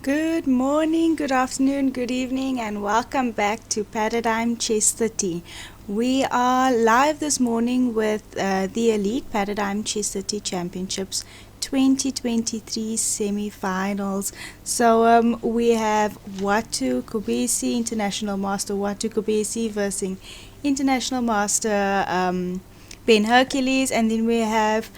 Good morning, good afternoon, good evening, and welcome back to Paradigm Chess30. We are live this morning with the Elite Paradigm Chess30 Championships 2023 Semifinals. So we have Watu Kobesi, International Master Watu Kobesi versus International Master Ben Hercules, and then we have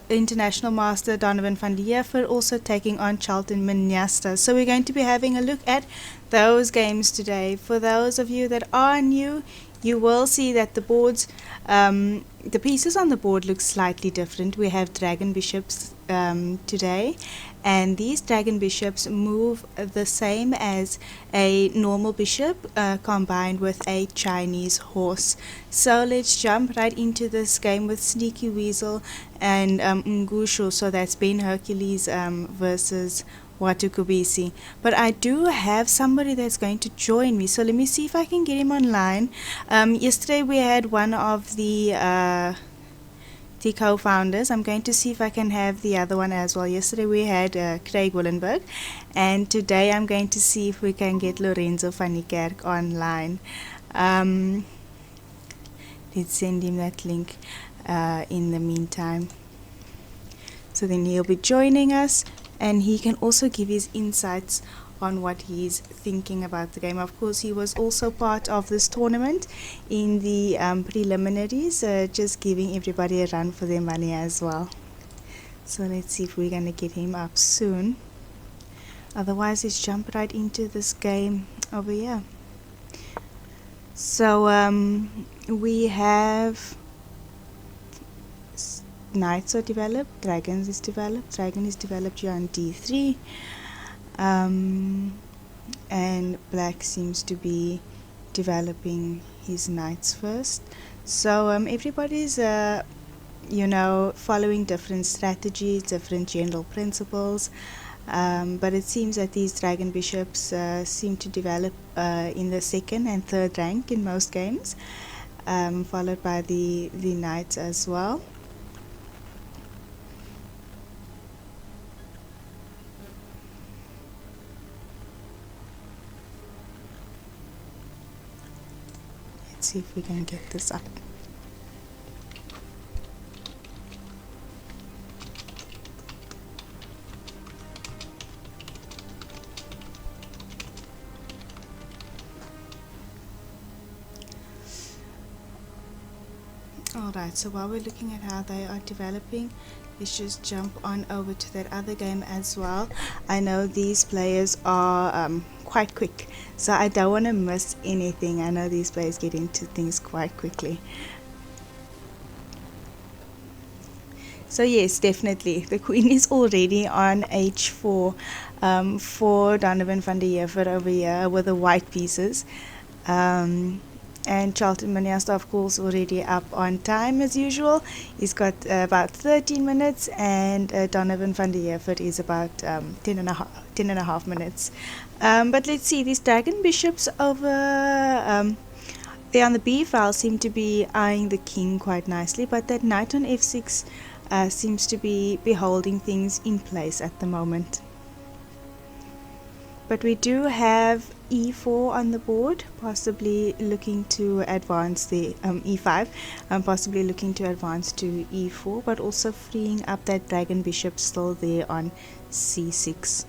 International Master Donovan van der Heever also taking on Charlton Manyasta. So we're going to be having a look at those games today. For those of you that are new, you will see that the boards, the pieces on the board look slightly different. We have dragon bishops today, and these dragon bishops move the same as a normal bishop combined with a Chinese horse. So let's jump right into this game with Sneaky Weasel and Ngushu. So that's Ben Hercules versus Watu Kobesi. But I do have somebody that's going to join me, so let me see if I can get him online. Yesterday we had one of the co-founders. I'm going to see if I can have the other one as well. Yesterday we had Craig Willenberg, and today I'm going to see if we can get Lorenzo van Niekerk online. Let's send him that link in the meantime. So then he'll be joining us, and he can also give his insights on what he's thinking about the game. Of course, he was also part of this tournament in the preliminaries, just giving everybody a run for their money as well. So let's see if we're going to get him up soon. Otherwise, let's jump right into this game over here. So we have knights are developed, dragons is developed, dragon is developed here on d3, and black seems to be developing his knights first. So everybody's following different strategies, different general principles, but it seems that these dragon bishops seem to develop in the second and third rank in most games, followed by the knights as well. Let's see if we can get this up. Alright, so while we're looking at how they are developing, let's just jump on over to that other game as well. I know these players are quite quick, so I don't want to miss anything. I know these players get into things quite quickly. So yes, definitely, the queen is already on h4 for Donovan van der Heever over here with the white pieces. And Charlton Manyasta, of course, already up on time as usual. He's got about 13 minutes, and Donovan van der Heever is about 10 and a half minutes. But let's see, these dragon bishops over there on the b file seem to be eyeing the king quite nicely, but that knight on f6 seems to be holding things in place at the moment. But we do have e4 on the board, possibly looking to advance the e5, possibly looking to advance to e4, but also freeing up that dragon bishop still there on c6.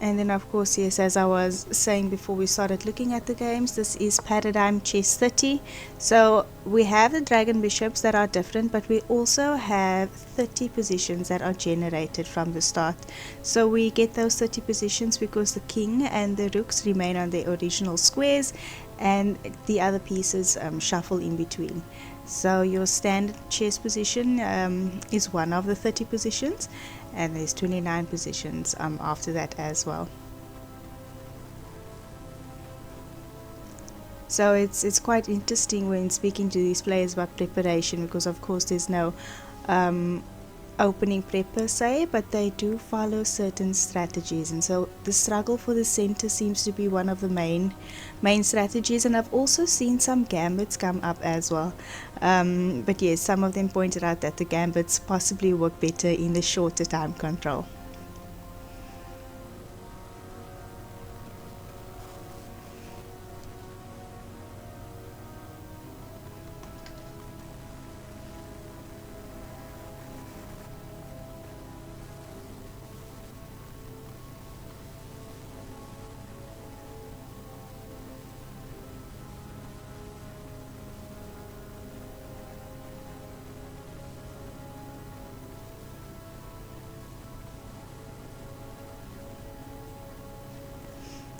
And then of course, yes, as I was saying before we started looking at the games, this is Paradigm Chess30. So we have the dragon bishops that are different, but we also have 30 positions that are generated from the start. So we get those 30 positions because the king and the rooks remain on their original squares, and the other pieces shuffle in between. So your standard chess position is one of the 30 positions, and there's 29 positions after that as well. So it's quite interesting when speaking to these players about preparation, because of course there's no opening prep per se, but they do follow certain strategies, and so the struggle for the center seems to be one of the main strategies. And I've also seen some gambits come up as well, but yes, some of them pointed out that the gambits possibly work better in the shorter time control.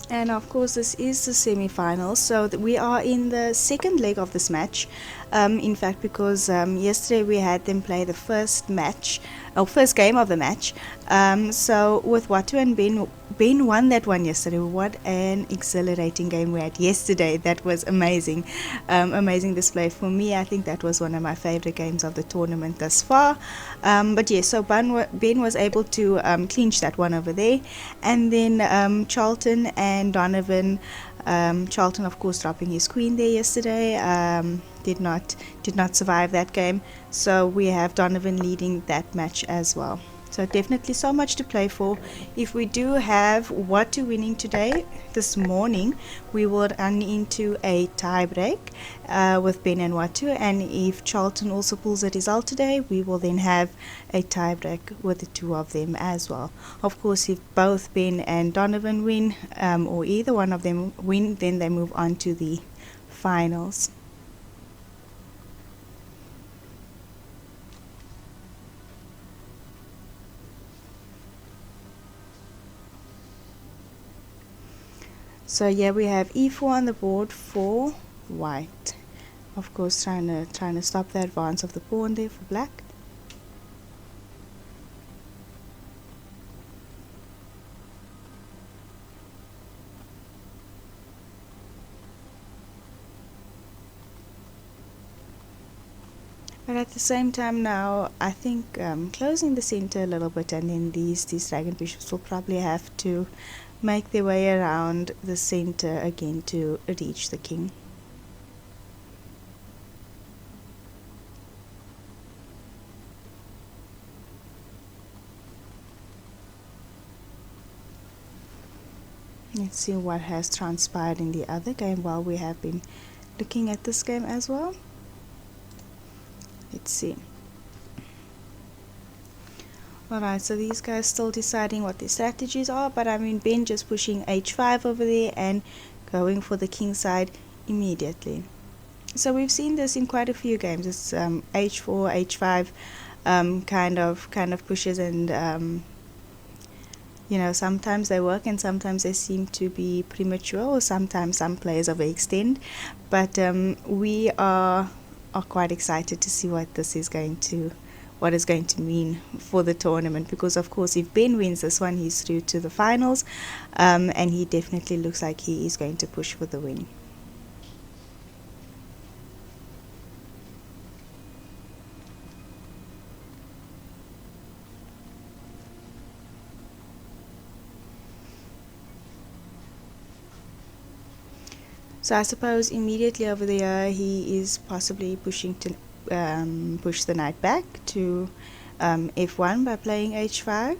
And of course, this is the semi-finals, so we are in the second leg of this match. In fact, because yesterday we had them play the first match, or first game of the match. So with Watu and Ben won that one yesterday. What an exhilarating game we had yesterday. That was amazing. Amazing display. For me, I think that was one of my favorite games of the tournament thus far. But yes, so Ben was able to clinch that one over there. And then Charlton and Donovan, Charlton of course dropping his queen there yesterday, did not survive that game. So we have Donovan leading that match as well. So definitely so much to play for. If we do have Watu winning today, this morning, we will run into a tie break with Ben and Watu. And if Charlton also pulls a result today, we will then have a tie break with the two of them as well. Of course, if both Ben and Donovan win, or either one of them win, then they move on to the finals. So yeah, we have e4 on the board for white. Of course, trying to stop the advance of the pawn there for black. But at the same time now, I think closing the center a little bit, and then these dragon bishops will probably have to make their way around the center again to reach the king. Let's see what has transpired in the other game while we have been looking at this game as well. Let's see. Alright, so these guys still deciding what their strategies are, but I mean Ben just pushing h5 over there and going for the king side immediately. So we've seen this in quite a few games. It's h4, h5 kind of pushes, and you know, sometimes they work and sometimes they seem to be premature, or sometimes some players overextend. But we are quite excited to see what it's going to mean for the tournament, because of course if Ben wins this one, he's through to the finals, and he definitely looks like he is going to push for the win. So I suppose immediately over there he is possibly pushing to push the knight back to f1 by playing h5.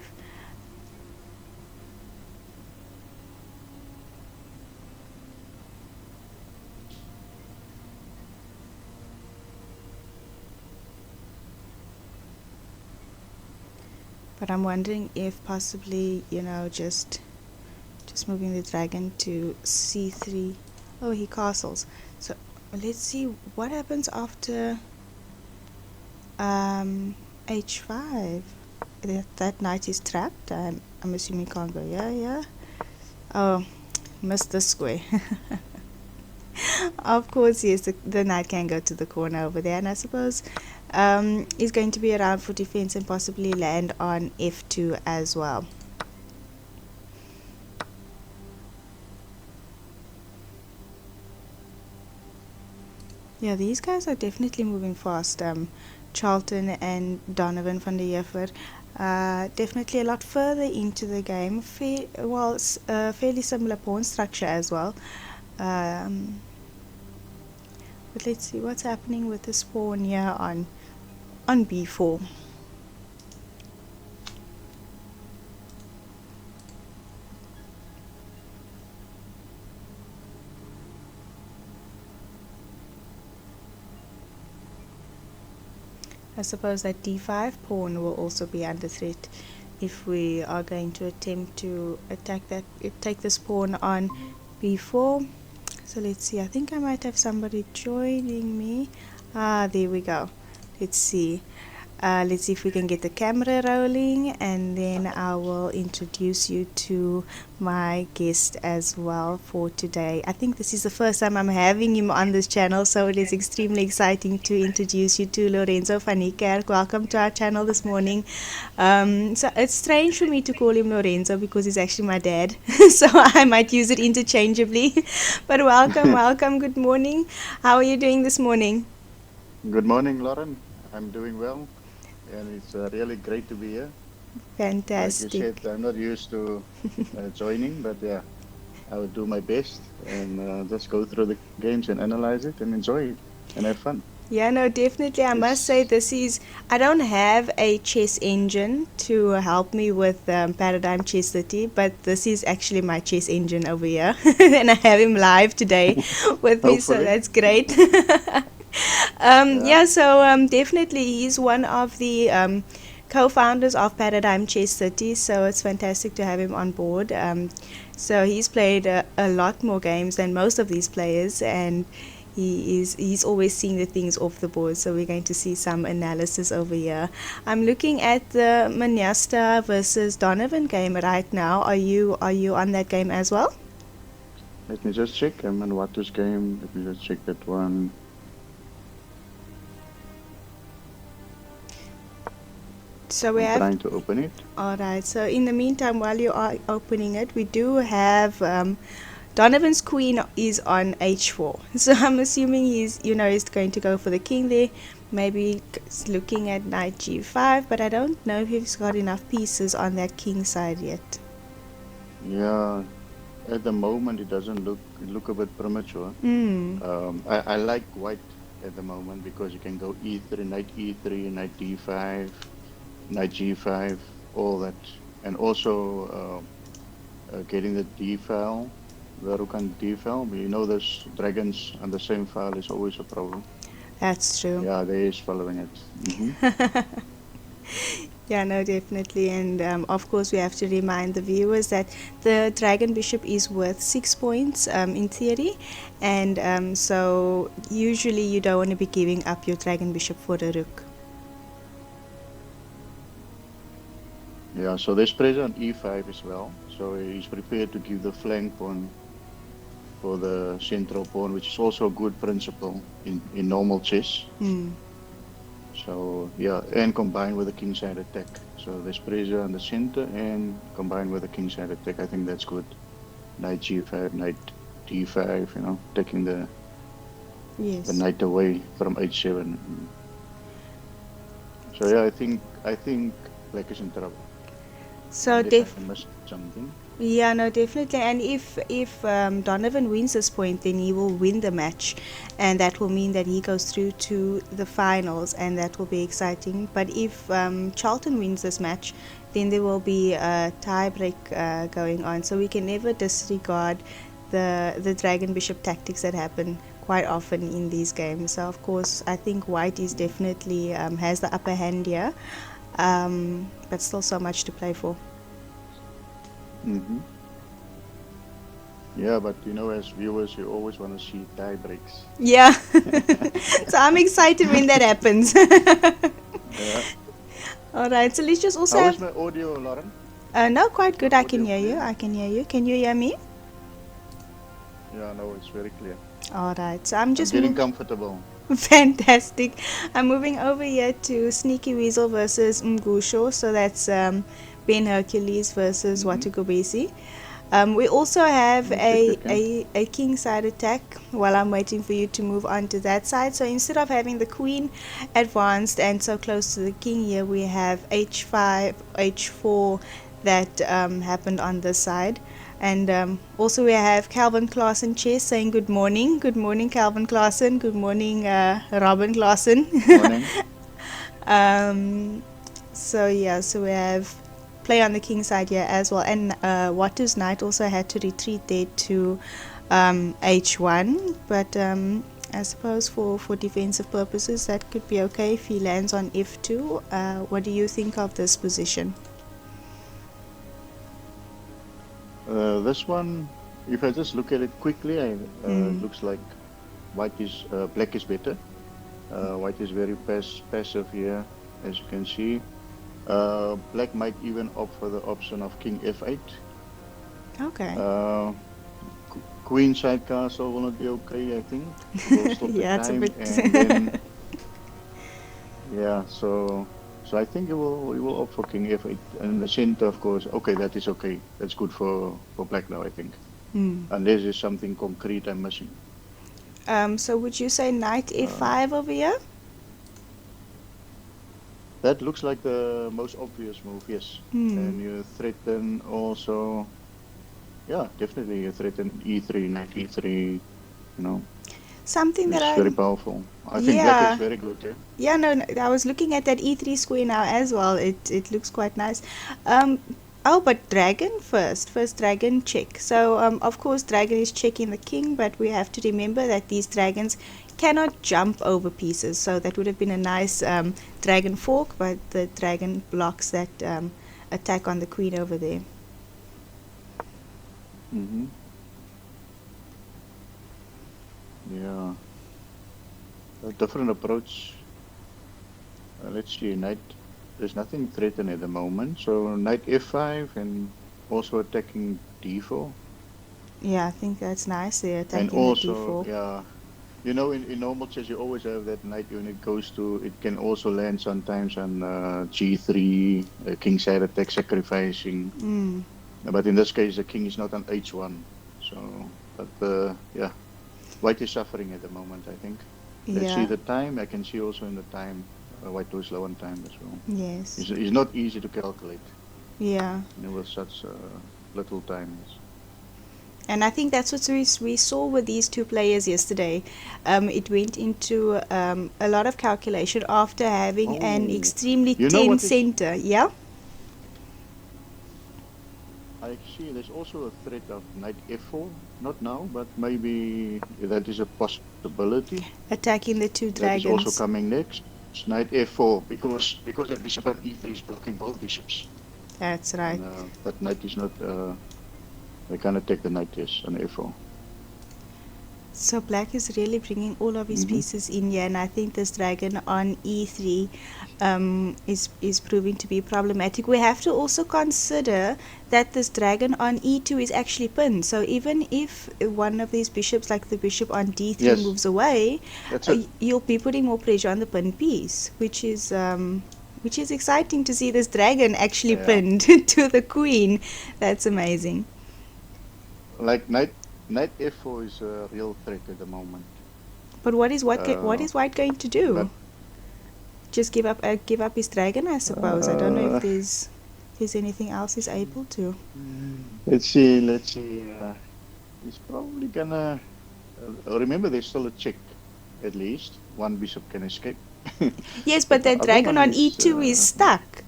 But I'm wondering if possibly, you know, just moving the dragon to c3. Oh, he castles. So let's see what happens after h5. That knight is trapped. I'm assuming he can't go. Yeah. Oh, missed the square. Of course, yes, the knight can go to the corner over there, and I suppose he's going to be around for defense and possibly land on f2 as well. Yeah, these guys are definitely moving fast. Charlton and Donovan van der Heever. Definitely a lot further into the game. Fairly similar pawn structure as well. But let's see what's happening with this pawn here on b4. I suppose that d5 pawn will also be under threat if we are going to attempt to take this pawn on b4. So let's see, I think I might have somebody joining me. There we go. Let's see if we can get the camera rolling, and then I will introduce you to my guest as well for today. I think this is the first time I'm having him on this channel, so it is extremely exciting to introduce you to Lorenzo van Niekerk. Welcome to our channel this morning. So it's strange for me to call him Lorenzo because he's actually my dad, so I might use it interchangeably. But welcome, good morning. How are you doing this morning? Good morning, Lauren. I'm doing well, and it's really great to be here. Fantastic. Like you said, I'm not used to joining, but yeah, I will do my best and just go through the games and analyze it and enjoy it and have fun. Yeah, no, definitely. I must say I don't have a chess engine to help me with Paradigm Chess30, but this is actually my chess engine over here. And I have him live today with me, so that's great. So definitely he's one of the co-founders of Paradigm Chess30, so it's fantastic to have him on board. So he's played a lot more games than most of these players, and he's always seeing the things off the board, so we're going to see some analysis over here. I'm looking at the Manyasta versus Donovan game right now. Are you on that game as well? Let me just check. I'm on Watu's game. Let me just check that one. So I'm trying to open it. Alright, so in the meantime, while you are opening it, we do have Donovan's queen is on h4. So I'm assuming he's going to go for the king there. Maybe looking at knight g5, but I don't know if he's got enough pieces on that king side yet. Yeah, at the moment it doesn't look a bit premature. I like white at the moment because you can go e3, knight e3, knight d5, knight g5, all that, and also getting the d file, the rook on d file. But you know, those dragons on the same file is always a problem. That's true. Yeah, they is following it. Yeah, no, definitely. And of course we have to remind the viewers that the dragon bishop is worth 6 points in theory, and so usually you don't want to be giving up your dragon bishop for the rook. Yeah, so there's pressure on e5 as well, so he's prepared to give the flank pawn for the central pawn, which is also a good principle in normal chess. So yeah, and combined with the kingside attack. So there's pressure on the center and combined with the kingside attack. I think that's good. Knight g5, knight d5, taking the knight away from h7. So yeah, I think black is in trouble. So something. Yeah, no, definitely. And if Donovan wins this point, then he will win the match, and that will mean that he goes through to the finals, and that will be exciting. But if Charlton wins this match, then there will be a tie break going on. So we can never disregard the dragon bishop tactics that happen quite often in these games. So of course, I think white is definitely has the upper hand here, but still so much to play for. Yeah, but as viewers, you always want to see tie breaks. Yeah. So I'm excited when that happens. Yeah. Alright, so let's just also How is my audio, Lauren? No, quite good. I can hear you. Can you hear me? Yeah, no, it's very clear. Alright, so I'm just getting comfortable. Fantastic. I'm moving over here to Sneaky Weasel versus Mgusho. So that's Ben Hercules versus Watu Gobesi. We also have I'll check the king. a king side attack while I'm waiting for you to move on to that side. So instead of having the queen advanced and so close to the king here, we have h5, h4 that happened on this side. And also we have Calvin Klaassen Chess saying good morning. Good morning, Calvin Klaassen. Good morning, Robin Klaassen. Morning. So yeah, so we have play on the king side here as well, and Watu's knight also had to retreat there to h1, but I suppose for defensive purposes that could be okay if he lands on f2. What do you think of this position? This one, if I just look at it quickly, it looks like black is better. White is very passive here, as you can see. Black might even opt for the option of king f8. Okay. Queen side castle will not be okay, I think. We'll stop yeah, the time, it's a and bit. then yeah, so I think he will opt for king f8 and the center, of course. Okay, that is okay. That's good for black now, I think. Unless there's something concrete I'm missing. So would you say knight f5 over here? That looks like the most obvious move, yes. And you threaten also, yeah, definitely you threaten e3, knight e3, Something that it's very powerful. I think black is very good, yeah. Yeah, no, I was looking at that e3 square now as well. It looks quite nice. Oh, but dragon first dragon check. So of course dragon is checking the king, but we have to remember that these dragons cannot jump over pieces, so that would have been a nice dragon fork, but the dragon blocks that attack on the queen over there. Yeah, a different approach. Let's see, knight, there's nothing threatened at the moment, so knight f5 and also attacking d4. Yeah, I think that's nice there, attacking and also, the d4. Yeah, in normal chess you always have that knight when it goes to, it can also land sometimes on g3, king side attack sacrificing. But in this case the king is not on h1, so, but yeah, white is suffering at the moment, I think. Let's see the time. I can see also in the time white was low on time as well. Yes. It's not easy to calculate. Yeah. With such little time. And I think that's what we saw with these two players yesterday. It went into a lot of calculation after having an extremely tense center. Yeah? I see there's also a threat of knight f4. Not now, but maybe that is a possibility. Attacking the two dragons. That is also coming next. Knight f4, because the bishop on e3 is blocking both bishops. That's right. But knight is not... they cannot take the knight, yes, on f4. So black is really bringing all of his pieces in here, and I think this dragon on e3 is proving to be problematic. We have to also consider that this dragon on e2 is actually pinned. So even if one of these bishops, like the bishop on d3, moves away, you'll be putting more pressure on the pinned piece, which is exciting to see this dragon actually pinned to the queen. That's amazing. Like knight f4 is a real threat at the moment. But what is white going to do? Just give up his dragon, I suppose. I don't know if there's anything else he's able to. Let's see. He's probably gonna remember there's still a check. At least one bishop can escape. Yes, but that dragon on e2 is stuck.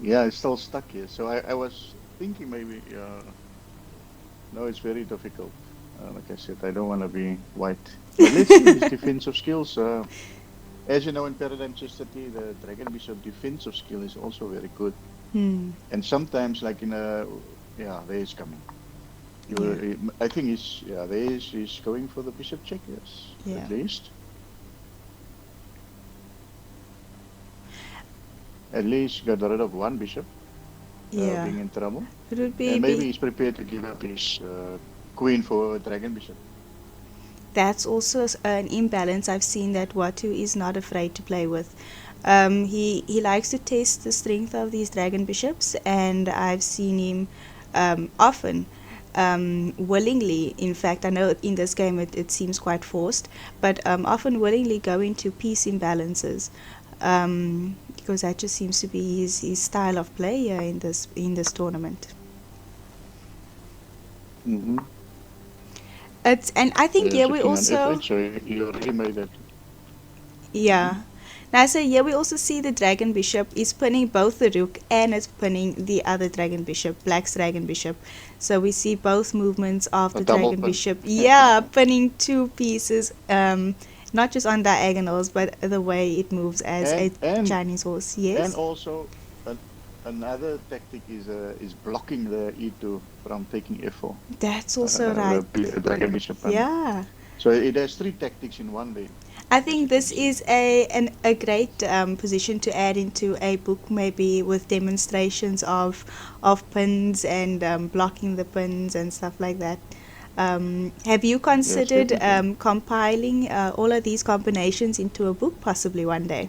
Yeah, it's still stuck here. So I was thinking maybe. No, it's very difficult. Like I said, I don't want to be white. But let's see his defensive skills. As you know, in Paradigm Chess30, the dragon bishop defensive skill is also very good. And sometimes, like there is coming. I think he's going for the bishop check, yes, at least. At least got rid of one bishop. Being in trouble. It would be and maybe he's prepared to give up his queen for a dragon bishop. That's also an imbalance I've seen that Watu is not afraid to play with. He likes to test the strength of these dragon bishops, and I've seen him often willingly. In fact, I know in this game it seems quite forced, but often willingly go into piece imbalances, because that just seems to be his style of play here in this tournament. Mm-hmm. And I think Yes, we a king on also, f8, so you already made that. yeah. Now, so here we also see the dragon bishop is pinning both the rook and it's pinning the other dragon bishop, black's dragon bishop. So we see both movements of A the double dragon pin. bishop. Yeah, pinning two pieces, not just on diagonals, but the way it moves as a Chinese horse. And Yes, also another tactic is blocking the e2 from taking f4. that's also right. The dragon bishop. Yeah. So it has three tactics in one day. I think this is a great position to add into a book, maybe with demonstrations of pins and blocking the pins and stuff like that. Have you considered Yes, compiling all of these combinations into a book possibly one day?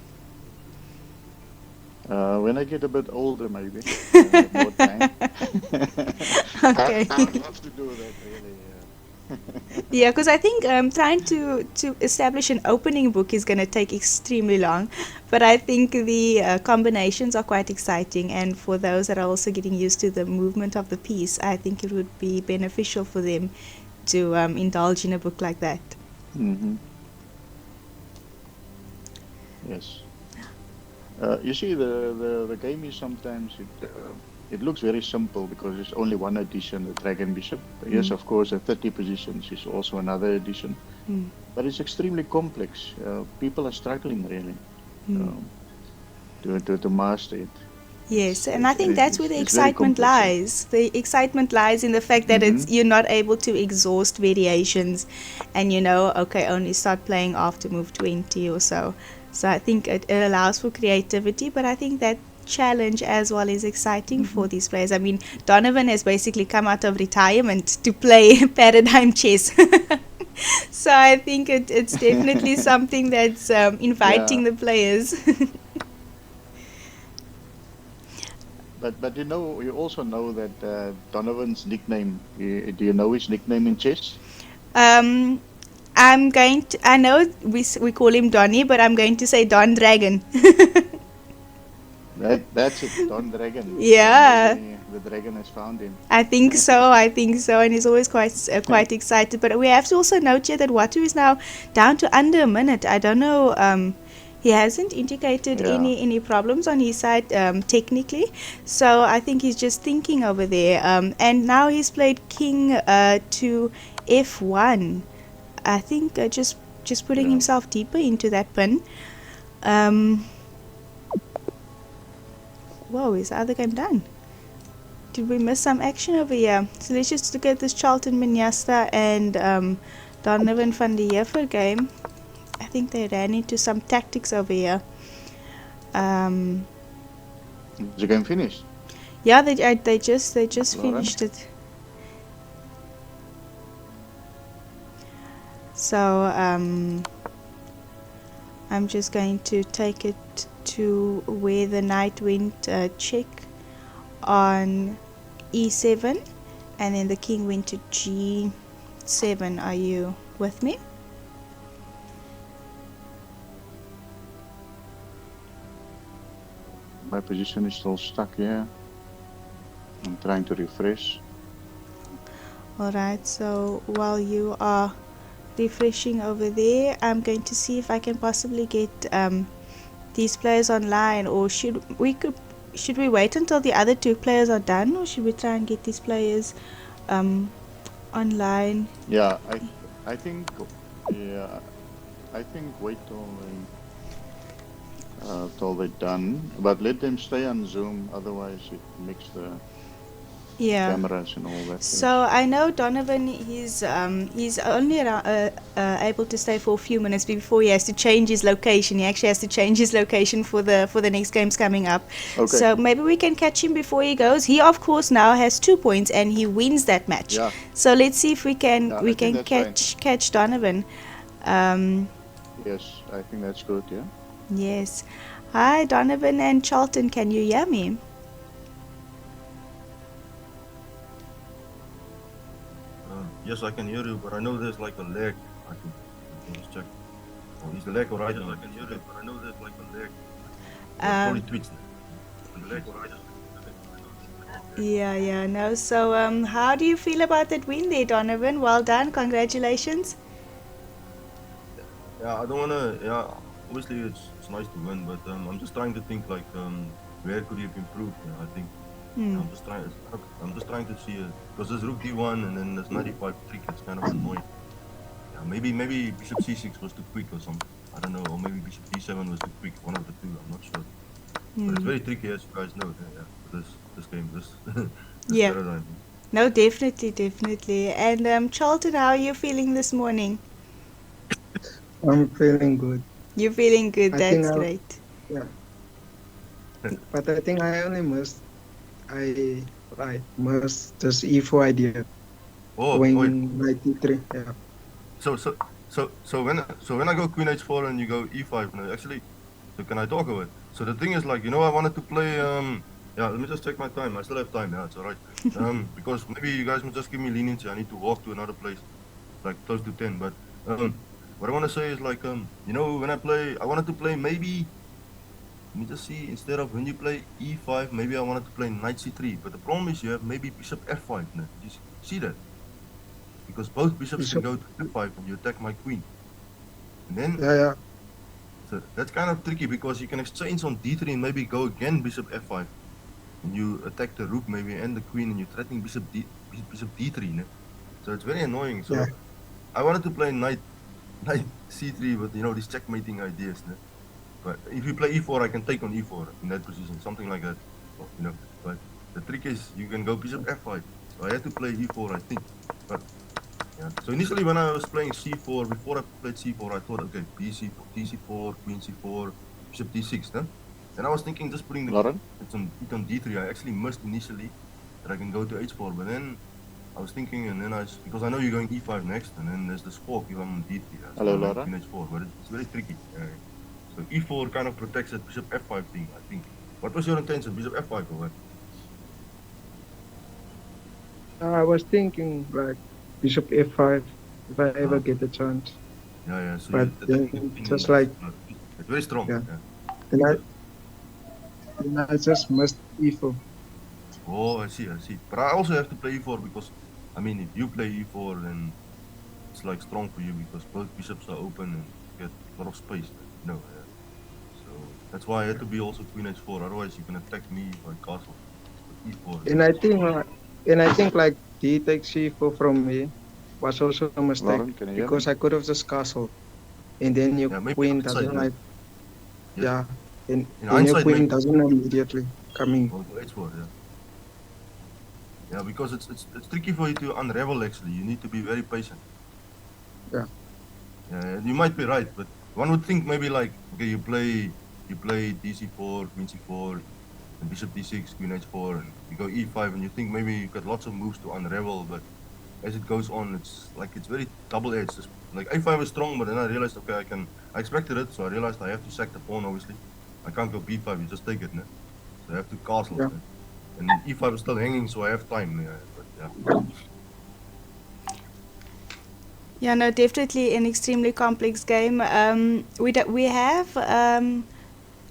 when I get a bit older, maybe more time. Okay. I'd love to do that, really. Yeah, because I think trying to establish an opening book is going to take extremely long, but I think the combinations are quite exciting, and for those that are also getting used to the movement of the piece, I think it would be beneficial for them to indulge in a book like that. Mm-hmm. Yes. You see, the game is sometimes it looks very simple because it's only one edition, the Dragon Bishop. Yes, of course, the 30 positions is also another edition, but it's extremely complex. People are struggling really to master it. Yes, and I think that's where the excitement lies. The excitement lies in the fact that you're not able to exhaust variations, and okay, only start playing after move 20 or so. So I think it allows for creativity, but I think that challenge as well is exciting for these players. I mean, Donovan has basically come out of retirement to play paradigm chess. So I think it's definitely something that's inviting the players. But you also know that Donovan's nickname. Do you know his nickname in chess? I'm going to. I know we call him Donny, but I'm going to say Don Dragon. That's it, Don Dragon. Yeah. The dragon has found him. I think so, and he's always quite excited. But we have to also note here that Watu is now down to under a minute. I don't know. He hasn't indicated any problems on his side technically, so I think he's just thinking over there. And now he's played King to F1. I think just putting himself deeper into that pin. Whoa, is the other game done? Did we miss some action over here? So let's just look at this Charlton Minyasta and Donovan van der Heever game. I think they ran into some tactics over here. Is the game finished? Yeah, they just finished it. So I'm just going to take it to where the knight went check on e7, and then the king went to g7. Are you with me? My position is still stuck here. I'm trying to refresh. Alright, so while you are refreshing over there, I'm going to see if I can possibly get these players online, or should we wait until the other two players are done, or should we try and get these players online? Yeah, I think wait till they're done, but let them stay on Zoom, otherwise it makes the cameras and all that. So I know Donovan, he's only able to stay for a few minutes before he has to change his location. He actually has to change his location for the next games coming up. Okay. So maybe we can catch him before he goes. He of course now has 2 points and he wins that match. Yeah. So let's see if we can catch Donovan. Yes, I think that's good. Yeah. Yes. Hi Donovan and Charlton, can you hear me? Yes, I can hear you, but I know there's like a lag. I think. Let me just check. Oh, is the lag alright? Yes, I can hear you, but I know there's like a lag. Yeah, probably Um, Twitch. The lag alright? yeah, no. So, how do you feel about that win there, Donovan? Well done, congratulations. Yeah, I don't wanna. Yeah, obviously it's nice to win, but I'm just trying to think like where could he have improved? Yeah, I think Hmm. I'm just trying to see because there's rook d1 and then there's 95 trick. It's kind of annoying. Yeah, maybe bishop c6 was too quick or something. I don't know, or maybe bishop d7 was too quick. One of the two. I'm not sure. But it's Hmm. very tricky, as you guys know. Yeah, this game, this Yeah. paradigm. No, definitely, definitely. And Charlton, how are you feeling this morning? I'm feeling good. You're feeling good. I think That's I great. yeah, but I think I only missed this E4 idea Oh, wait. going knight E3. Yeah. So so so when I go queen h4 and you go e5, no, actually, so can I talk about it? So the thing is, like, I wanted to play. Yeah, let me just check my time. I still have time. Yeah, it's alright. Because maybe you guys must just give me leniency. I need to walk to another place, like close to 10. But what I want to say is like when I play, I wanted to play maybe. Let me just see. Instead of when you play e5, maybe I wanted to play knight c3. But the problem is you have maybe bishop f5. No? You see that? Because both bishops can Bishop. go to f5 and you attack my queen. And then Yeah. so that's kind of tricky because you can exchange on d3 and maybe go again bishop f5. And you attack the rook maybe and the queen and you're threatening bishop d3. No? So it's very annoying. So Yeah. I wanted to play knight c3 with these checkmating ideas. No? But if you play e4, I can take on e4 in that position, something like that. But the trick is you can go bishop f5. So I had to play e4, I think. But yeah. So initially when I was playing c4, before I played c4, I thought, okay, bc4, d4, queen c4, bishop d6. Then and I was thinking just putting the Lauren? it's on d3. I actually missed initially that I can go to h4, but then I was thinking, and then because I know you're going e5 next, and then there's the fork if I'm on d3. So Hello, I went Lauren? queen h4, but it's very tricky. So e4 kind of protects that bishop f5 thing, I think. What was your intention, bishop f5 or what? I was thinking like bishop F5 if I ever get a chance. Yeah. So But then just like it's very strong. yeah. Yeah. Then I just missed E4. Oh, I see. But I also have to play e4 because, I mean, if you play e4, then it's like strong for you because both bishops are open and you get a lot of space. Yeah. So that's why I had to be also queen h4. Otherwise, you can attack me by castle. But e4. And I think like D takes C4 from me was also a mistake Lauren, can you hear me? because I could have just castled and then your Yeah, maybe queen hindsight, doesn't yes. yeah, and In then your hindsight, queen maybe doesn't immediately come in. go to h4. Yeah, because it's tricky for you to unravel. Actually, you need to be very patient. Yeah. Yeah, you might be right, but one would think maybe like okay, you play dc4, queen c4, and bishop d6, queen h4, and you go e5, and you think maybe you got lots of moves to unravel, but as it goes on, it's very double-edged. Like a5 is strong, but then I realized okay, I expected it, so I realized I have to sack the pawn. Obviously, I can't go b5. You just take it, no? So I have to castle. Yeah. No? And e5 is still hanging, so I have time. Yeah, but yeah. Yeah, no, definitely an extremely complex game. We have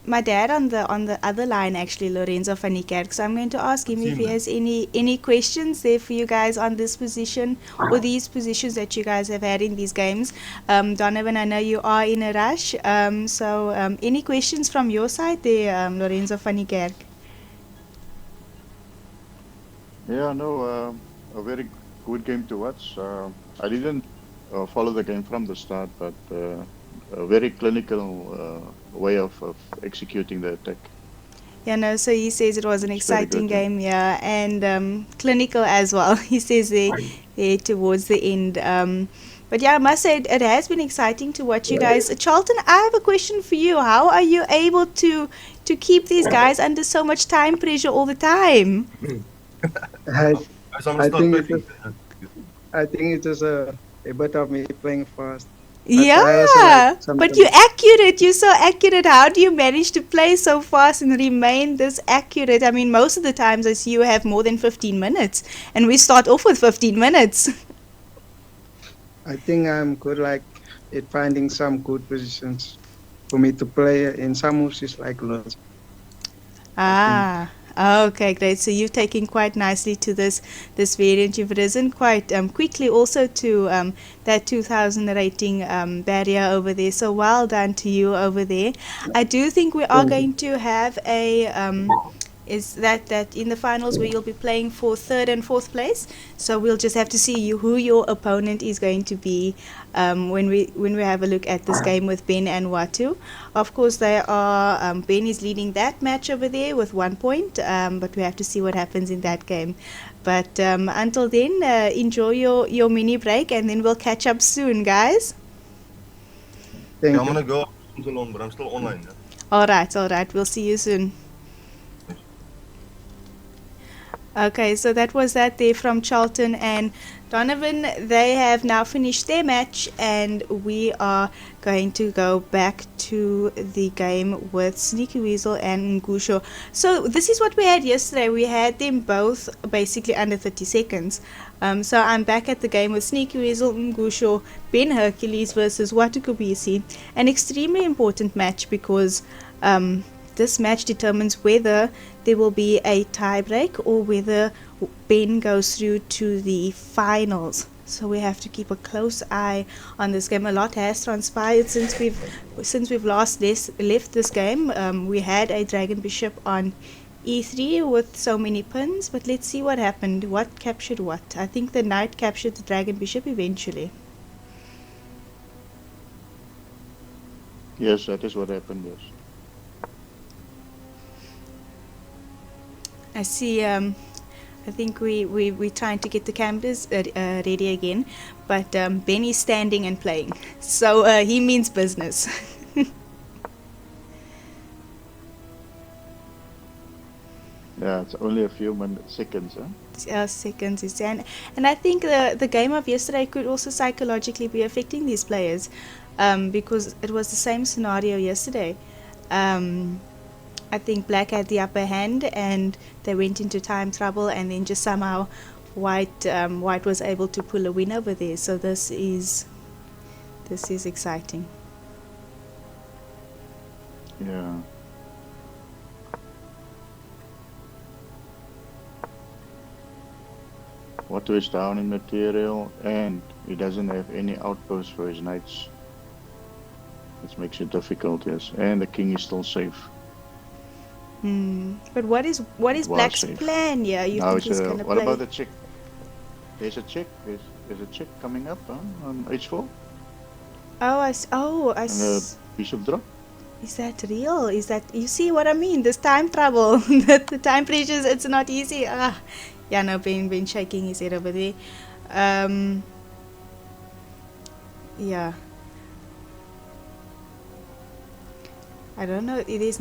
my dad on the other line actually, Lorenzo van Niekerk. So I'm going to ask him if he has any questions there for you guys on this position or these positions that you guys have had in these games. Donovan, I know you are in a rush. So any questions from your side there, Lorenzo van Niekerk? Yeah, no, a very good game to watch. I didn't follow the game from the start, but a very clinical way of executing the attack. Yeah, no, so he says it was an It's very exciting good, yeah. game, yeah, and clinical as well. He says there towards the end. But yeah, I must say it has been exciting to watch you guys. Charlton, I have a question for you. How are you able to keep these guys under so much time pressure all the time? I, I think it's Talking. just, I think it's just a bit of me playing fast. Yeah, I also like but sometimes. you're accurate. You're so accurate. How do you manage to play so fast and remain this accurate? I mean, most of the times I see you have more than 15 minutes, and we start off with 15 minutes. I think I'm good like at finding some good positions for me to play. In some moves is like lots. I think. Ah, okay, great. So you're taking quite nicely to this variant. You've risen quite quickly also to that 2000 rating barrier over there. So well done to you over there. I do think we are Thank you. going to have a is that in the finals where you'll be playing for third and fourth place. So we'll just have to see who your opponent is going to be when we have a look at this game with Ben and Watu. Of course, they are Ben is leading that match over there with 1 point, but we have to see what happens in that game. But until then, enjoy your mini break, and then we'll catch up soon, guys. Thank Yeah, I'm you. gonna go so long, but I'm still online. Yeah? All right. We'll see you soon. Okay, so that was that there from Charlton and Donovan. They have now finished their match, and we are going to go back to the game with Sneaky Weasel and Ngusho. So this is what we had yesterday. We had them both basically under 30 seconds. So I'm back at the game with Sneaky Weasel, Ngusho, Ben Hercules versus Watukubisi. An extremely important match because this match determines whether there will be a tiebreak or whether Ben goes through to the finals. So we have to keep a close eye on this game. A lot has transpired since we've last left this game. We had a Dragon Bishop on E3 with so many pins, but let's see what happened. What captured what? I think the knight captured the Dragon Bishop eventually. Yes, that is what happened. Yes. I see. I think we're trying to get the cameras ready again, but Ben is standing and playing, so he means business. Yeah, it's only a few seconds. Huh? Seconds is and I think the game of yesterday could also psychologically be affecting these players, because it was the same scenario yesterday. I think Black had the upper hand and they went into time trouble, and then just somehow White was able to pull a win over there. So this is exciting. Yeah. Watu is down in material, and he doesn't have any outposts for his knights. This makes it difficult, yes. And the king is still safe. But what is Black's plan? Yeah, you now think he's gonna what play? about the check? There's a check. There's a check coming up on H4. Oh, And the bishop drop. Is that real? Is that, you see what I mean? This time trouble, the time pressures. It's not easy. Yeah, no, Ben shaking his head over there. Yeah. I don't know. There's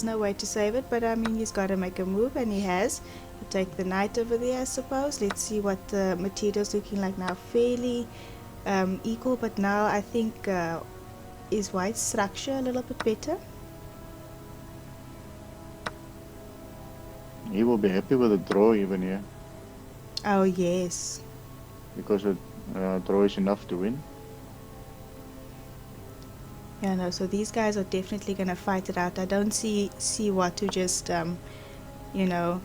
no way to save it, but I mean, he's got to make a move, and he has. He'll take the knight over there, I suppose. Let's see what the material's looking like now. Fairly equal, but now I think is White's structure a little bit better? He will be happy with a draw even here, Oh yes. because a draw is enough to win. Yeah, no, so these guys are definitely going to fight it out. I don't see Watu just,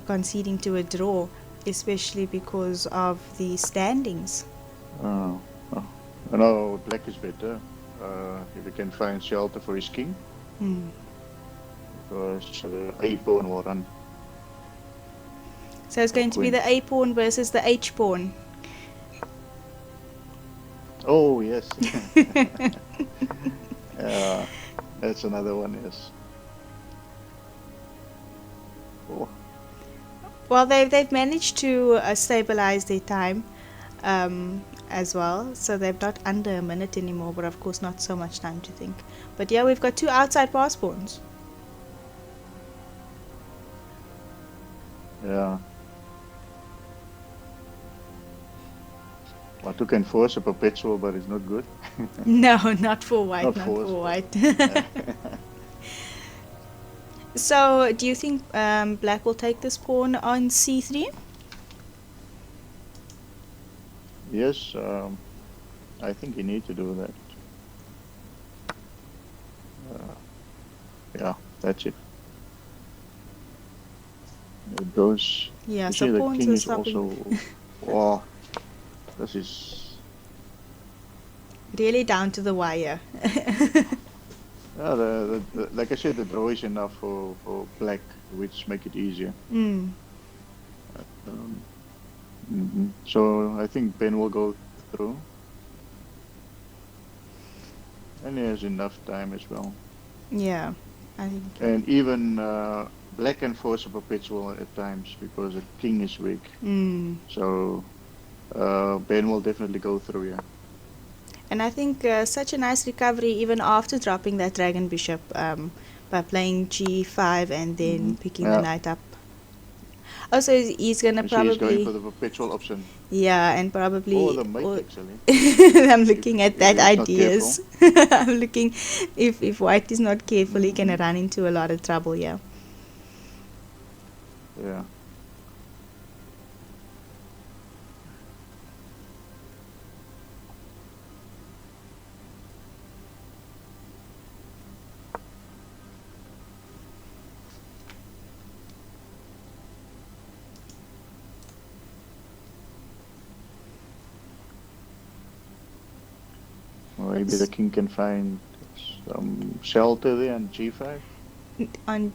conceding to a draw, especially because of the standings. No, Black is better. If he can find shelter for his king, because A pawn will run. So it's going to be the A pawn versus the H pawn. Oh yes. That's another one. Yes. Oh. Well, they've managed to stabilize their time as well, so they're not under a minute anymore, but of course not so much time to think. But yeah, we've got two outside pass pawns. Yeah. Watu can force a perpetual, but it's not good. No, not for White. Not Not forced, for but- White. So, do you think Black will take this pawn on C3? Yes. I think you need to do that. Yeah, that's it. It goes. Yeah, You so see the pawns king are is stopping. also. Wow, this is. Really down to the wire. Yeah, like I said, the draw is enough for black, which make it easier. Mm. So I think Ben will go through, and he has enough time as well. Yeah, I think. And even black can force a perpetual at times because the king is weak. So Ben will definitely go through, yeah. And I think such a nice recovery even after dropping that dragon bishop by playing g5 and then picking the knight up. Oh, so he's gonna probably. He's going for the perpetual option. Yeah, and probably. Or the mate actually. I'm looking at that if ideas. I'm looking if white is not careful, he can run into a lot of trouble. Yeah. Yeah. Maybe the king can find some shelter there on g5. On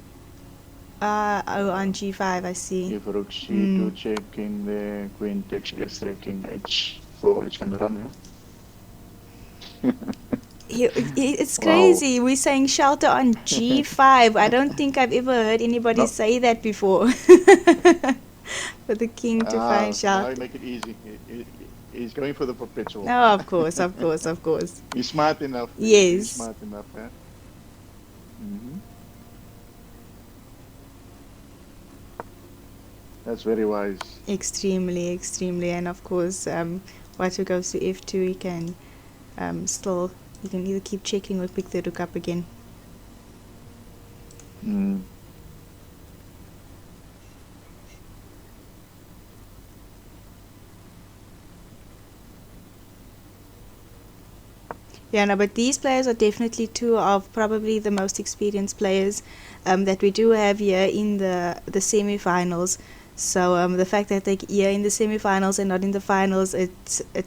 on g5, I see. If rook c2 checking there, queen takes f3, king h4, it's gonna run. It's crazy. Wow. We're saying shelter on g5. I don't think I've ever heard anybody say that before. For the king to find shelter. Now make it easy. He's going for the perpetual. No, of course. He's smart enough. Yes. He's smart enough, yeah. That's very wise. Extremely. And of course, white who goes to f2, he can still, you can either keep checking or pick the rook up again. Yeah, no, but these players are definitely two of probably the most experienced players that we do have here in the semifinals. So the fact that they're here in the semifinals and not in the finals, it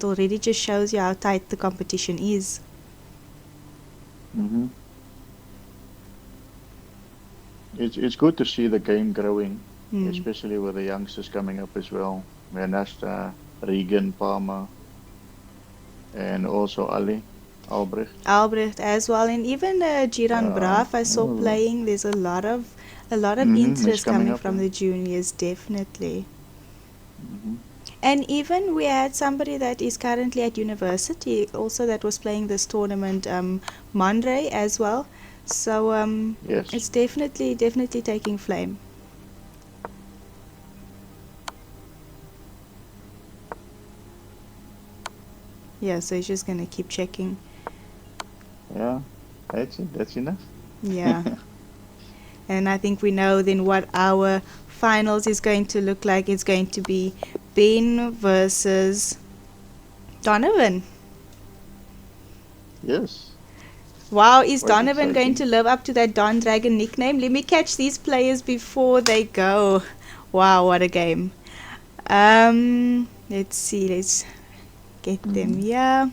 already just shows you how tight the competition is. It's good to see the game growing, especially with the youngsters coming up as well. Renasta, Regan, Palmer, and also Albrecht as well, and even Jiran Braaf I saw playing. There's a lot of interest coming from the juniors, definitely. And even we had somebody that is currently at university also that was playing this tournament, Mondre as well. So yes. It's definitely taking flame. Yeah, so he's just gonna keep checking. Yeah, that's it. That's enough. Yeah. And I think we know then what our finals is going to look like. It's going to be Ben versus Donovan. Yes. Wow, is Donovan going to live up to that Don Dragon nickname? Let me catch these players before they go. Wow, what a game. Let's see, let's get them here.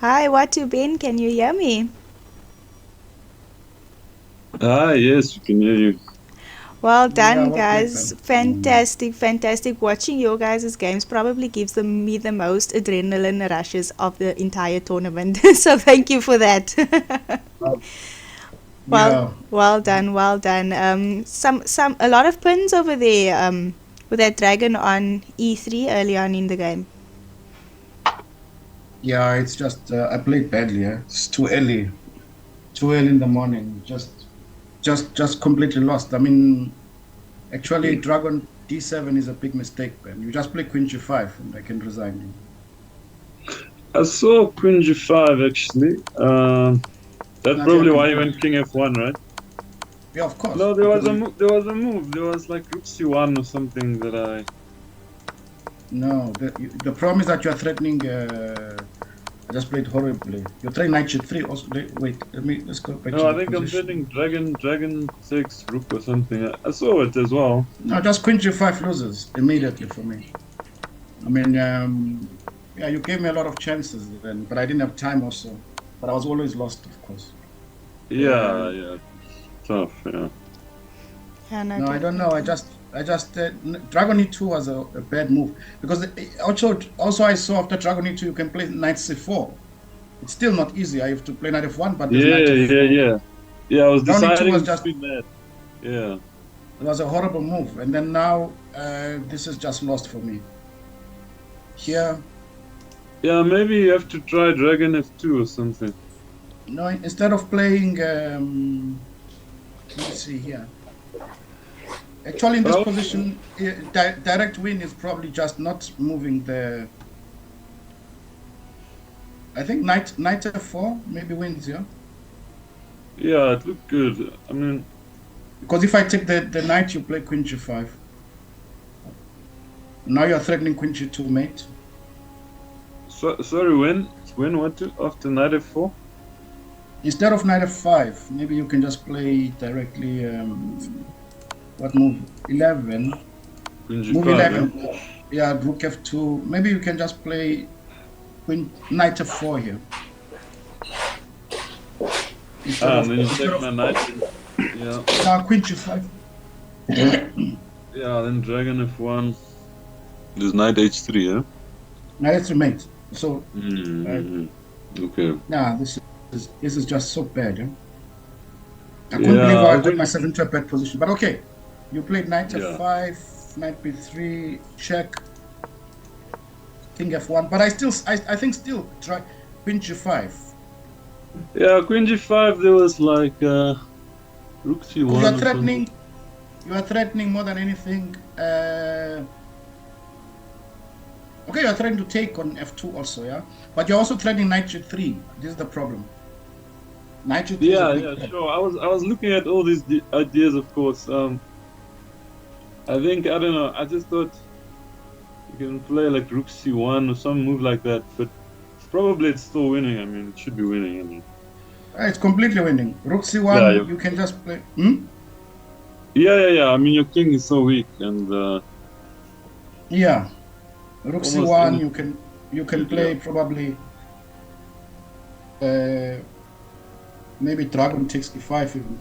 Hi, Watu Ben, can you hear me? Yes, we can hear you. Well done, guys. Fantastic. Watching your guys' games probably gives me the most adrenaline rushes of the entire tournament. So thank you for that. Well done. A lot of pins over there with that dragon on e3 early on in the game. Yeah, it's just I played badly. It's too early in the morning. Just completely lost. I mean, actually, Dragon D7 is a big mistake, man. You just play Queen G5 and I can resign. I saw Queen G5 actually. That's probably why you went King F1, right? Yeah, of course. No, there was a move. There was like Rook C1 or something that I. No, the problem is that you are threatening. I just played horribly. You're trying knight g3 also. Wait, let's go back to No, I the think I'm position. threatening dragon 6 rook or something. I saw it as well. No, just queen g5 loses immediately for me. I mean, yeah, you gave me a lot of chances then, but I didn't have time also. But I was always lost, of course. Yeah, tough. Yeah. Yeah, no, No, I don't know. I just Dragon E2 was a bad move because also I saw after Dragon E2 you can play knight c4. It's still not easy. I have to play knight f1, but there's knight f4. Yeah, I was Dragon E2 deciding was just between that. Yeah. it was a horrible move, and then now this is just lost for me. Here, Yeah, maybe you have to try dragon f2 or something. no, instead of playing, let's see here. Actually, in this position, direct win is probably just not moving the. I think knight f4 maybe wins, yeah. Yeah, it looked good. I mean, because if I take the knight, you play queen g5. Now you're threatening queen g2, mate. sorry, when what to after knight f4? Instead of knight f5, maybe you can just play directly. What move? 11. Queen g5, Move 11. Yeah, rook f2. Maybe you can just play knight f4 here. And then you take my knight. Yeah. Now queen g5. Yeah, then dragon f1. There's knight h3, yeah? Knight h3, mate. So. Okay. Nah, this is just so bad. Yeah? I couldn't believe how I got myself into a bad position. But okay, you played knight f5, knight b3, check, king f1. But I think still try queen g5. Yeah, queen g5. There was like rook c1. You are threatening. You are threatening more than anything. Okay, you are trying to take on f2 also, yeah. But you're also threatening knight g3. This is the problem. Knight g3. Yeah, sure. I was looking at all these ideas, of course. I think I don't know. I just thought you can play like rook c1 or some move like that, but probably it's still winning. I mean, it should be winning. I mean, it's completely winning. Rook c1, you can just play. Yeah. I mean, your king is so weak, and yeah, rook c1. You can play probably. Maybe dragon takes e5 even,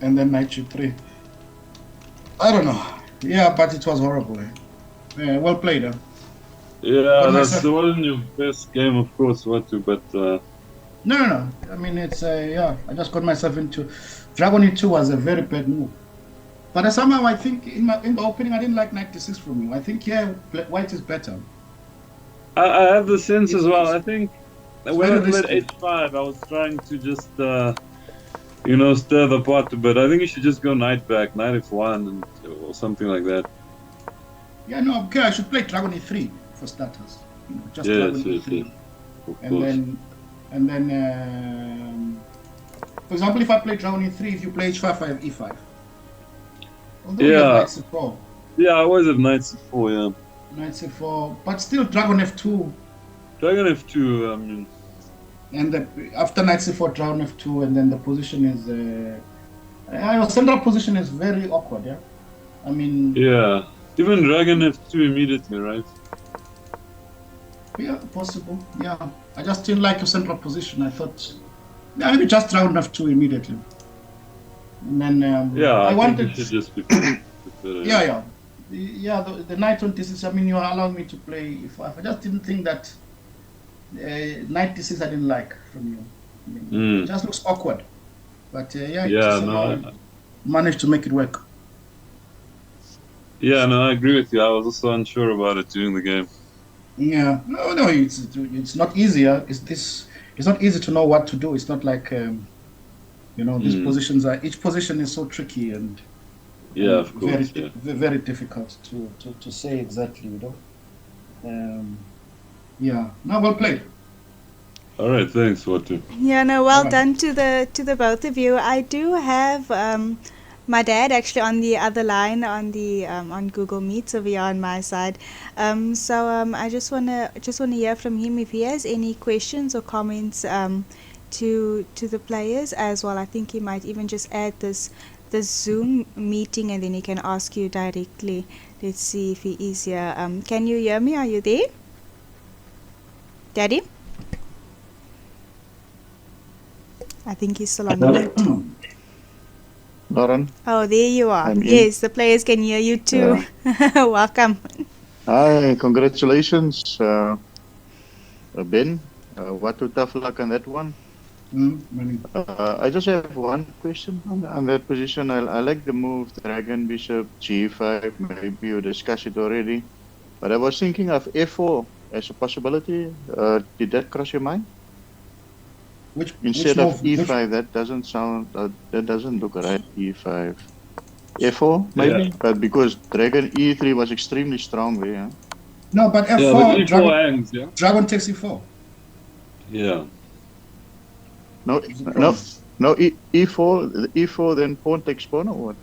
and then knight g3. I don't know. Yeah, but it was horrible. Yeah, well played. Yeah, that wasn't your best game, of course, but. No. I mean, it's yeah. I just got myself into dragon e2 was a very bad move. But somehow I think in my opening I didn't like knight d6 from you. I think white is better. I have the sense as well. I think when I played h5, I was trying to just stir the pot a bit. I think you should just go knight back, knight f1, or something like that. Yeah, no, okay. I should play dragon e3 for starters. Just dragon e3, and then for example, if I play dragon e3, if you play h5, I have e5. Although you have knight c4. Yeah, I always have knight c4. Yeah. Knight c4, but still dragon f2. Dragon f2. I mean. And after knight c4, dragon f2, and then the position is your central position is very awkward. Yeah. I mean. Yeah. Even dragon f2 immediately, right? Yeah, possible. Yeah. I just didn't like your central position. I thought, yeah, maybe just dragon f2 immediately. And then I wanted. Think you should just be yeah. The knight on d6. I mean, you are allowing me to play e5. I just didn't think that knight d6 I didn't like from you. I mean, it just looks awkward. But managed to make it work. Yeah, no, I agree with you. I was also unsure about it during the game. Yeah, no, it's not easier. It's not easy to know what to do. It's not like these positions are. Each position is so tricky and of course, very difficult to say exactly. Yeah, no, well played. All right, thanks, Watu. Yeah, no, well done to the both of you. I do have My dad actually on the other line on the on Google Meet, so we are on my side. I just wanna hear from him if he has any questions or comments to the players as well. I think he might even just add this Zoom meeting, and then he can ask you directly. Let's see if he is here. Can you hear me? Are you there, Daddy? I think he's still on mute. Lauren? Oh, there you are. I'm in. Yes, the players can hear you too. Welcome. Hi, congratulations, Ben. What a tough luck on that one. Many. I just have one question on that position. I like the move Dragon Bishop G5. Maybe you discussed it already, but I was thinking of F4 as a possibility. Did that cross your mind? Instead of E5, that doesn't sound. That doesn't look right. E5, F4 maybe, Yeah. but because Dragon E3 was extremely strong there. Yeah? No, but F4, Yeah, but E4 Dragon, hangs, yeah? Dragon takes E4. Yeah. No, E4. The E4 then pawn takes pawn or what?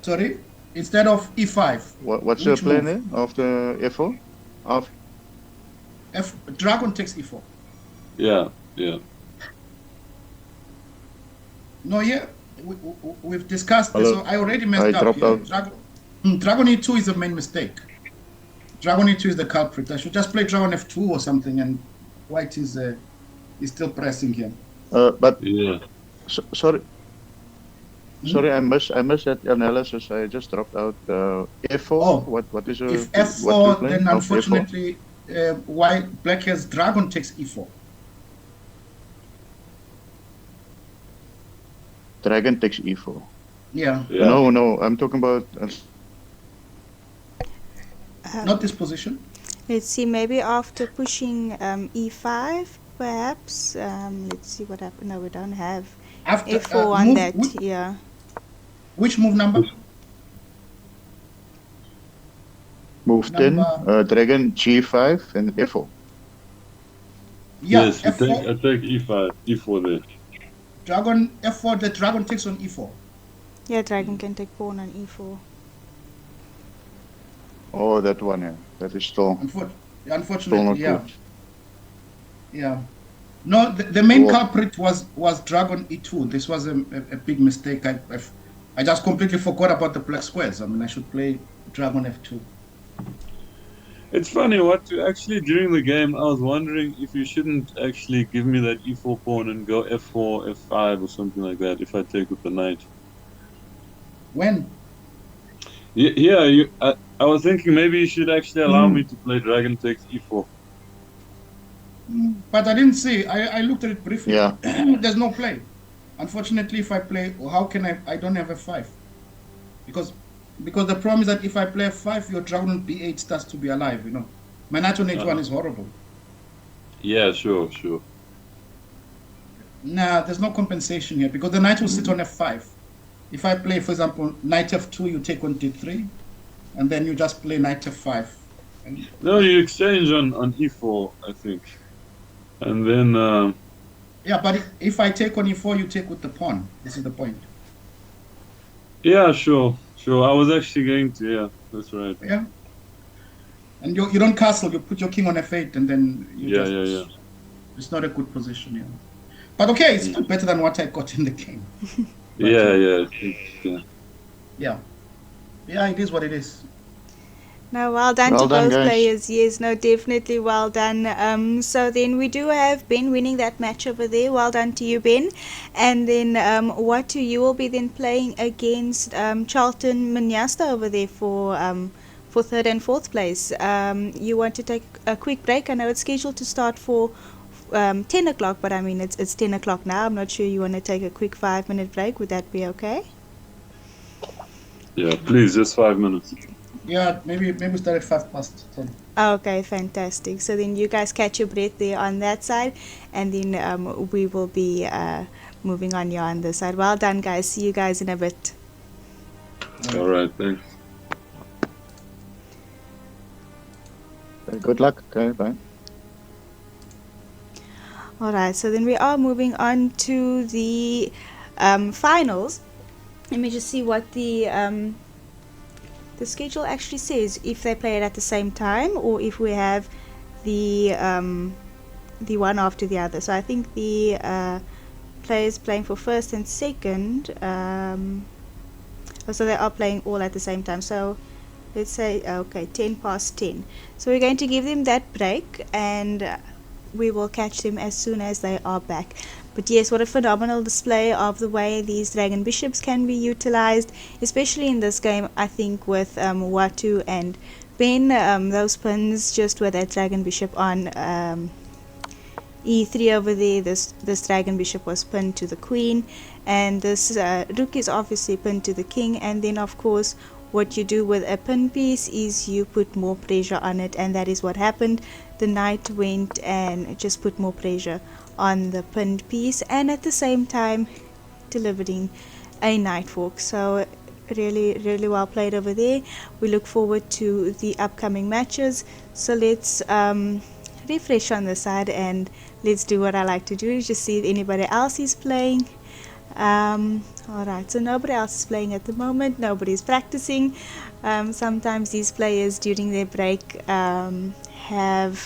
Sorry? Instead of E5. What's your Which plan move? there after F4? Dragon takes E4. Yeah, yeah. No, yeah, we've discussed this. Hello? So I already messed I up dropped here. out. Dragon E2 is the main mistake. Dragon E2 is the culprit. I should just play Dragon F2 or something, and White is still pressing here. But Yeah. sorry, I missed that analysis. I just dropped out. F4. Oh, what is your? If what you F4, playing then of F4? unfortunately, Black has Dragon takes E4. Dragon takes E4. Yeah, Yeah. No, I'm talking about. not this position. Let's see, maybe after pushing E5, perhaps. Let's see what happened. No, we don't have After F4 on move, that. Yeah. which move number? Move 10, Number- Dragon G5 and F4. Yeah, Yes, I take E5, E4 there. Dragon F4. The Dragon takes on E4. Yeah, Dragon can take pawn on E4. Oh, that one, yeah. That is still not Unfortunately, yeah. good. Yeah. No, the main Well- culprit was Dragon E2. This was a big mistake. I just completely forgot about the black squares. I mean, I should play Dragon F2. It's funny, actually during the game, I was wondering if you shouldn't actually give me that E4 pawn and go F4, F5 or something like that if I take with the knight. When? Yeah, I was thinking maybe you should actually allow me to play Dragon takes E4. But I didn't see. I looked at it briefly. Yeah. There's no play. Unfortunately, if I play, how can I don't have F5. Because the problem is that if I play F5, your Dragon on B8 starts to be alive, you know. My knight on H1 is horrible. Yeah, sure. Nah, there's no compensation here because the knight will sit on F5. If I play, for example, knight F2, you take on D3, and then you just play knight F5. And No, you exchange on E4, I think. And then, yeah, but if I take on E4, you take with the pawn. This is the point. yeah, sure. I was actually going to, yeah, that's right. Yeah. And you don't castle, you put your king on F8, and then you Yeah. It's not a good position, yeah. But okay, it's still better than what I got in the game. Yeah. Yeah. Yeah, it is what it is. No, well done Well to done, both guys. players. Yes, no, definitely well done. So then we do have Ben winning that match over there. Well done to you, Ben. And then Watu, you will be then playing against Charlton Manyasta over there for third and fourth place. You want to take a quick break? I know it's scheduled to start for 10 o'clock, but I mean it's 10 o'clock now. I'm not sure you want to take a quick 5-minute break. Would that be okay? Yeah, please, just 5 minutes. Yeah, maybe start at 10:05. Okay, fantastic. So then you guys catch your breath there on that side, and then we will be moving on here on this side. Well done, guys. See you guys in a bit. All right, thanks. Good luck. Okay, bye. All right, so then we are moving on to the finals. let me just see what the schedule actually says, if they play it at the same time or if we have the one after the other. So I think the players playing for first and second, so they are playing all at the same time. So let's say, okay, 10 past 10. So we're going to give them that break, and we will catch them as soon as they are back. But yes, what a phenomenal display of the way these dragon bishops can be utilized, especially in this game, I think, with Watu and Ben. Those pins just with that dragon bishop on e3 over there. This dragon bishop was pinned to the queen, and this rook is obviously pinned to the king. And then of course what you do with a pin piece is you put more pressure on it, and that is what happened. The knight went and just put more pressure on the pinned piece, and at the same time delivering a knight fork. So really well played over there. We look forward to the upcoming matches. So let's refresh on the side and let's do what I like to do, just see if anybody else is playing. Alright, so nobody else is playing at the moment, nobody's practicing. Sometimes these players during their break have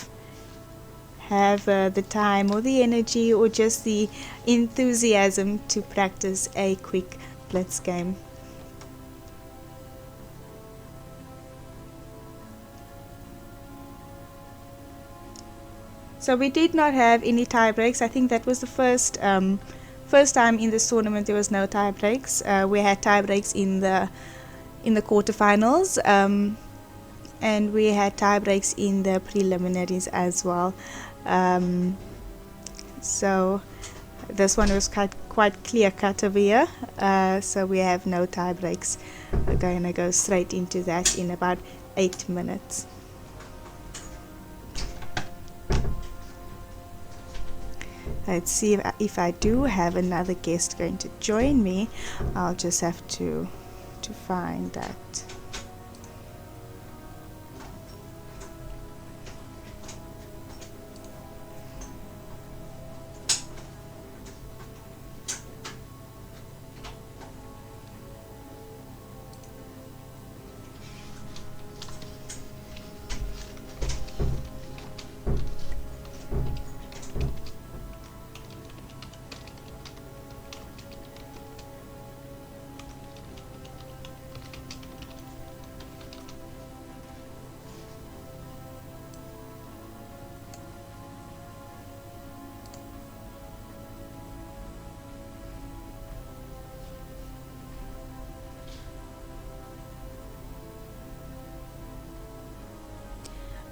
the time or the energy or just the enthusiasm to practice a quick blitz game. So we did not have any tie breaks. I think that was the first time in this tournament there was no tie breaks. We had tie breaks in the quarterfinals, and we had tie breaks in the preliminaries as well. So this one was quite clear cut over here. So we have no tie breaks. We're going to go straight into that in about 8 minutes. Let's see if I do have another guest going to join me. I'll just have to find that.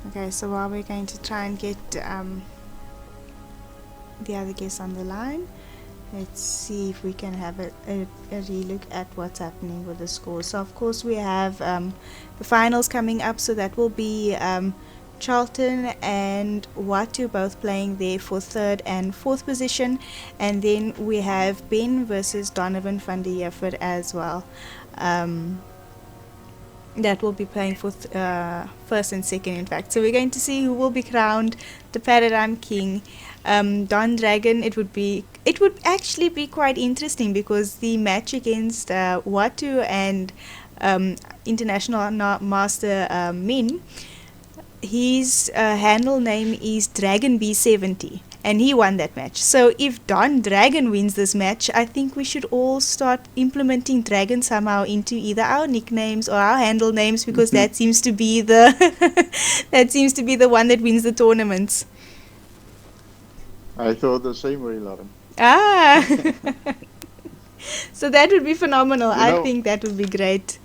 Okay, so while we're going to try and get the other guests on the line, let's see if we can have a relook at what's happening with the scores. So of course we have the finals coming up, so that will be Charlton and Watu both playing there for 3rd and 4th position, and then we have Ben versus Donovan van der Heever as well. That will be playing for 1st and 2nd, in fact. So we're going to see who will be crowned the Paradigm King. Don Dragon, it would actually be quite interesting, because the match against Watu and International Master Min, his handle name is Dragon B70, and he won that match. So if Don Dragon wins this match, I think we should all start implementing Dragon somehow into either our nicknames or our handle names, because that seems to be the one that wins the tournaments. I thought the same way, Lauren. Ah, so that would be phenomenal. I think that would be great.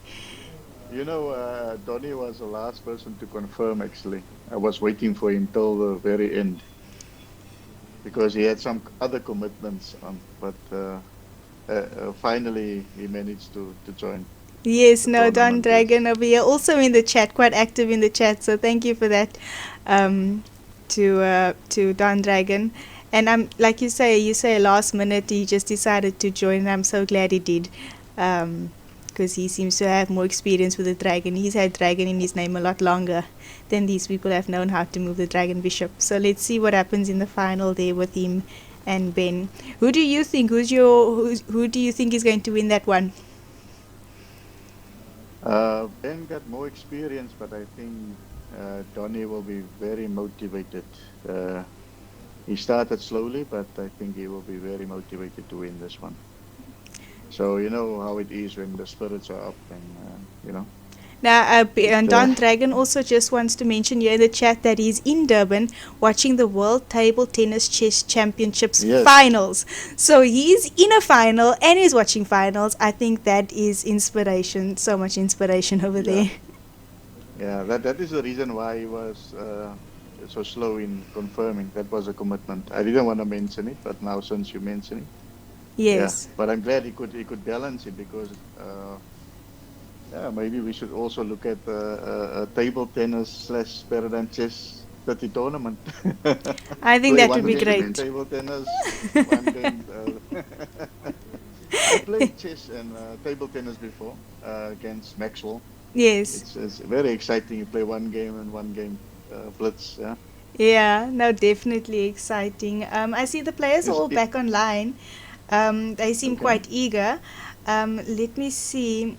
You know, Donnie was the last person to confirm, actually. I was waiting for him till the very end, because he had some other commitments on, but finally he managed to join. Yes, no, Don Dragon over here, also in the chat, quite active in the chat, so thank you for that to Don Dragon. And I'm like you say last minute he just decided to join, and I'm so glad he did, because he seems to have more experience with the dragon. He's had dragon in his name a lot longer than these people have known how to move the dragon bishop. So let's see what happens in the final there with him and Ben. Who do you think? Who do you think is going to win that one? Ben got more experience, but I think Donny will be very motivated. He started slowly, but I think he will be very motivated to win this one. So you know how it is when the spirits are up, and Now, Don Dragon also just wants to mention here in the chat that he's in Durban watching the World Table Tennis Chess Championships finals. So he's in a final and he's watching finals. I think that is inspiration, so much inspiration over there. Yeah, that is the reason why he was so slow in confirming. That was a commitment. I didn't want to mention it, but now since you mention it, yes. Yeah, but I'm glad he could balance it because. Maybe we should also look at a table tennis / paradigm chess 30 tournament. I think that would be great. Table tennis, one game. I played chess and table tennis before against Maxwell. Yes. It's very exciting. You play one game and one game blitz. Yeah. Yeah, no, definitely exciting. I see the players are all back online. They seem quite eager. Let me see.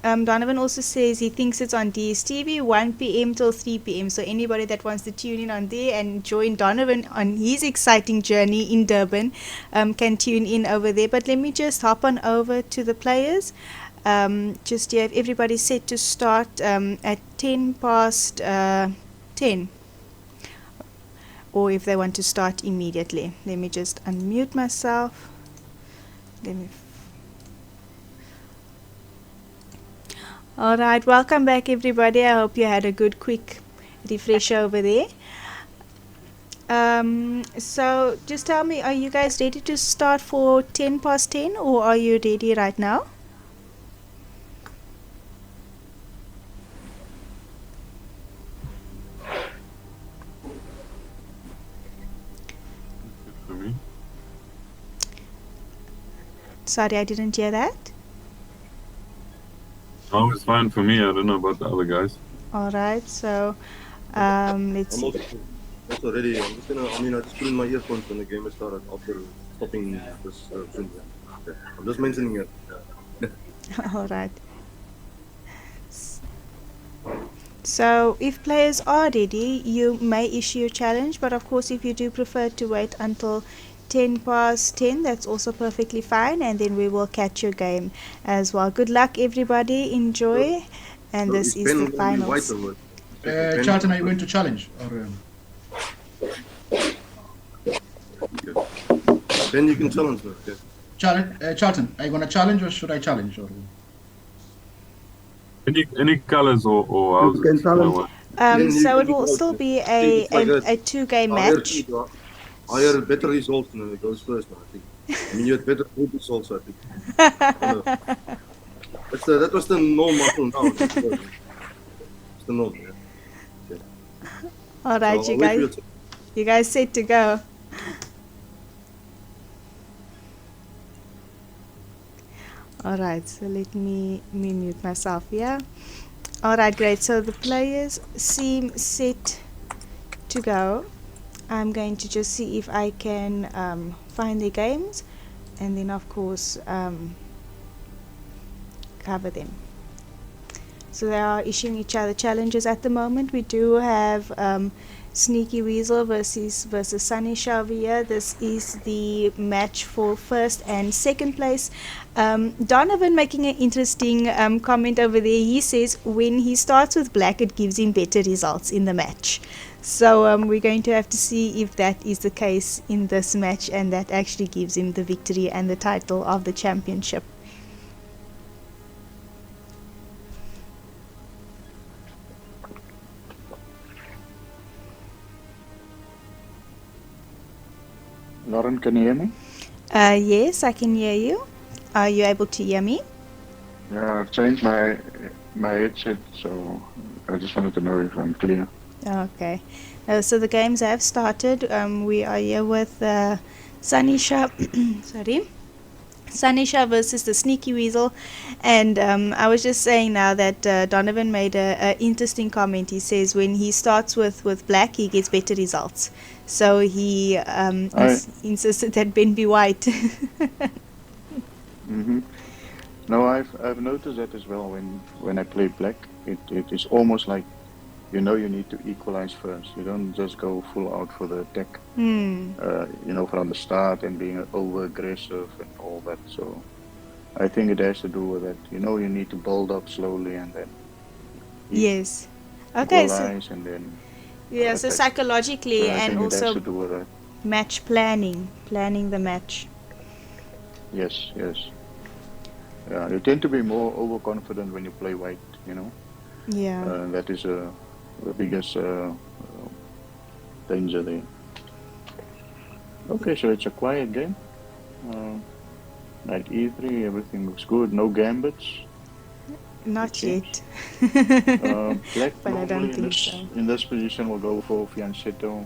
Donovan also says he thinks it's on DSTV 1 p.m. till 3 p.m. So anybody that wants to tune in on there and join Donovan on his exciting journey in Durban can tune in over there. But let me just hop on over to the players. Just if everybody's set to start at 10 past 10. Or if they want to start immediately. Let me just unmute myself. Alright, welcome back everybody. I hope you had a good quick refresher over there. So just tell me, are you guys ready to start for 10 past 10 or are you ready right now? For me. Sorry, I didn't hear that. Oh, it's fine for me. I don't know about the other guys. Alright, so let's see. I'm also ready. I'm just gonna, I just put in my earphones when the game is started after stopping this Zoom. Okay. I'm just mentioning it. Alright. So if players are ready, you may issue a challenge, but of course if you do prefer to wait until 10 past 10, that's also perfectly fine, and then we will catch your game as well. Good luck everybody, enjoy, and so this is the finals. Charlton, are you going to challenge? Or, Then you can challenge me. Okay. Charlton, are you going to challenge or should I challenge? Or? Any colors or houses? So it will still be a 2-game match. I had better results than it goes first, I think. I mean, you had better results, I think. That was the norm until now. It's the norm, yeah. Okay. All right, so you guys set to go. All right, so let me mute myself, yeah. All right, great. So the players seem set to go. I'm going to just see if I can find the games and then of course cover them. So they are issuing each other challenges at the moment. We do have Sneaky Weasel versus Sunny Shavia. This is the match for first and second place. Donovan making an interesting comment over there. He says when he starts with black, it gives him better results in the match. So we're going to have to see if that is the case in this match, and that actually gives him the victory and the title of the championship. Lauren, can you hear me? Yes, I can hear you. Are you able to hear me? Yeah, I've changed my headset, so I just wanted to know if I'm clear. Okay. So the games have started. We are here with Sanisha Sanisha versus the Sneaky Weasel. And I was just saying now that Donovan made a interesting comment. He says when he starts with black, he gets better results. So he insisted that Ben be white. Mm-hmm. No, I've noticed that as well when I play black. It is almost like you know you need to equalize first. You don't just go full out for the attack. From the start and being over aggressive and all that. So I think it has to do with that. You know, you need to build up slowly and then Yes. Okay, so equalize and then yeah, so attack. psychologically So I and think it has also to do with that. match planning the match. Yes, yes. Yeah, you tend to be more overconfident when you play white. Yeah. That is the biggest danger there. Okay, so it's a quiet game. Knight e3, everything looks good. No gambits. Not yet. Black But I don't normally think so. in this position will go for fianchetto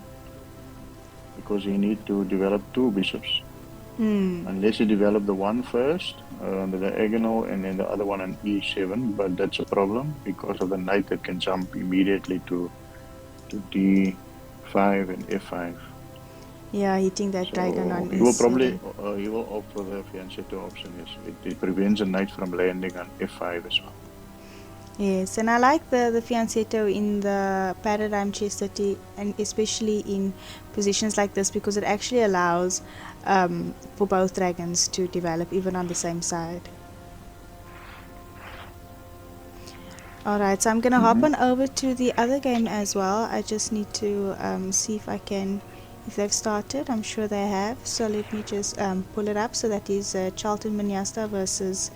because you need to develop two bishops. Unless you develop the one first, the diagonal, and then the other one on e7, but that's a problem because of the knight that can jump immediately to d5 and f5. Yeah, hitting that dragon on So he will probably e7. he will opt for the fianchetto option. Yes, it prevents a knight from landing on f5 as well. Yes, and I like the fianchetto in the Paradigm Chess30, and especially in positions like this because it actually allows for both dragons to develop even on the same side. Alright, so I'm going to hop on over to the other game as well. I just need to see if they've started. I'm sure they have. So let me just pull it up. So that is Charlton Manyasta versus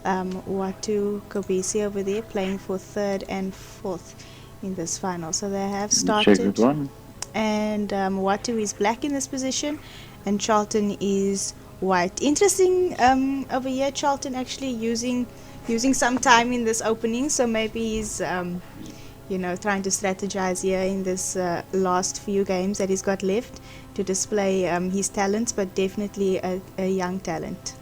Watu Kobesi over there, playing for third and fourth in this final. So they have started. Check that one. And Watu is black in this position, and Charlton is white. Interesting over here, Charlton actually using some time in this opening, so maybe he's trying to strategize here in this last few games that he's got left to display his talents, but definitely a young talent.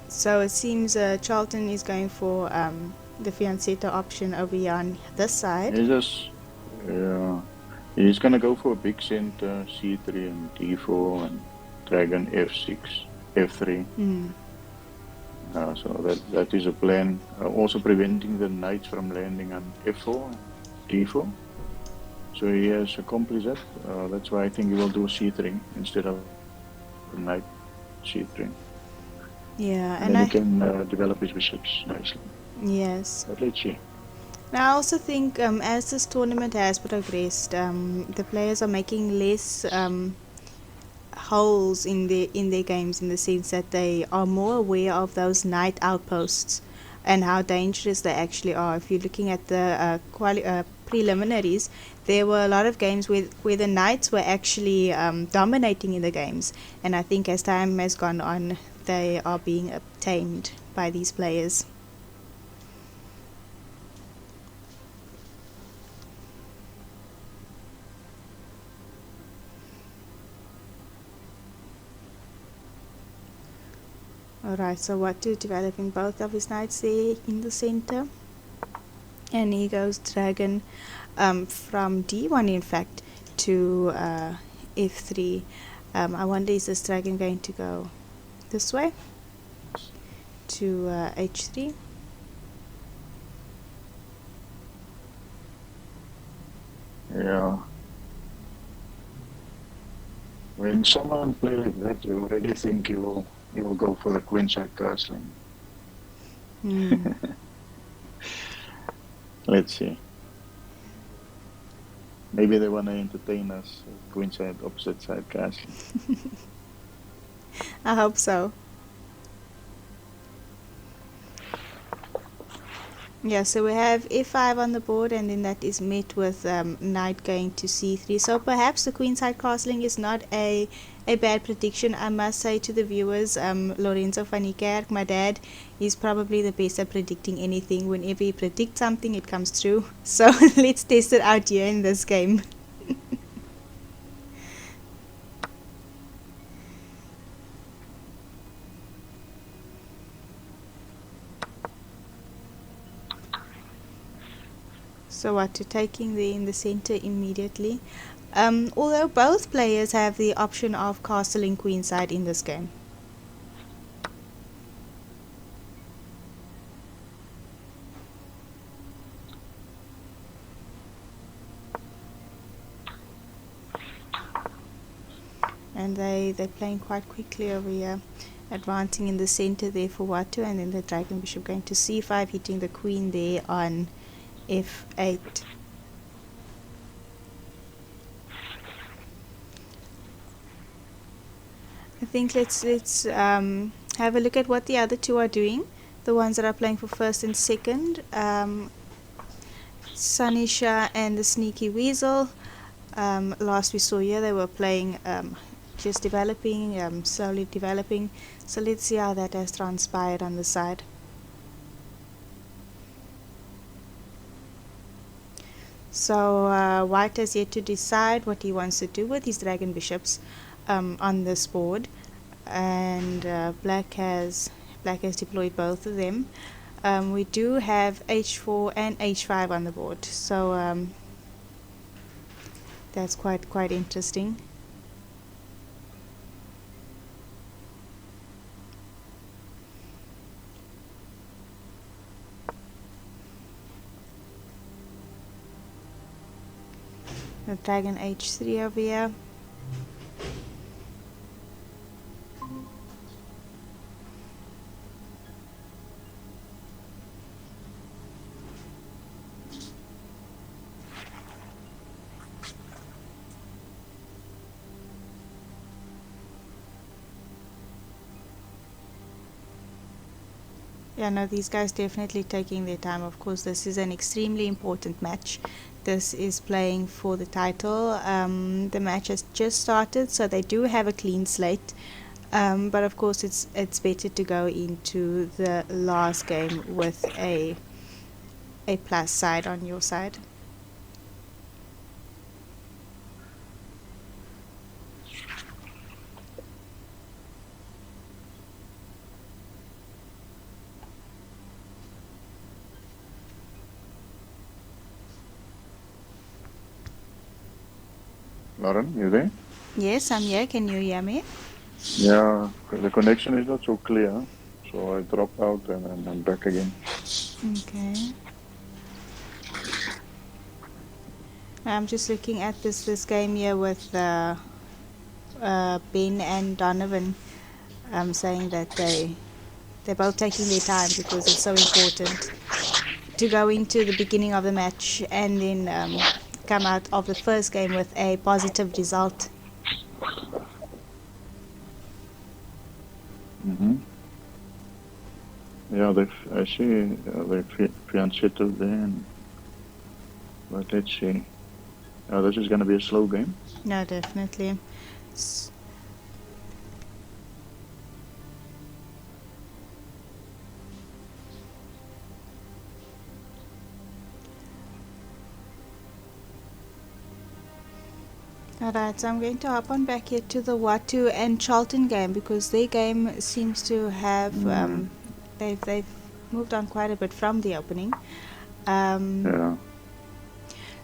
So it seems Charlton is going for the fianchetto option over here on this side. He's gonna go for a big center, c3 and d4 and dragon f6, f3. So that is a plan. Also preventing the knights from landing on f4, d4. So he has accomplished that. That's why I think he will do c3 instead of knight c3. Yeah, and then he can develop his bishops nicely. Yes. But let's see. Now I also think as this tournament has progressed, the players are making less holes in their games, in the sense that they are more aware of those knight outposts and how dangerous they actually are. If you're looking at the preliminaries, there were a lot of games where the knights were actually dominating in the games, and I think as time has gone on, they are being tamed by these players. Alright, so Watu developing both of his knights there in the center, and he goes dragon from d1 in fact to f3. I wonder, is this dragon going to go this way to h3? Yeah. When someone plays like that, you already think he will go for the queenside castling. Let's see. Maybe they want to entertain us, queenside opposite side castling. I hope so. Yeah, so we have f5 on the board, and then that is met with knight going to c3. So perhaps the queenside castling is not a bad prediction. I must say to the viewers, Lorenzo van Niekerk, my dad, is probably the best at predicting anything. Whenever he predicts something, it comes true. So let's test it out here in this game. So Watu taking there in the center immediately. Although both players have the option of castling queenside in this game. And they're playing quite quickly over here, advancing in the center there for Watu, and then the dragon bishop going to c5, hitting the queen there on f8. I think let's have a look at what the other two are doing. The ones that are playing for first and second, Sanisha and the Sneaky Weasel. Last we saw here, they were playing just developing, slowly developing. So let's see how that has transpired on the side. So White has yet to decide what he wants to do with his dragon bishops on this board, and Black has deployed both of them. We do have h4 and h5 on the board, so that's quite interesting. The dragon h3 over here. Yeah, no, these guys definitely taking their time. Of course, this is an extremely important match. This is playing for the title. The match has just started, so they do have a clean slate. But of course, it's better to go into the last game with a plus side on your side. Lauren, you there? Yes, I'm here. Can you hear me? Yeah, the connection is not so clear, so I dropped out and I'm back again. Okay. I'm just looking at this game here with Ben and Donovan saying that they're both taking their time because it's so important to go into the beginning of the match and then come out of the first game with a positive result. Yeah, I see they've settled there, but let's see. This is going to be a slow game. No, definitely. Alright, so I'm going to hop on back here to the Watu and Charlton game because their game seems to have they've moved on quite a bit from the opening. Yeah.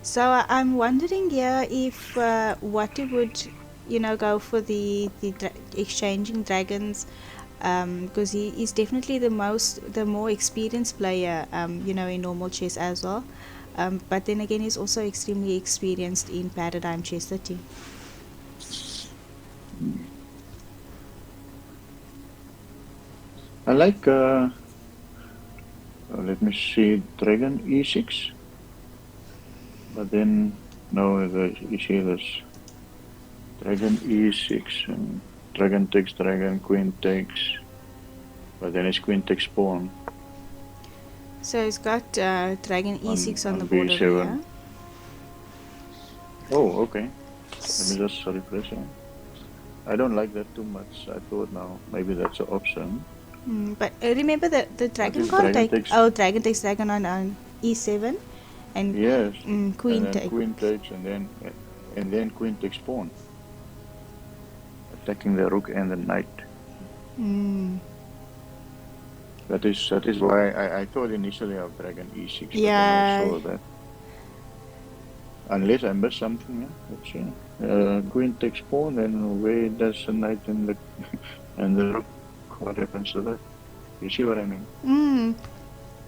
So I'm wondering here if Watu would, go for the exchanging dragons, because he is definitely the more experienced player, in normal chess as well. But then again, he's also extremely experienced in Paradigm Chess30. I like, let me see, Dragon E6. But then, no, you see this Dragon E6, and Dragon takes Dragon, Queen takes, but then it's Queen takes Pawn. So he's got Dragon E6 on the board B7. over here. Oh, okay. Let me just refresh it. I don't like that too much. I thought now maybe that's an option. But remember that the dragon can't take. Oh, dragon takes dragon on E7, and yes, queen and then Queen takes, and then Queen takes Pawn, attacking the Rook and the Knight. That is why I thought initially of Dragon E6. Yeah. But then I saw unless I miss something, yeah. Let's see. Queen takes pawn, then where does the knight and the and the rook? What happens to that? You see what I mean?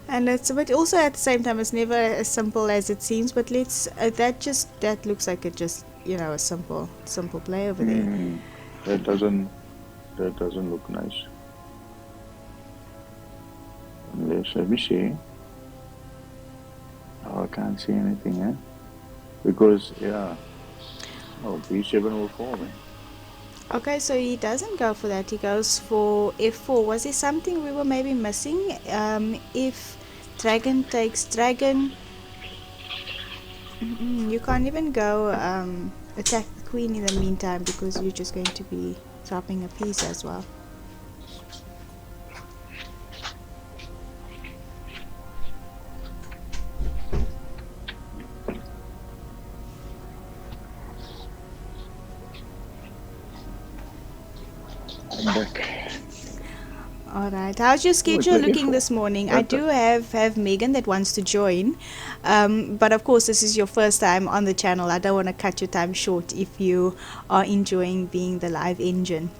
And but also at the same time, it's never as simple as it seems. But let's that looks like it just a simple play over there. That doesn't look nice. Unless, let me see. Oh, I can't see anything, eh? Because b7 will fall, eh? Okay, so he doesn't go for that. He goes for f4. Was there something we were maybe missing? If dragon takes dragon, you can't even go attack the queen in the meantime because you're just going to be dropping a piece as well. Alright, how's your schedule looking this morning? I do have Megan that wants to join, but of course this is your first time on the channel. I don't want to cut your time short if you are enjoying being the live engine.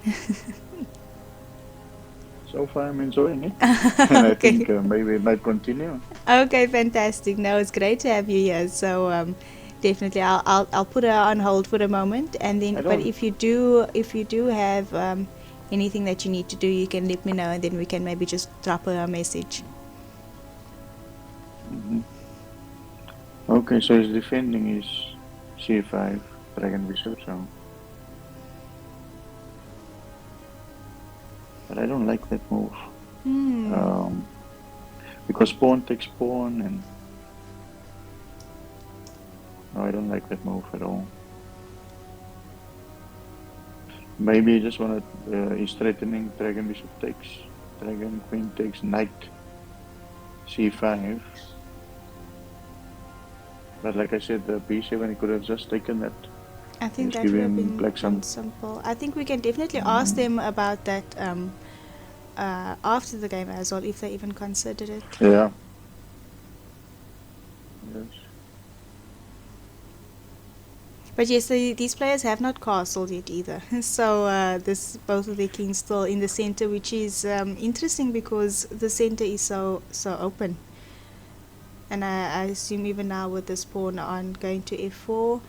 So far I'm enjoying it, and I think maybe it might continue. Okay, fantastic. No, it's great to have you here. So definitely, I'll put her on hold for a moment, and then. But if you do have anything that you need to do, you can let me know, and then we can maybe just drop her a message. Okay, so his defending is c5, dragon bishop, so. But I don't like that move. Because pawn takes pawn, and no, I don't like that move at all. Maybe you just want to, he's threatening dragon bishop takes, dragon queen takes, knight c5. But like I said, the b7, he could have just taken that. I think that would have been simple. I think we can definitely ask them about that after the game as well, if they even considered it. Yeah. Yes. But yes, these players have not castled yet either. So both of their kings still in the center, which is interesting because the center is so open. And I assume even now with this pawn on going to f4,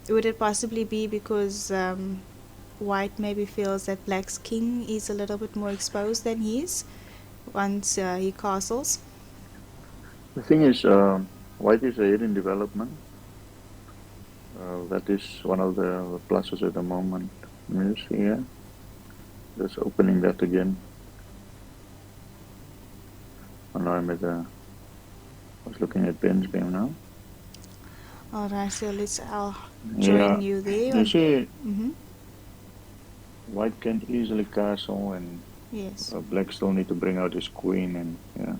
would it possibly be because white maybe feels that black's king is a little bit more exposed than his once he castles? The thing is, white is ahead in development. That is one of the pluses at the moment. Let me see here. Just opening that again. Oh no, I was looking at Ben's game now. Alright, so I'll join you there. You see, white can easily castle, and black still need to bring out his queen, and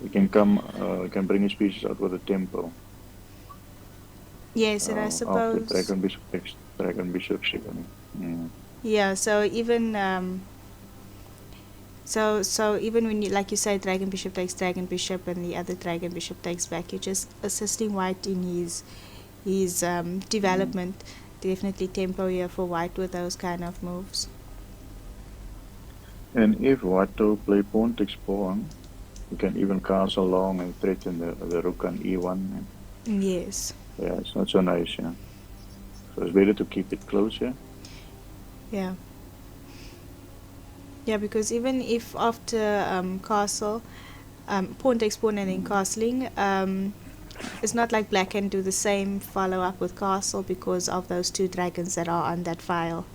he can can bring his pieces out with a tempo. Yes, and I suppose after dragon bishop takes dragon bishop 7. Yeah, so even so even when you, like you say, dragon bishop takes dragon bishop and the other dragon bishop takes back, you're just assisting white in his development. Definitely tempo here for white with those kind of moves. And if white to play pawn takes pawn, you can even castle long and threaten the rook on e1. Yes. Yeah, it's not so nice, yeah. So it's better to keep it close, yeah? Yeah. Yeah, because even if after castle, pawn takes pawn and then castling, it's not like black can do the same follow-up with castle because of those two dragons that are on that file.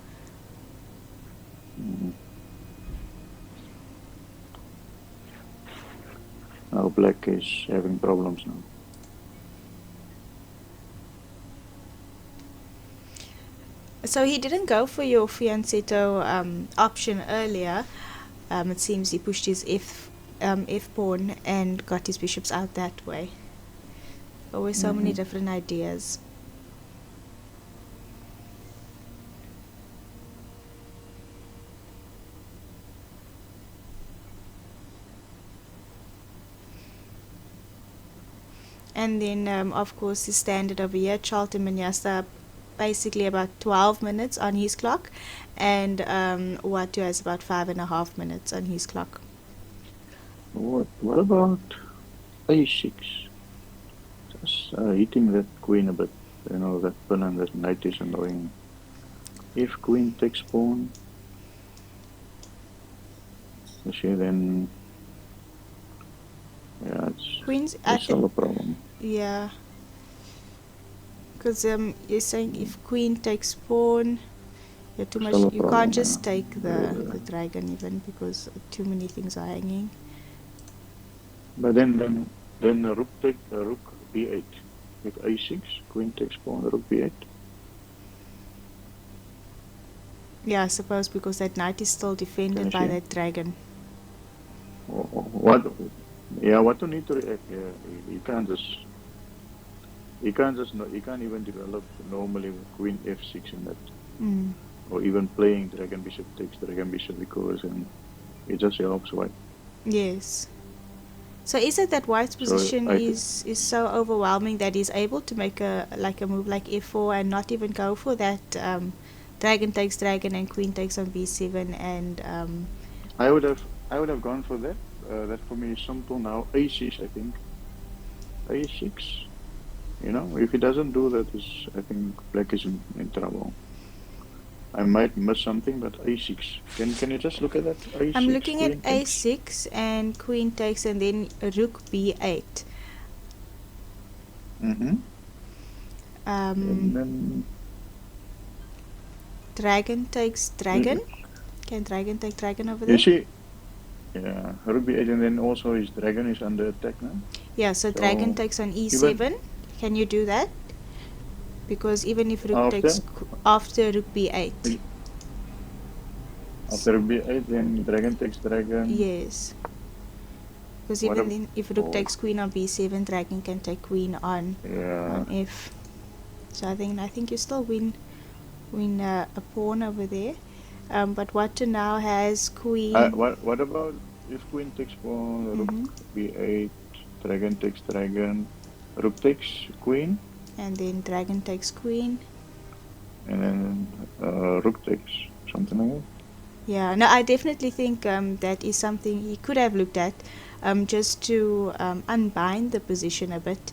Now black is having problems now. So he didn't go for your fianchetto option earlier. It seems he pushed his f pawn and got his bishops out that way. Always so many different ideas. And then, of course, the standard over here, Charlton Manyasa, basically about 12 minutes on his clock, and Watu has about 5.5 minutes on his clock. What about A6? Just hitting that queen a bit. You know, that pawn and that knight is annoying. If queen takes pawn, you see, then yeah, it's still a problem. Yeah, because you're saying if queen takes pawn, you're too much. You can't just take the dragon even, because too many things are hanging. But then rook b8. If a6, queen takes pawn, rook b8. Yeah, I suppose, because that knight is still defended by that dragon. What? Yeah, what you need to react? Yeah, you can't even develop normally with queen f6 in that, or even playing dragon bishop takes dragon bishop, because it just helps white. Yes. So is it that white's position is so overwhelming that he's able to make a move like f4 and not even go for that dragon takes dragon and queen takes on b7 and I would have gone for that. That for me is simple now. A6, I think. A6. You know, if he doesn't do that, I think black is in trouble. I might miss something, but a6. Can you just look at that? A6, I'm looking at a6 and queen takes and then rook b8. And then dragon takes dragon. Can dragon take dragon over there? You see, yeah, rook b8, and then also his dragon is under attack now. Yeah, so dragon takes on e7. Can you do that? Because even if rook takes after rook b8. After rook b8, then dragon takes dragon. Yes. Because even then, if rook takes queen on b7, dragon can take queen on f. So I think you still win a pawn over there. But Watu now has queen. What about if queen takes pawn, rook b8, dragon takes dragon, rook takes queen? And then dragon takes queen. And then rook takes something like that. Yeah, no, I definitely think that is something he could have looked at, just to unbind the position a bit.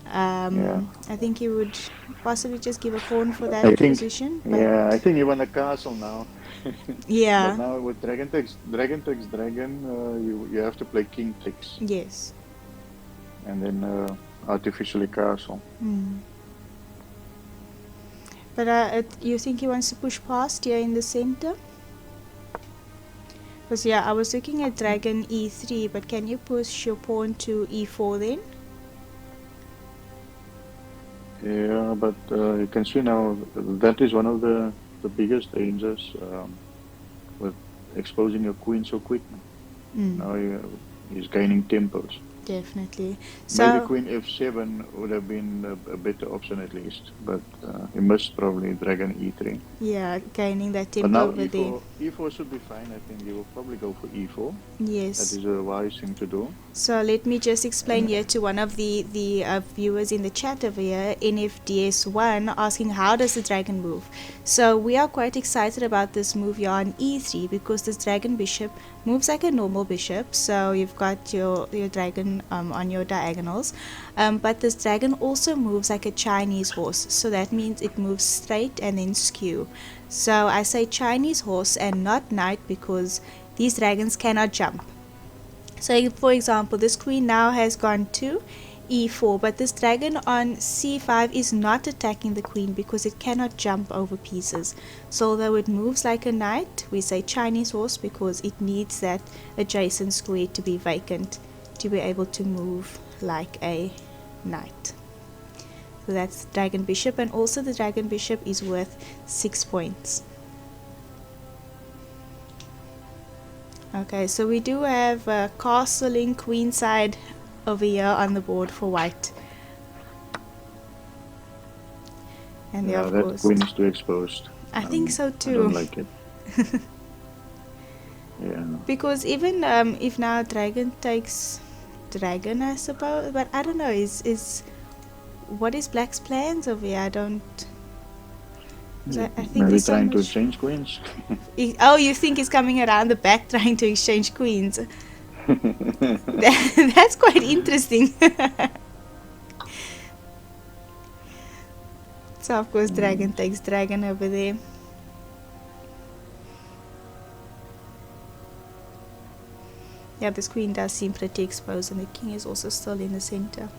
I think he would possibly just give a pawn for that position. Yeah, I think he won a castle now. Yeah. But now with dragon takes dragon, you have to play king takes. Yes. And then artificially castle. But you think he wants to push past here in the center? Because I was looking at dragon e3, but can you push your pawn to e4 then? Yeah, but you can see now that is one of the biggest dangers with exposing your queen so quick. Now he's gaining tempos. Definitely. Maybe queen f7 would have been a better option at least, but he missed probably dragon e3. Yeah, gaining that tempo over there. E4 should be fine. I think he will probably go for e4. Yes. That is a wise thing to do. So let me just explain here to one of the viewers in the chat over here, NFDS1, asking how does the dragon move. So we are quite excited about this move here on e3 because this dragon bishop moves like a normal bishop. So you've got your dragon on your diagonals, but this dragon also moves like a Chinese horse. So that means it moves straight and then skew. So I say Chinese horse and not knight because these dragons cannot jump. So for example, this queen now has gone to e4, but this dragon on c5 is not attacking the queen because it cannot jump over pieces. So although it moves like a knight, we say Chinese horse because it needs that adjacent square to be vacant to be able to move like a knight. So that's dragon bishop, and also the dragon bishop is worth 6 points. Okay, so we do have castling queenside over here on the board for white. And of that course, queen is too exposed. I think so too. I don't like it. Because even if now dragon takes dragon, I suppose. But I don't know. What is Black's plans over here? I don't. I think Maybe there's so trying to much. exchange queens. Oh, you think he's coming around the back trying to exchange queens? That's quite interesting. So of course dragon takes dragon over there. Yeah, this queen does seem pretty exposed, and the king is also still in the center.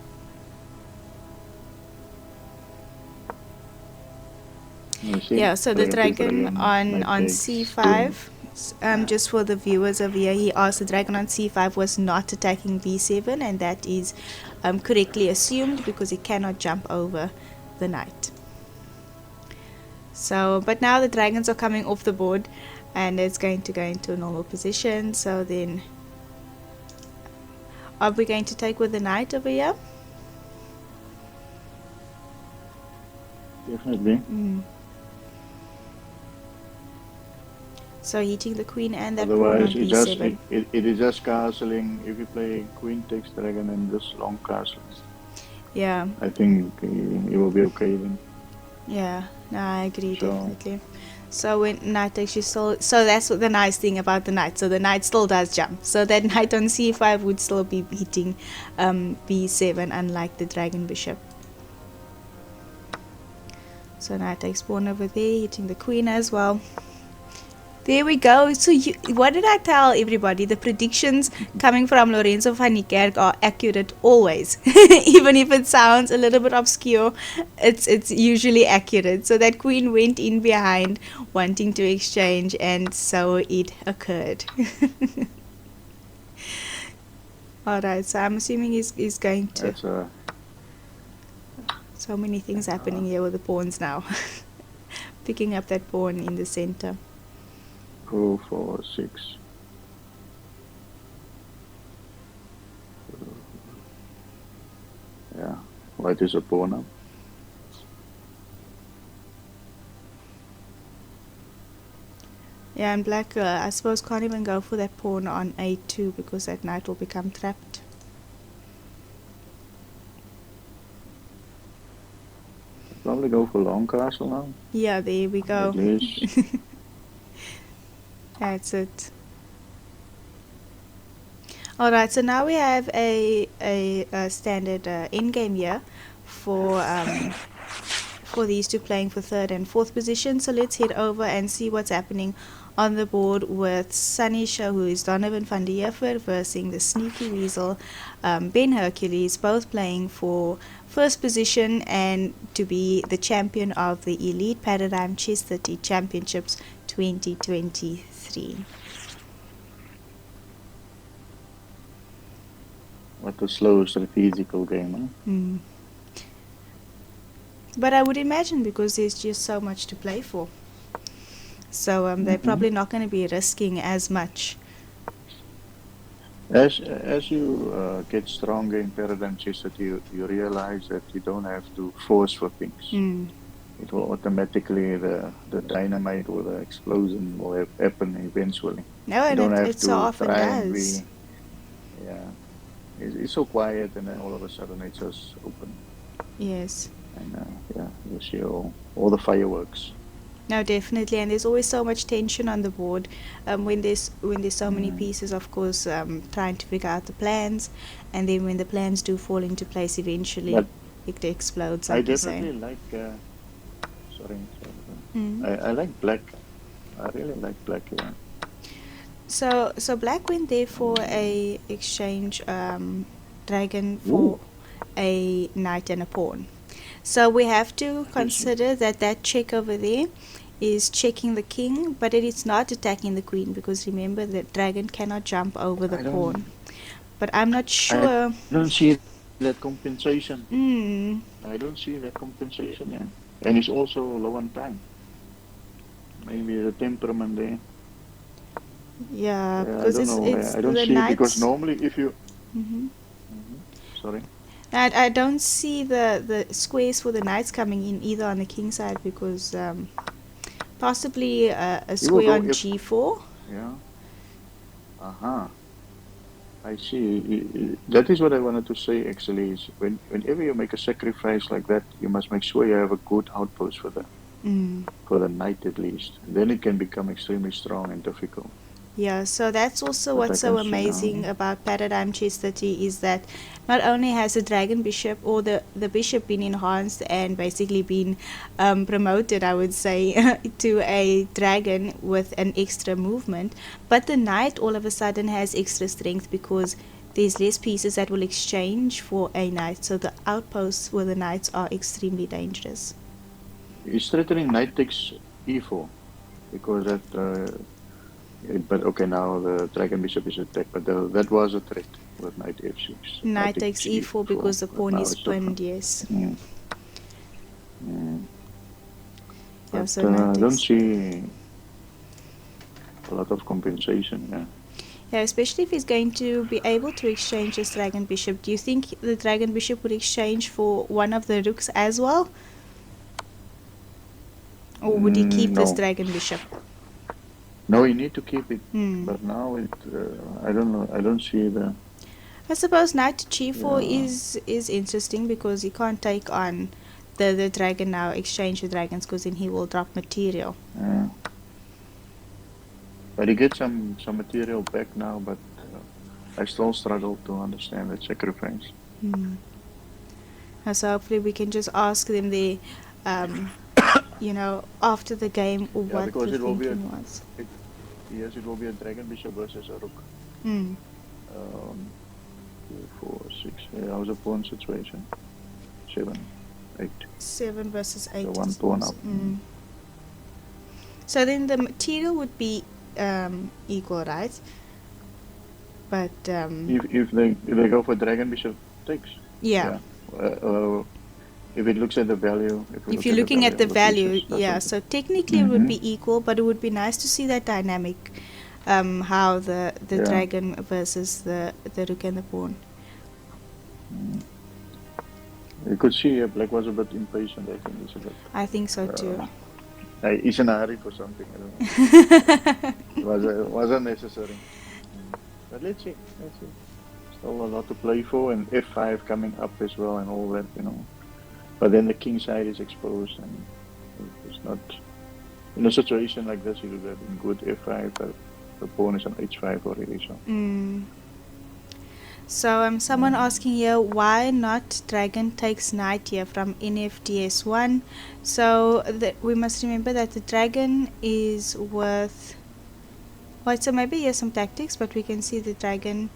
Yeah, so the dragon on c5, just for the viewers over here, he asked the dragon on c5 was not attacking b7, and that is correctly assumed because it cannot jump over the knight. So, but now the dragons are coming off the board, and it's going to go into a normal position. So then, are we going to take with the knight over here? Definitely. So hitting the queen and that Otherwise, pawn on b7. it is just castling. If you play queen takes dragon and just long castles, Yeah. I think it will be okay then. Yeah, no, I agree, definitely. So when knight takes, you still, so that's what the nice thing about the knight. So the knight still does jump. So that knight on c5 would still be hitting b7, unlike the dragon bishop. So knight takes pawn over there, hitting the queen as well. There we go. So what did I tell everybody? The predictions coming from Lorenzo van Niekerk are accurate always. Even if it sounds a little bit obscure, it's usually accurate. So that queen went in behind wanting to exchange, and so it occurred. Alright, so I'm assuming he's going to... So many things happening here with the pawns now. Picking up that pawn in the center. 2, 4, 6. Yeah, white is a pawn up. Yeah, and black, I suppose, can't even go for that pawn on a2 because that knight will become trapped. Probably go for long castle now. Yeah, there we go. At least. That's it. Alright, so now we have a standard endgame here for these two playing for third and fourth position. So let's head over and see what's happening on the board with Sanisha, who is Donovan van der Heever, versus the sneaky weasel Ben Hercules, both playing for first position and to be the champion of the Elite Paradigm Chess30 Championships 2023. What a slow strategical game, huh? But I would imagine because there's just so much to play for. So they're probably not going to be risking as much. As you get stronger in Paradigm Chess30, you realize that you don't have to force for things. It will automatically, the dynamite or the explosion will happen eventually. No, and it so often does. It's so quiet, and then all of a sudden it's just open. Yes. And you see all the fireworks. No, definitely, and there's always so much tension on the board when there's so many pieces, of course, trying to figure out the plans, and then when the plans do fall into place eventually, it explodes. I definitely like I like black. I really like black, yeah. So black went there for a exchange dragon for a knight and a pawn. So we have to consider that check over there is checking the king, but it is not attacking the queen, because remember that dragon cannot jump over the pawn. But I'm not sure. I don't see that compensation. I don't see that compensation, yeah. And it's also low on time. Maybe the temperament there. Yeah, because I don't see it, because normally if you... Sorry? I don't see the squares for the knights coming in either on the king side, because possibly a square on g4. Yeah. I see. That is what I wanted to say actually. Is whenever you make a sacrifice like that, you must make sure you have a good outpost for the knight at least. Then it can become extremely strong and difficult. Yeah, so that's also But I what's so can see amazing now. about Paradigm Chess30 is that not only has the dragon bishop or the bishop been enhanced and basically been promoted, I would say, to a dragon with an extra movement, but the knight all of a sudden has extra strength because there's less pieces that will exchange for a knight. So the outposts with the knights are extremely dangerous. He's threatening knight takes e4 because that. But okay, now the dragon bishop is attacked, but that was a threat with knight f6. Knight takes e4 because the pawn is pinned, yes. Yeah, Yeah, but so I don't see a lot of compensation. Yeah. Yeah, especially if he's going to be able to exchange his dragon bishop. Do you think the dragon bishop would exchange for one of the rooks as well? Or would he keep this No. dragon bishop? No, you need to keep it. But now I don't know. I don't see the. I suppose knight to g4 is interesting because he can't take on the dragon now, exchange the dragons, because then he will drop material. But he gets some material back now, but I still struggle to understand that sacrifice. So hopefully we can just ask them there, after the game, or what the thinking was. Yes, it will be a dragon bishop versus a rook. 2, 4, 6. Yeah, how's a pawn situation? 7, 8. 7 versus 8. So one pawn up. So then the material would be equal, right? But if they go for dragon bishop takes. Yeah. If it looks at the value. If you're looking at the value, yeah. So technically it would be equal, but it would be nice to see that dynamic, how the dragon versus the rook and the pawn. You could see black was a bit impatient. I think so too. He's in a hurry for something. I don't know. It wasn't necessary. But let's see. Still a lot to play for, and f5 coming up as well, and all that, But then the king side is exposed, and it's not. In a situation like this, you would have been good f5, but the pawn is on h5 already. So someone asking here, why not dragon takes knight here from NFDS1? So we must remember that the dragon is worth. Well, so maybe here's some tactics, but we can see the dragon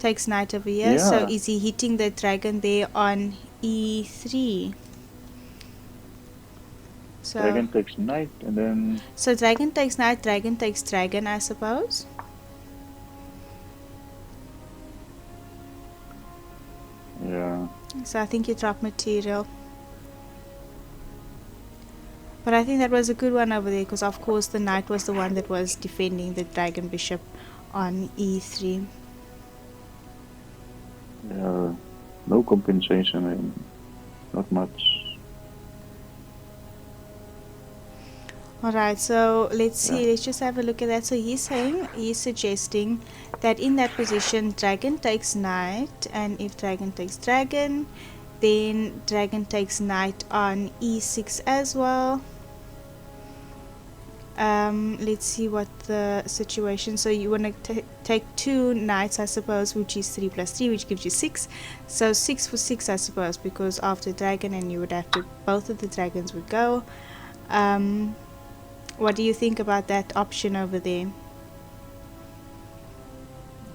takes knight over here. Yeah. So is he hitting the dragon there on e3? So dragon takes knight, and then. So dragon takes knight, dragon takes dragon, I suppose. Yeah. So I think you drop material. But I think that was a good one over there, because of course the knight was the one that was defending the dragon bishop on e3. Yeah, no compensation, and not much. Alright, so let's see, let's just have a look at that. So he's suggesting that in that position, dragon takes knight, and if dragon takes dragon, then dragon takes knight on e6 as well. Let's see what the situation. So you want to take 2 knights, I suppose, which is 3 plus 3, which gives you 6. So 6 for 6, I suppose, because after dragon, and you would have to, both of the dragons would go. What do you think about that option over there?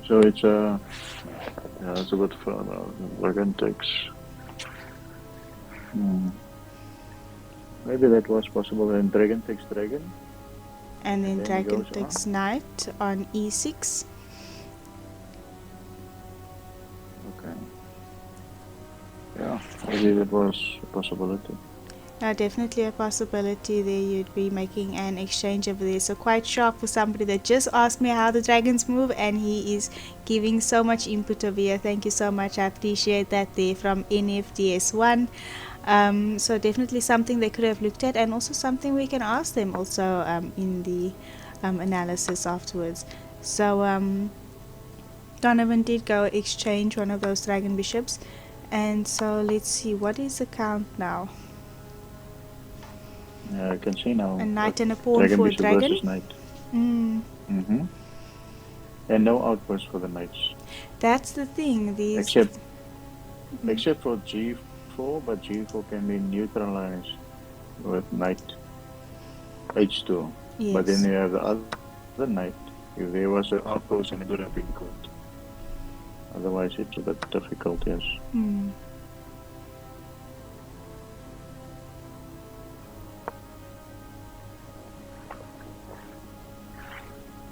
So it's it's a bit further. Dragon takes. Maybe that was possible. And dragon takes dragon. And then dragon takes knight on e6. Okay. Yeah, maybe that was a possibility. Definitely a possibility there. You'd be making an exchange over there. So quite sharp for somebody that just asked me how the dragons move, and he is giving so much input over here. Thank you so much. I appreciate that there from NFDS1. So definitely something they could have looked at, and also something we can ask them also in the analysis afterwards. So Donovan did go exchange one of those dragon bishops. And so let's see, what is the count now? I can see now. A knight and a pawn dragon for a bishop dragon. versus knight. And no outpost for the knights. That's the thing. These except for G4, but G4 can be neutralized with knight H2. Yes. But then you have the other knight. If there was an outpost, and it would have been good. Otherwise, it's a bit difficult, yes.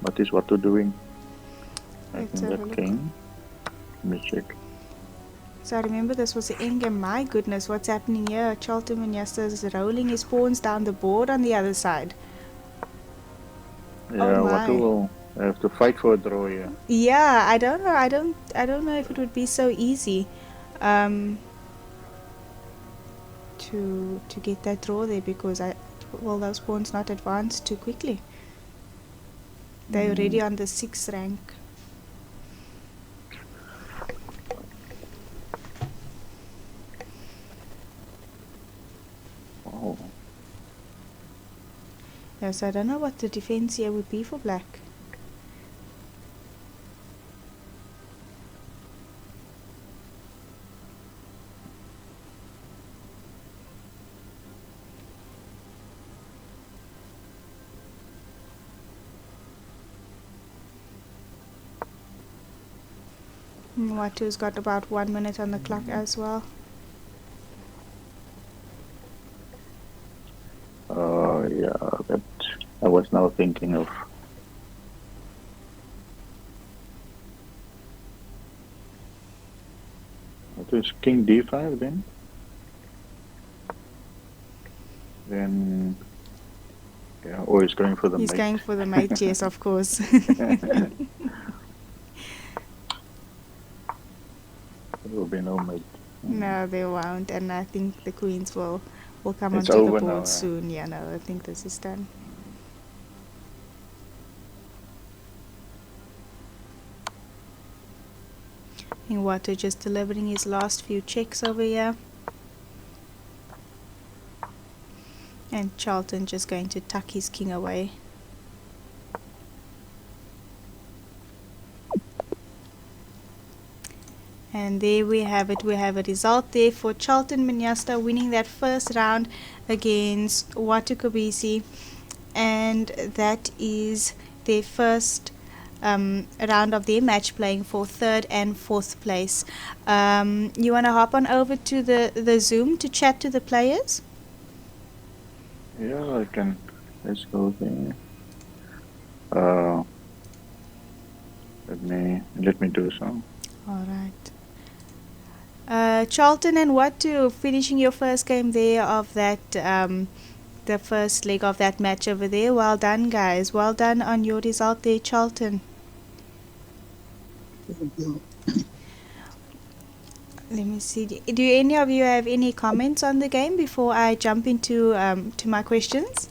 What is Watu doing? I Let's think have a that look. king. Let me check. So remember, this was the endgame. My goodness, what's happening here? Charlton Manyasta is rolling his pawns down the board on the other side. Yeah, Oh my. Watu will have to fight for a draw here. Yeah, I don't know. I don't know if it would be so easy to get that draw there, because those pawns not advanced too quickly. They're already on the 6th rank. Wow. Yes, I don't know what the defense here would be for black. Watu's got about 1 minute on the clock as well. Yeah, that I was now thinking of. What is King D5 then? Then, yeah, oh, he's going for the He's mate. going for the mate, yes, of course. There will be no mate. No, they won't, and I think the queens will come It's onto the over board now, soon. Yeah, no, I think this is done. And Watu just delivering his last few checks over here. And Charlton just going to tuck his king away. And there we have it. We have a result there for Charlton Manyasta winning that first round against Watu Kobisi. And that is their first round of their match, playing for 3rd and 4th place. You want to hop on over to the Zoom to chat to the players? Yeah, I can. Let's go there. Let me do so. All right. Charlton and Watu finishing your first game there of that, the first leg of that match over there. Well done, guys. Well done on your result there, Charlton. Thank you. Let me see. Do any of you have any comments on the game before I jump into to my questions?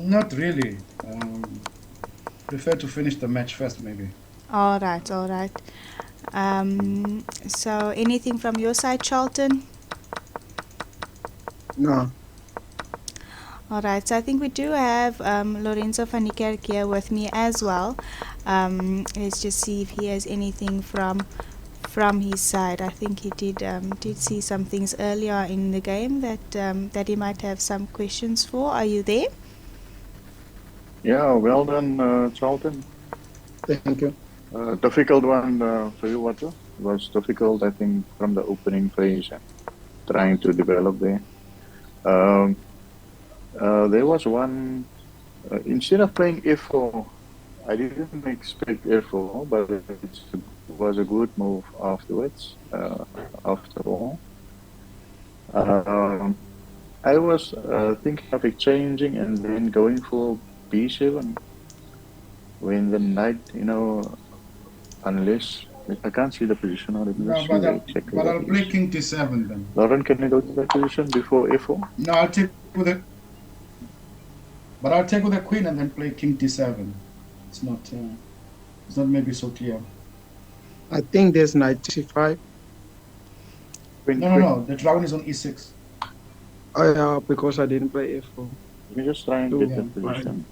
Not really. Prefer to finish the match first, maybe. All right, all right. So anything from your side, Charlton? No. All right, so I think we do have Lorenzo van Niekerk here with me as well. Let's just see if he has anything from his side. I think he did see some things earlier in the game that he might have some questions for. Are you there? Yeah, well done, Charlton. Thank you. Difficult one for you, Watu. It was difficult, I think, from the opening phase and trying to develop there. There was one, instead of playing F4, I didn't expect F4, but it was a good move afterwards, after all. I was thinking of exchanging and then going for B7 when the knight, unless I can't see the position or No, but I'll play King D7 then. Lauren, can you go to that position before F4? No, I'll take with the Queen and then play King D7. It's not maybe so clear. I think there's knight c5. No. The dragon is on e6. Oh yeah, because I didn't play f4. Let me just try and Oh, get yeah, that position.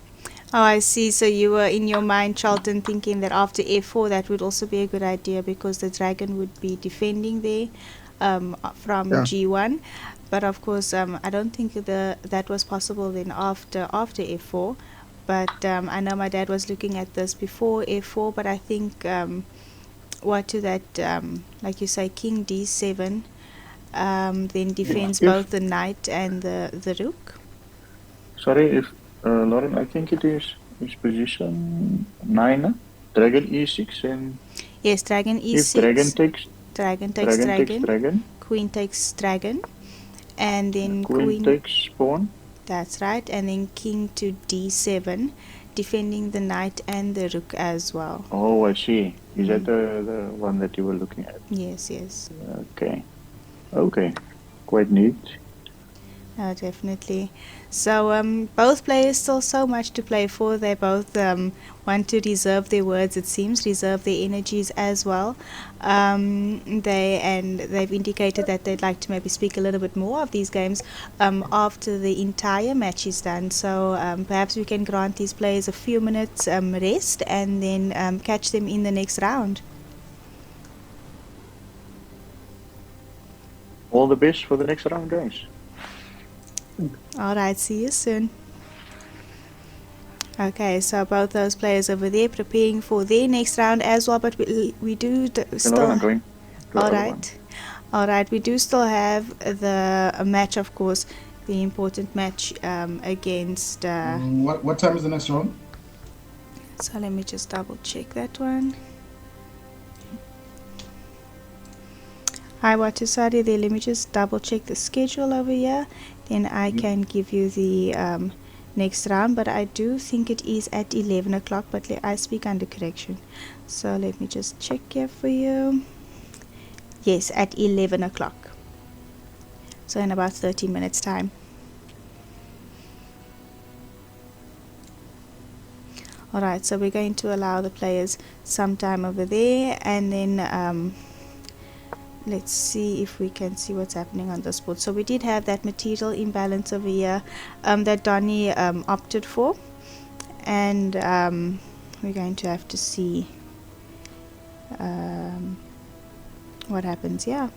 Oh, I see. So you were in your mind, Charlton, thinking that after f4 that would also be a good idea because the dragon would be defending there from Yeah. g1. But of course, I don't think that was possible then after f4. But I know my dad was looking at this before f4. But I think what to that, like you say, king d7, then defends If- both the knight and the rook. Sorry, if Lauren, I think it is position 9, huh? Dragon e6, and Yes, dragon e6. if dragon takes dragon takes dragon, queen takes dragon, and then queen takes pawn. That's right, and then king to d7, defending the knight and the rook as well. Oh, I see. Is that the one that you were looking at? Yes, yes. Okay. Quite neat. Definitely. So both players still so much to play for. They both want to reserve their words, it seems, reserve their energies as well. They've indicated that they'd like to maybe speak a little bit more of these games after the entire match is done. So perhaps we can grant these players a few minutes rest and then catch them in the next round. All the best for the next round, guys. All right, see you soon. Okay, so both those players over there preparing for their next round as well, but we do still. I'm going to All the other right, all right. We do still have a match, of course, the important match against. What time is the next round? So let me just double check that one. Hi, Watusari there. Let me just double check the schedule over here. Then I can give you the next round. But I do think it is at 11 o'clock. But I speak under correction. So let me just check here for you. Yes, at 11 o'clock. So in about 30 minutes time. Alright, so we're going to allow the players some time over there. And then let's see if we can see what's happening on this board. So we did have that material imbalance over here that Donnie opted for, and we're going to have to see what happens here.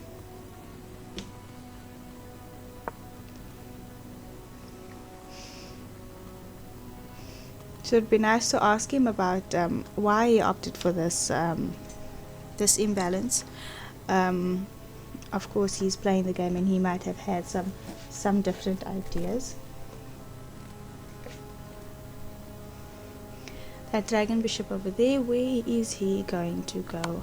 So it'd be nice to ask him about why he opted for this this imbalance. Of course, he's playing the game and he might have had some different ideas. That dragon bishop over there, where is he going to go?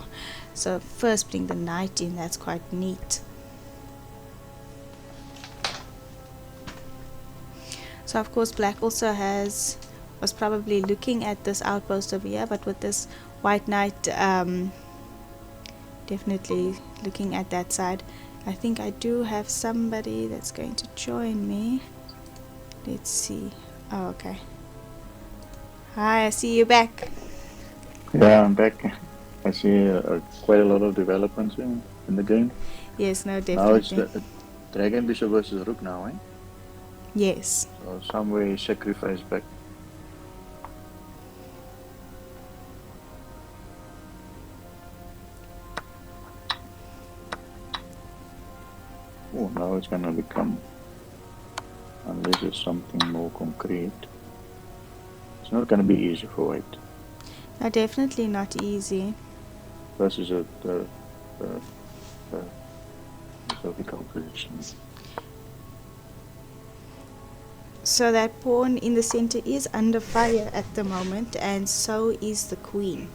So first bring the knight in, that's quite neat. So of course black also was probably looking at this outpost over here, but with this white knight definitely looking at that side. I think I do have somebody that's going to join me. Let's see. Oh, okay. Hi, I see you back. Yeah, I'm back. I see quite a lot of developments in the game. Yes, no, definitely. Now it's the dragon bishop versus rook now, eh? Yes. So some way sacrifice back. Oh, now it's gonna become, unless it's something more concrete, it's not gonna be easy for white. No, definitely not easy. Versus the vertical position. So that pawn in the center is under fire at the moment, and so is the queen.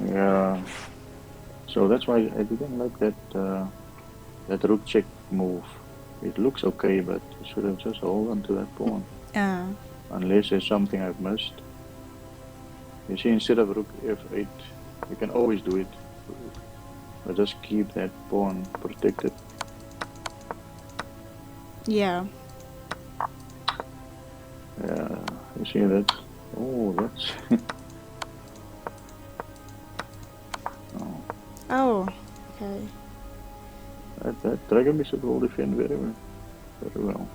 Yeah. So that's why I didn't like that rook check move. It looks okay, but you should have just hold on to that pawn. Unless there's something I've missed. You see, instead of rook f8, you can always do it. But just keep that pawn protected. Yeah. Yeah, you see that? Oh, that's Oh, okay. That dragon bishop will defend very well.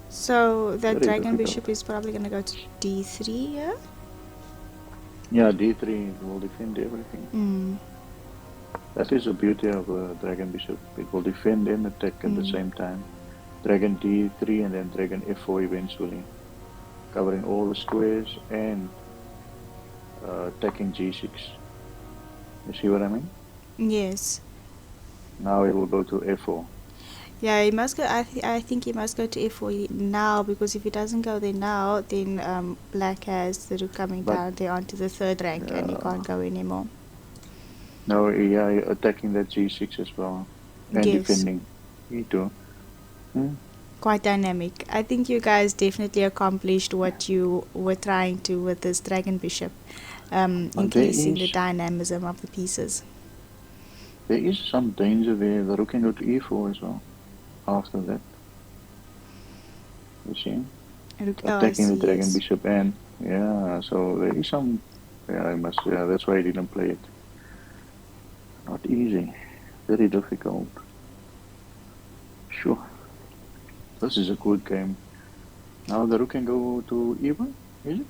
So that Very dragon difficult. bishop is probably going to go to d3, yeah? Yeah, d3 will defend everything. Mm. That is the beauty of a dragon bishop. It will defend and attack at the same time. Dragon d3 and then dragon f4 eventually, covering all the squares and attacking g6. You see what I mean? Yes. Now it will go to f4. Yeah, he must go. I think he must go to f4 now, because if he doesn't go there now, then black has the rook coming down there onto the third rank, and he can't go anymore. No, yeah, attacking that g6 as well and Yes. defending e2. Quite dynamic. I think you guys definitely accomplished what you were trying to with this dragon bishop, increasing the dynamism of the pieces. There is some danger there. The rook can go to e4 as well after that. You see? Attacking the dragon bishop, and yeah, so there is some. Yeah, that's why I didn't play it. Not easy. Very difficult. Sure. This is a good game. Now the rook can go to e1, is it?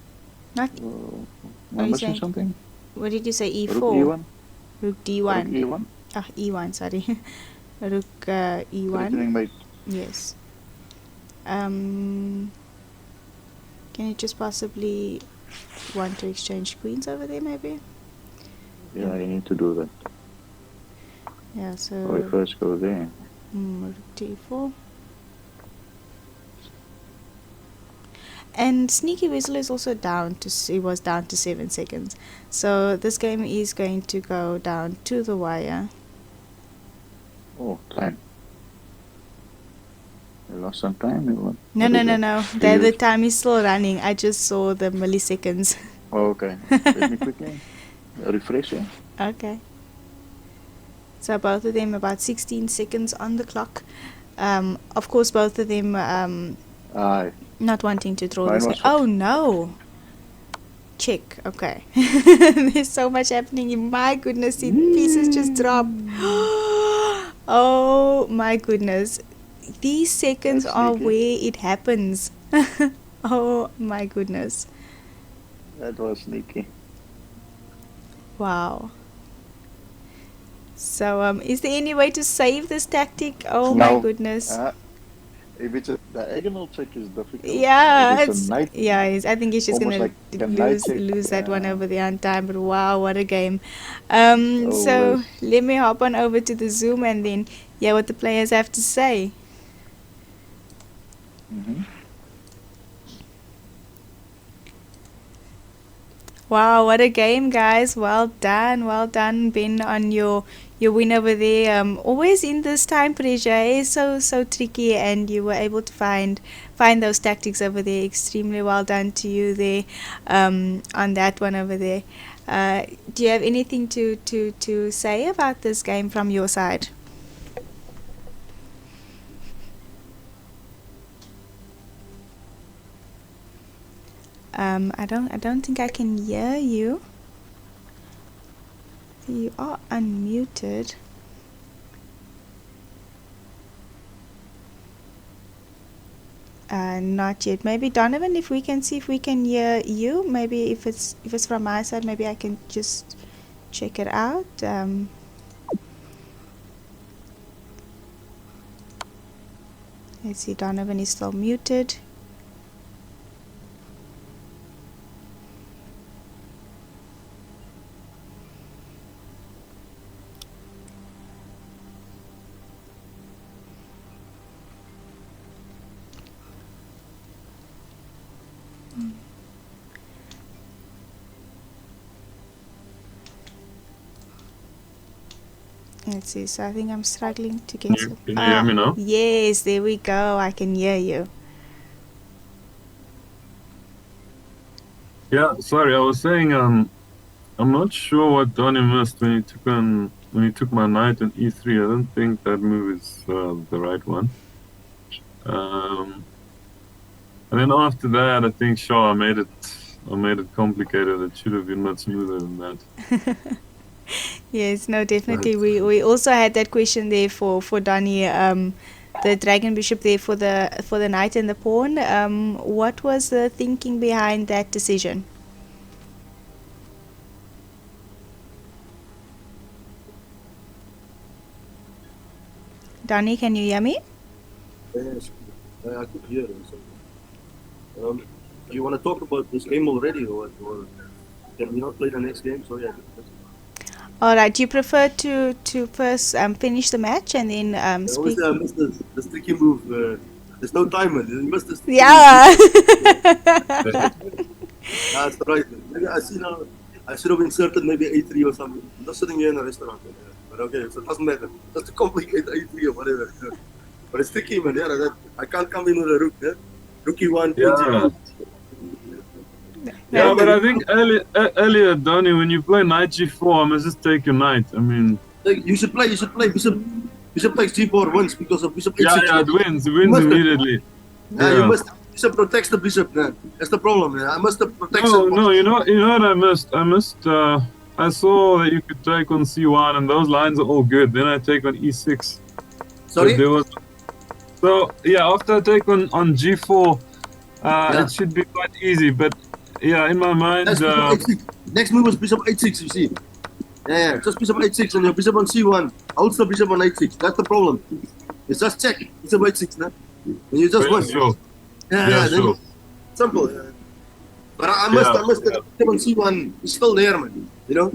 Not. Am I missing something? What did you say? E4. Rook e1. Rook d1. Rook e1. Ah, e1. Sorry. Rook e1. Yes. Can you just possibly want to exchange queens over there, maybe? Yeah, you need to do that. Yeah. So. We first go there. Rook d4. And Sneaky Weasel is also down to, he was down to 7 seconds. So this game is going to go down to the wire. Oh, time. You lost some time? No. The time is still running. I just saw the milliseconds. Oh, okay. Let me quickly refresh it. Okay. So both of them about 16 seconds on the clock. Of course, both of them not wanting to draw this game. Oh no! Check. Okay. There's so much happening. My goodness, the pieces just drop. Oh my goodness. These seconds are where it happens. Oh my goodness. That was sneaky. Wow. So, is there any way to save this tactic? Oh no. My goodness. If it's a diagonal check is difficult. Yeah, I think he's just gonna lose that one over there on time. But wow, what a game! So let me hop on over to the Zoom and then what the players have to say. Wow, what a game, guys. Well done, Ben, on your win over there. Always in this time pressure is so tricky, and you were able to find those tactics over there. Extremely well done to you there on that one over there. Do you have anything to say about this game from your side? I don't think I can hear you. You are unmuted. Not yet. Maybe Donovan, if we can see if we can hear you. Maybe if it's from my side, maybe I can just check it out. Let's see. Donovan is still muted. Let's see, so I think I'm struggling to get Can you hear me now? Yes, there we go. I can hear you. Yeah, sorry, I was saying I'm not sure what Donny missed when he took my knight on e3. I don't think that move is the right one. And then after that, I think I made it complicated. It should have been much smoother than that. Yes, no, definitely. We also had that question there for Donnie. The dragon bishop there for the knight and the pawn. What was the thinking behind that decision? Donnie, can you hear me? Yes, I could hear him. So, you want to talk about this game already, or can we not play the next game? So yeah. All right. You prefer to first finish the match and then speak? Obviously, I missed the sticky move. There's no timer. You missed the sticky Yeah. move. That's right. Maybe I see now. I should have inserted maybe A3 or something. I'm just sitting here in a restaurant. But okay, so it doesn't matter. Just to complicate A3 or whatever. But it's sticky, man. Yeah, I can't come in with a rook. Yeah? Rookie one. Yeah. Yeah, but I think earlier, Donnie, when you play knight g4, I must just take your knight. I mean, you should play bishop takes g4 once because of bishop h6. Yeah, it wins immediately. You must. Bishop protects the bishop, man. That's the problem, man. I must protect. No, you know what I missed. I saw that you could take on c1, and those lines are all good. Then I take on e6. Sorry. So yeah, after I take on g4, it should be quite easy. But yeah, in my mind, next move is bishop h6. You see. Yeah, just bishop h6 and your bishop on c1. Also bishop on h6. That's the problem. It's just check. Bishop h6, man. And you just win. Sure. Yeah, sure. Simple. Yeah. But I must bishop on c1 is still there, man. You know.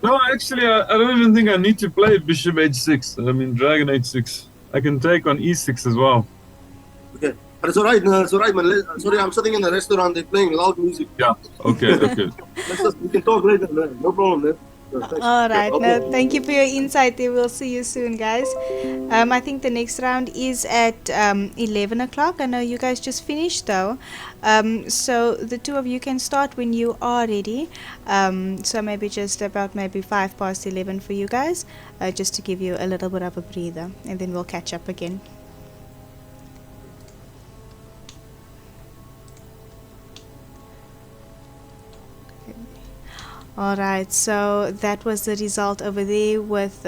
No, actually, I don't even think I need to play bishop h6. I mean, dragon h6. I can take on e6 as well. Okay, but it's alright. No, it's alright, man. Sorry, I'm sitting in a restaurant. They're playing loud music. Yeah. Okay. We can talk later, man. No problem, man. All right. No, thank you for your insight there. We'll see you soon, guys. I think the next round is at 11 o'clock. I know you guys just finished, though. So the two of you can start when you are ready. So maybe just about 11 for you guys, just to give you a little bit of a breather. And then we'll catch up again. Alright, so that was the result over there with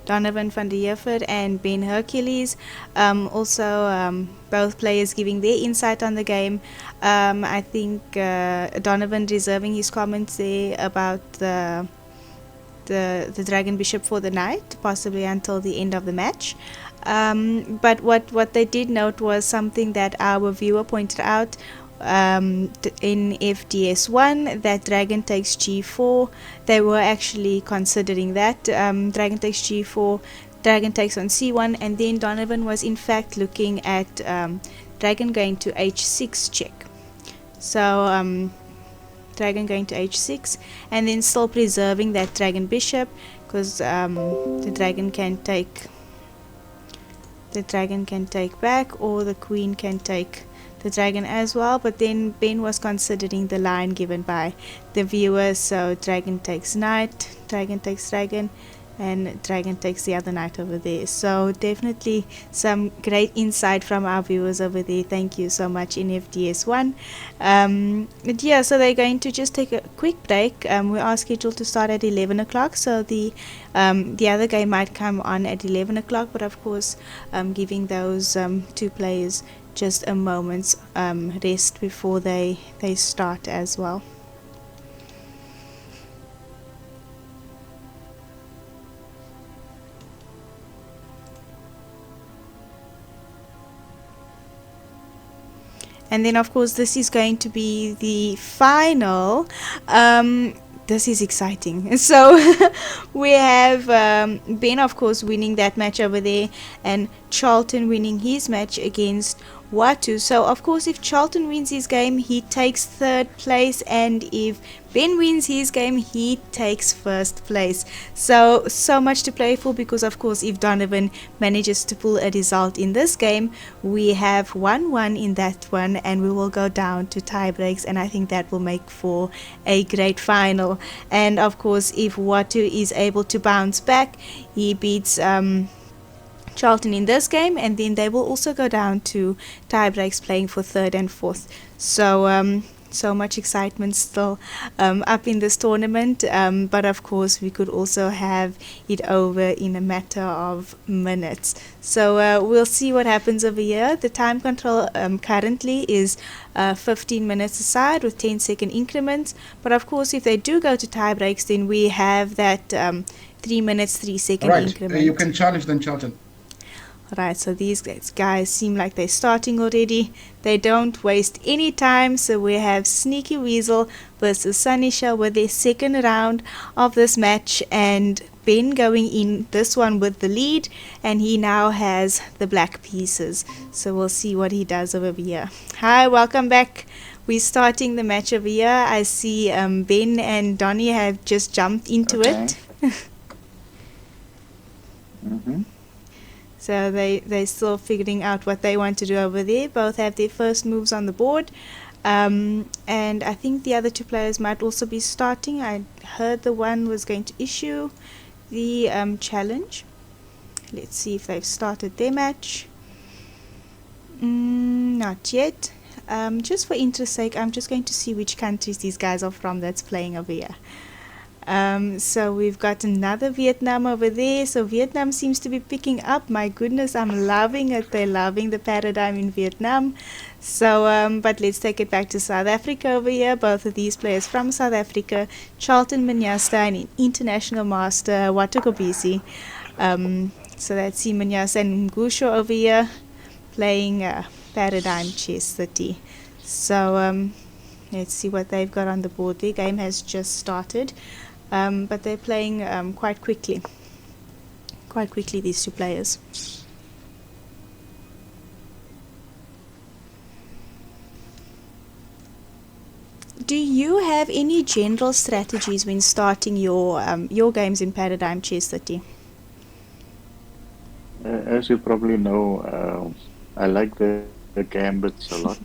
Donovan van der Heever and Ben Hercules. Also, both players giving their insight on the game. I think Donovan reserving his comments there about the Dragon Bishop for the night, possibly until the end of the match. But what they did note was something that our viewer pointed out. In FDS1, that dragon takes g4. They were actually considering that dragon takes g4, dragon takes on c1, and then Donovan was in fact looking at dragon going to h6 check. So dragon going to h6, and then still preserving that dragon bishop, because the dragon can take back, or the queen can take the dragon as well. But then Ben was considering the line given by the viewers, so dragon takes knight, dragon takes dragon, and dragon takes the other knight over there. So definitely some great insight from our viewers over there. Thank you so much in FDS1. But yeah, so they're going to just take a quick break. We are scheduled to start at 11 o'clock, so the other game might come on at 11 o'clock, but of course giving those two players just a moment's rest before they start as well. And then of course this is going to be the final. This is exciting. So we have Ben of course winning that match over there, and Charlton winning his match against Watu. So of course if Charlton wins his game, he takes third place, and if Ben wins his game, he takes first place. So much to play for, because of course if Donovan manages to pull a result in this game, we have 1-1 in that one, and we will go down to tie breaks, and I think that will make for a great final. And of course if Watu is able to bounce back, he beats Charlton in this game, and then they will also go down to tie breaks, playing for third and fourth. So so much excitement still up in this tournament, but of course we could also have it over in a matter of minutes. So we'll see what happens over here. The time control currently is 15 minutes aside with 10-second increments, but of course if they do go to tie breaks, then we have that 3 minutes 3-second increment. You can challenge then, Charlton. Right, so these guys seem like they're starting already. They don't waste any time, so we have Sneaky Weasel versus Sunny Shell with their second round of this match, and Ben going in this one with the lead, and he now has the black pieces. So we'll see what he does over here. Hi, welcome back. We're starting the match over here. I see Ben and Donnie have just jumped into it. Mm-hmm. So they're still figuring out what they want to do over there. Both have their first moves on the board. And I think the other two players might also be starting. I heard the one was going to issue the challenge. Let's see if they've started their match. Not yet. Just for interest's sake, I'm just going to see which countries these guys are from that's playing over here. So we've got another Vietnam over there. So Vietnam seems to be picking up. My goodness, I'm loving it. They're loving the paradigm in Vietnam. So, but let's take it back to South Africa over here. Both of these players from South Africa, Charlton Manyasta, an international master, Watukobisi. So that's Manyasta and Ngusho over here playing Paradigm Chess30. So let's see what they've got on the board. Their game has just started. But they're playing quite quickly, these two players. Do you have any general strategies when starting your games in Paradigm Chess30? As you probably know, I like the gambits a lot.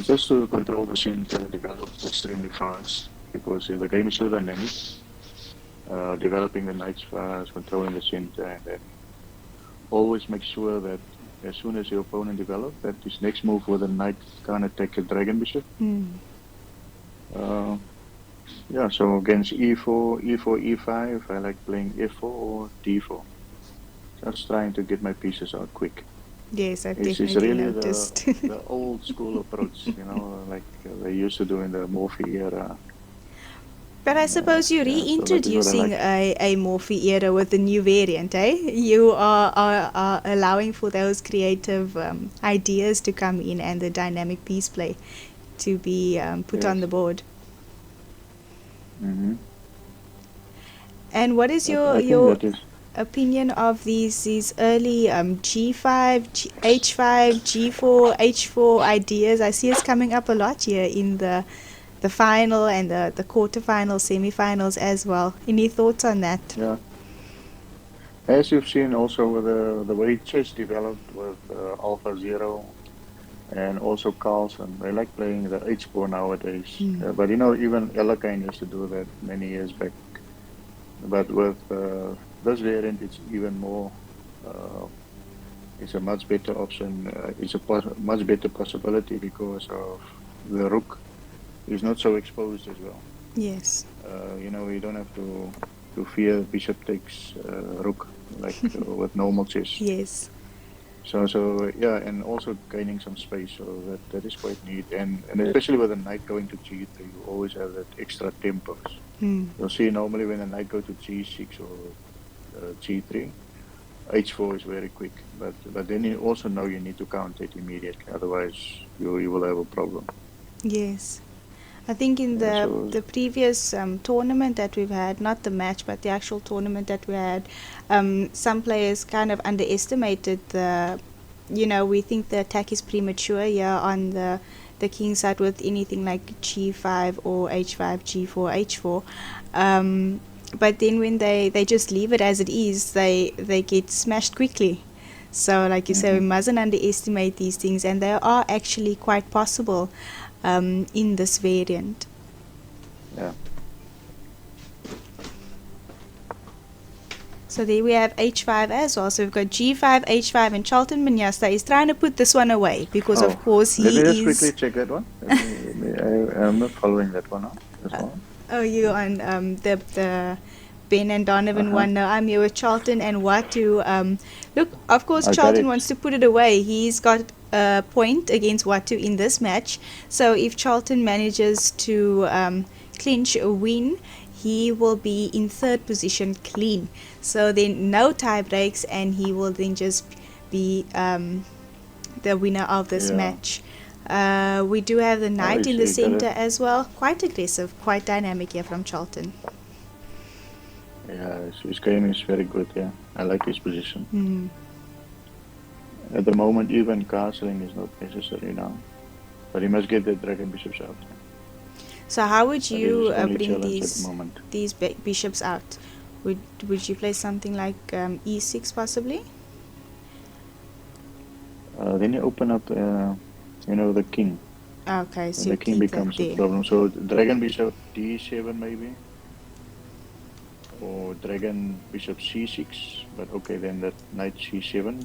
Just to control the center, develop extremely fast, because the game is so dynamic. Developing the knights fast, controlling the center, and then always make sure that as soon as your opponent develops, that his next move with a knight can't attack a dragon bishop. Yeah, so against e4, e5, I like playing f4 or d4. Just trying to get my pieces out quick. Yes, I've It's definitely really noticed. the old school approach, like they used to do in the Morphe era. But I suppose you're yeah, so that is reintroducing what I a Morphe era with a new variant, eh? You are allowing for those creative ideas to come in and the dynamic piece play to be put on Yes. the board. Mm-hmm. And what is I your think that is. opinion of these early G5, H5, G4, H4 ideas? I see it's coming up a lot here in the final and the quarterfinals, semifinals as well. Any thoughts on that? Yeah. As you've seen also with the way chess developed with Alpha Zero and also Carlsen, they like playing the H4 nowadays. But even Elakine used to do that many years back. But with this variant, it's even more. It's a much better option. It's a much better possibility because of the rook is not so exposed as well. Yes. You don't have to fear bishop takes rook like with normal chess. Yes. So yeah, and also gaining some space. So that is quite neat. And especially with a knight going to g3, you always have that extra tempos. You'll see normally when a knight go to g6 or g3, h4 is very quick. But then you also know you need to counter it immediately. Otherwise, you will have a problem. Yes. I think in the previous tournament that we've had, not the match, but the actual tournament that we had, some players kind of underestimated we think the attack is premature here on the king side with anything like g5 or h5, g4, h4. But then when they just leave it as it is, they get smashed quickly. So like you say, we mustn't underestimate these things, and they are actually quite possible in this variant. Yeah. So there we have h5 as well. So we've got g5, h5, and Charlton Manyasta is trying to put this one away because, of course, let me just he quickly is... check that one. I'm not following that one now. This one. Oh, you on the Ben and Donovan one? No, I'm here with Charlton and Watu. Look, of course, I got Charlton it. wants to put it away. He's got a point against Watu in this match. So if Charlton manages to clinch a win, he will be in third position clean. So then no tie breaks, and he will then just be the winner of this match. We do have the knight in the center as well. Quite aggressive, quite dynamic here from Charlton. Yeah, his game is very good. Yeah, I like his position. Mm. At the moment, even castling is not necessary now, but he must get the dragon bishops out. So how would you bring these the bishops out? Would you play something like e6 possibly? Then you open up, the king. Okay, so the king becomes a problem. So dragon bishop d7 maybe, or dragon bishop c6. But okay, then that knight c7.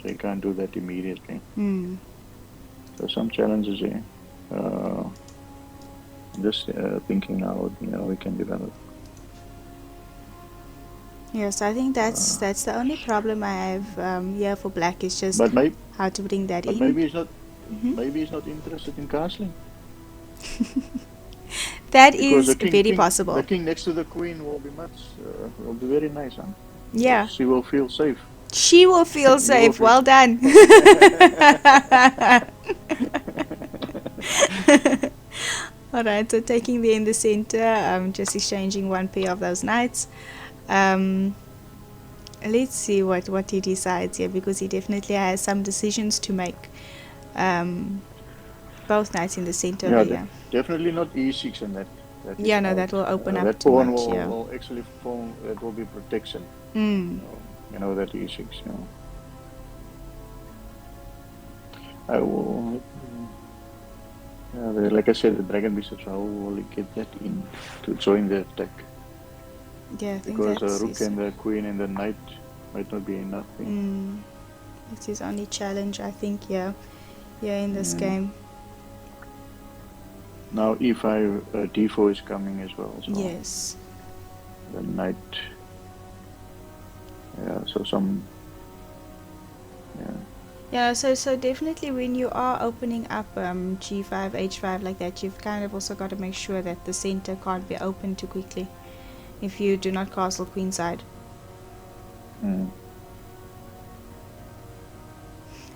So you can't do that immediately. Mm. So some challenges here. Just thinking how we can develop. Yes, I think that's the only problem I have here for black is just how to bring that in. Maybe he's not. Maybe he's not interested in castling. That is very possible. The king next to the queen will be very nice, huh? Yeah. She will feel safe. She will feel safe. Well done. Alright, so taking there in the center, just exchanging one pair of those knights. Let's see what he decides here, because he definitely has some decisions to make. Both knights in the center. Yeah, definitely not e6 and that. That will open up that too pawn much. Will actually form. That will be protection. Mm. That e6. I will. Like I said, the dragon bishops. How will he get that in to join the attack? Yeah, I think because that's the rook and the queen and the knight might not be enough. It's his only challenge, I think. Yeah, in this game. Now e5, d4 is coming as well. So yes. The knight. Yeah. So some. Yeah. Yeah, so definitely when you are opening up g5, h5 like that, you've kind of also got to make sure that the center can't be opened too quickly if you do not castle queenside.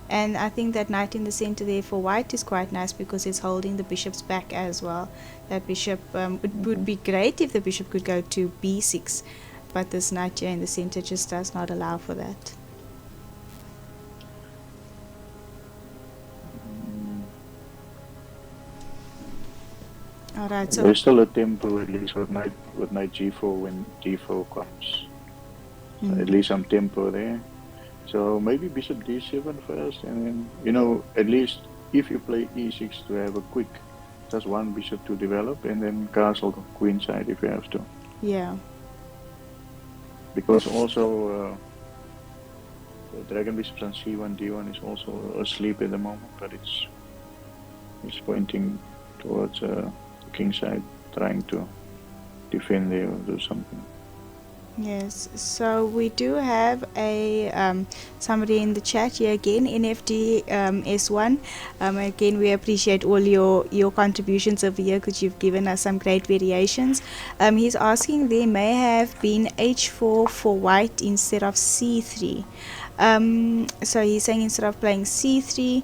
And I think that knight in the center there for white is quite nice because it's holding the bishops back as well. That bishop, it would be great if the bishop could go to b6, but this knight here in the center just does not allow for that. Alright, so there's still a tempo at least with knight g4 when d4 comes. So at least some tempo there. So maybe bishop d7 first, and then at least if you play e6 to have a quick, just one bishop to develop, and then castle queenside if you have to. Yeah. Because also the dragon bishops on c1 d1 is also asleep at the moment, but it's pointing towards king side, trying to defend there or do something. Yes, so we do have a somebody in the chat here again, NFD S1. Again, we appreciate all your contributions over here because you've given us some great variations. He's asking there may have been h4 for white instead of c3. So he's saying instead of playing c3,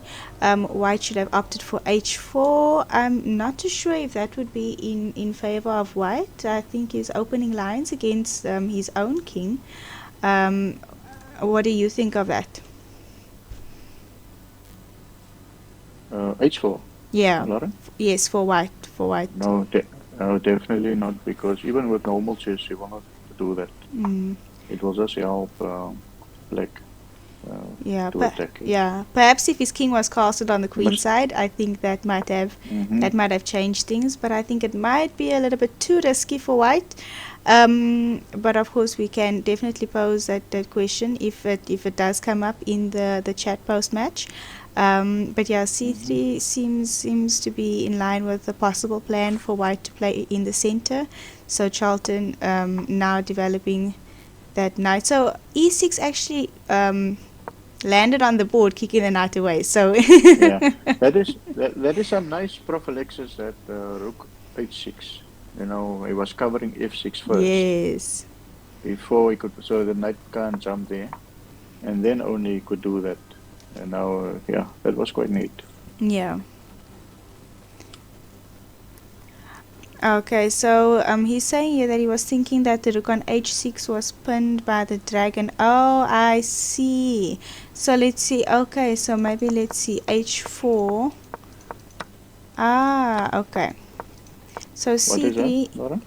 white should have opted for h4. I'm not too sure if that would be in favor of white. I think he's opening lines against his own king. What do you think of that? h4? Yeah. Laura? Yes, for white. No, definitely not, because even with normal chess, you will not do that. It will just help black. Yeah, to attack it. yeah. Perhaps if his king was castled on the queen Must- side, I think that might have changed things. But I think it might be a little bit too risky for white. But of course, we can definitely pose that question if it does come up in the chat post match. But yeah, c3 seems to be in line with the possible plan for white to play in the center. So Charlton now developing that knight. So e6 actually landed on the board, kicking the knight away. So Yeah, that is some nice prophylaxis that rook h6. You know, he was covering f6 first yes, before he could, so the knight can't jump there, and then only he could do that. And now, yeah, that was quite neat. yeah. Okay, so he's saying here that he was thinking that the rook on h6 was pinned by the dragon. Oh, I see. So let's see. Okay, so maybe let's see h4. Ah, okay. So What is c3. that, Laura?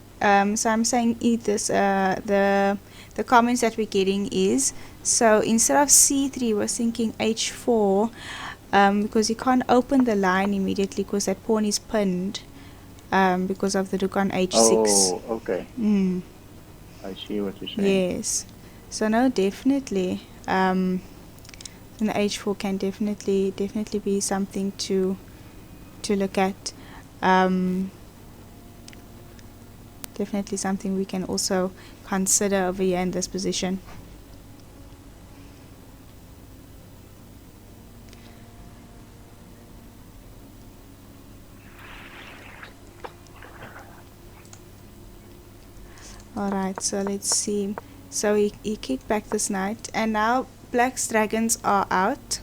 So I'm saying this. The comments that we're getting is, so instead of c3, we're thinking h4, because you can't open the line immediately because that pawn is pinned. Because of the rook on h6. Oh, okay. Mm. I see what you're saying. Yes. So no, definitely. And h4 can definitely be something to look at. Definitely something we can also consider over here in this position. Alright, so let's see. So he kicked back this knight, and now black's dragons are out.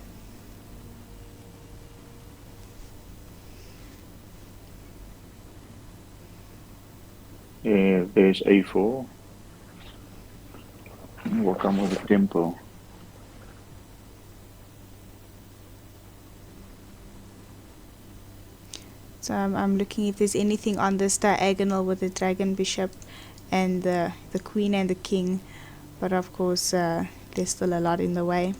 Yeah, there's a4. We'll come with a tempo. So I'm looking if there's anything on this diagonal with the dragon bishop and the queen and the king, but of course there's still a lot in the way.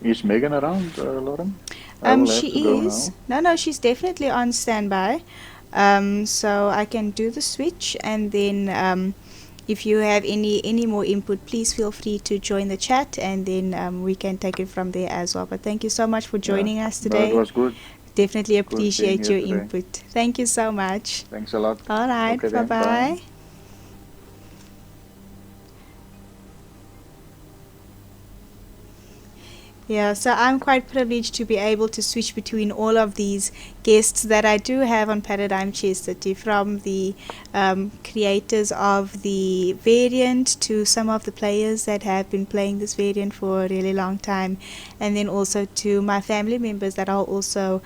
Is Megan around, Lauren? She is. No, she's definitely on standby. So I can do the switch, and then if you have any more input, please feel free to join the chat, and then we can take it from there as well. But thank you so much for joining us today. That was good. Definitely appreciate your input. Thank you so much. Thanks a lot. All right, Okay, bye-bye. bye. Yeah, so I'm quite privileged to be able to switch between all of these guests that I do have on Paradigm Chess30, from the creators of the variant to some of the players that have been playing this variant for a really long time, and then also to my family members that are also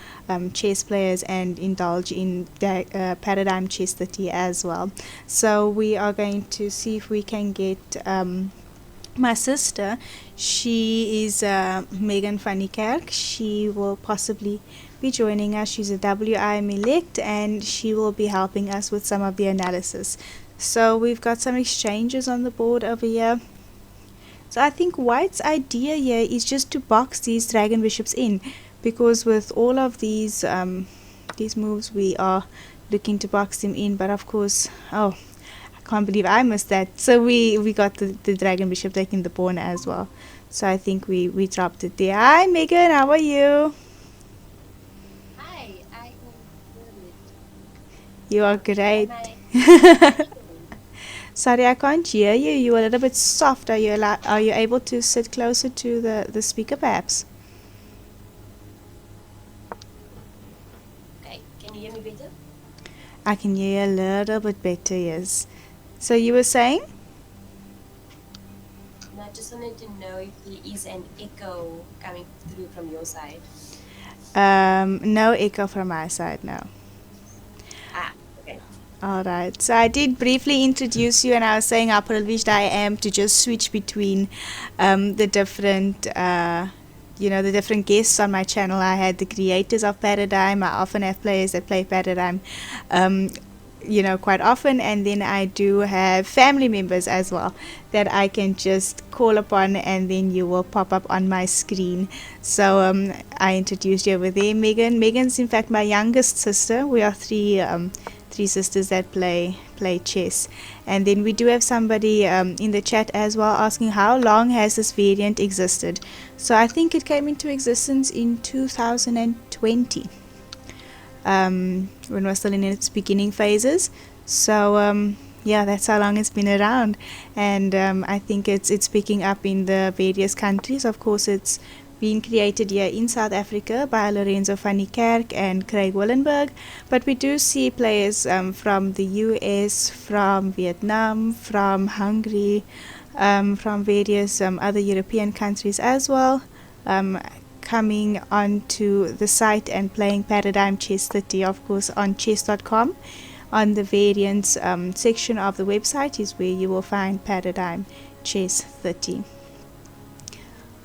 chess players and indulge in Paradigm Chess30 as well. So we are going to see if we can get my sister. She is Megan van die Kerk. She will possibly be joining us. She's a WIM elect, and she will be helping us with some of the analysis. So we've got some exchanges on the board over here. So I think white's idea here is just to box these dragon bishops in, because with all of these moves we are looking to box them in. But of course, oh, can't believe I missed that. So we got the dragon bishop taking the pawn as well. So I think we dropped it there. Hi Megan, how are you? Hi, I am good. You are great. Sorry, I can't hear you. You're a little bit soft. Are you able to sit closer to the speaker perhaps? Okay, can you hear me better? I can hear you a little bit better, yes. So you were saying? No, I just wanted to know if there is an echo coming through from your side. No echo from my side, no. Ah, okay. Alright, so I did briefly introduce you, and I was saying how privileged I am to just switch between the different the different guests on my channel. I had the creators of Paradigm. I often have players that play Paradigm quite often, and then I do have family members as well that I can just call upon, and then you will pop up on my screen. So I introduced you over there, Megan. Megan's in fact my youngest sister. We are three sisters that play chess. And then we do have somebody in the chat as well asking how long has this variant existed. So I think it came into existence in 2020, when we're still in its beginning phases. So yeah, that's how long it's been around. And I think it's picking up in the various countries. Of course, it's being created here in South Africa by Lorenzo van die Kerk and Craig Willenberg, but we do see players from the US, from Vietnam, from Hungary, from various other European countries as well, coming onto the site and playing Paradigm Chess30, of course, on chess.com. On the variants section of the website is where you will find Paradigm Chess30.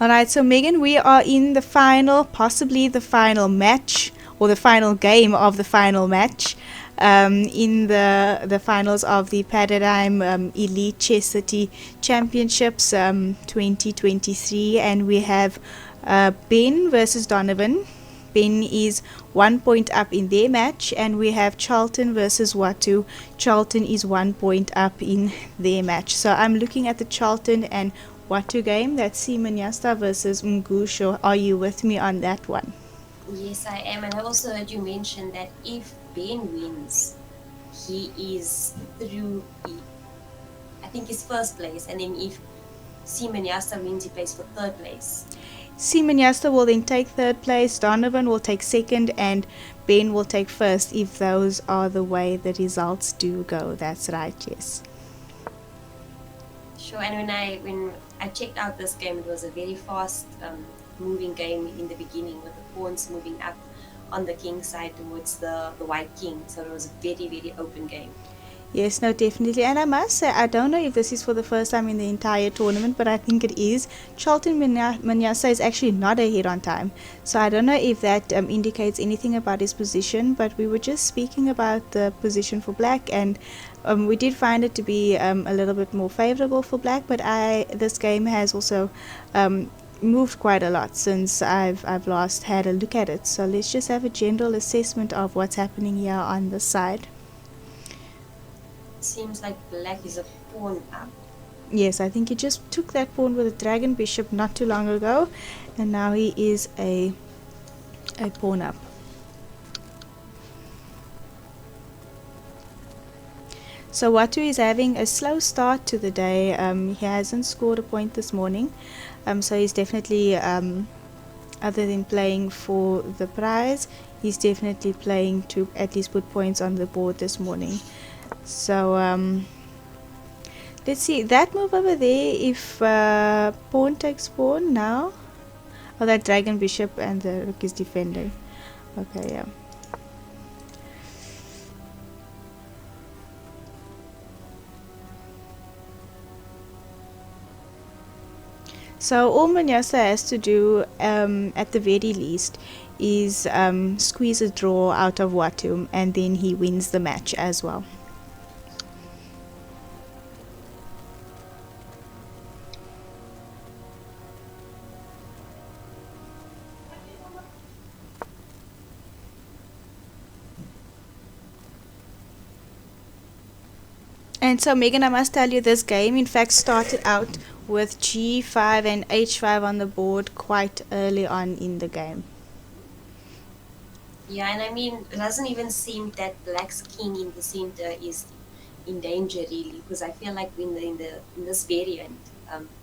Alright, so Megan, we are in the final, possibly the final match, or the final game of the final match, in the finals of the Paradigm Elite Chess30 Championships 2023, and we have Ben versus Donovan. Ben is 1 point up in their match, and we have Charlton versus Watu. Charlton is 1 point up in their match. So I'm looking at the Charlton and Watu game. That's Simonyasta versus Mgusho. Are you with me on that one? Yes, I am. And I also heard you mention that if Ben wins, he is through, I think, his first place. And then if Simonyasta wins, he plays for third place. Simonyasta will then take third place, Donovan will take second, and Ben will take first, if those are the way the results do go. That's right, yes. Sure. And when I checked out this game, it was a very fast moving game in the beginning, with the pawns moving up on the king side towards the white king. So it was a very, very open game. Yes, no, definitely. And I must say, I don't know if this is for the first time in the entire tournament, but I think it is. Charlton Manyasa is actually not ahead on time. So I don't know if that indicates anything about his position, but we were just speaking about the position for black, and we did find it to be a little bit more favorable for black, but this game has also moved quite a lot since I've last had a look at it. So let's just have a general assessment of what's happening here on this side. Seems like black is a pawn up. Yes, I think he just took that pawn with a dragon bishop not too long ago, and now he is a pawn up. So Watu is having a slow start to the day. He hasn't scored a point this morning, so he's definitely, other than playing for the prize, he's definitely playing to at least put points on the board this morning. So let's see that move over there. If pawn takes pawn now, oh, that dragon bishop and the rook is defending. Okay, yeah. So all Manyasa has to do, at the very least, is squeeze a draw out of Watu, and then he wins the match as well. And so Megan, I must tell you, this game in fact started out with g5 and h5 on the board quite early on in the game. Yeah, and I mean, it doesn't even seem that black's king in the center is in danger really, because I feel like in this variant,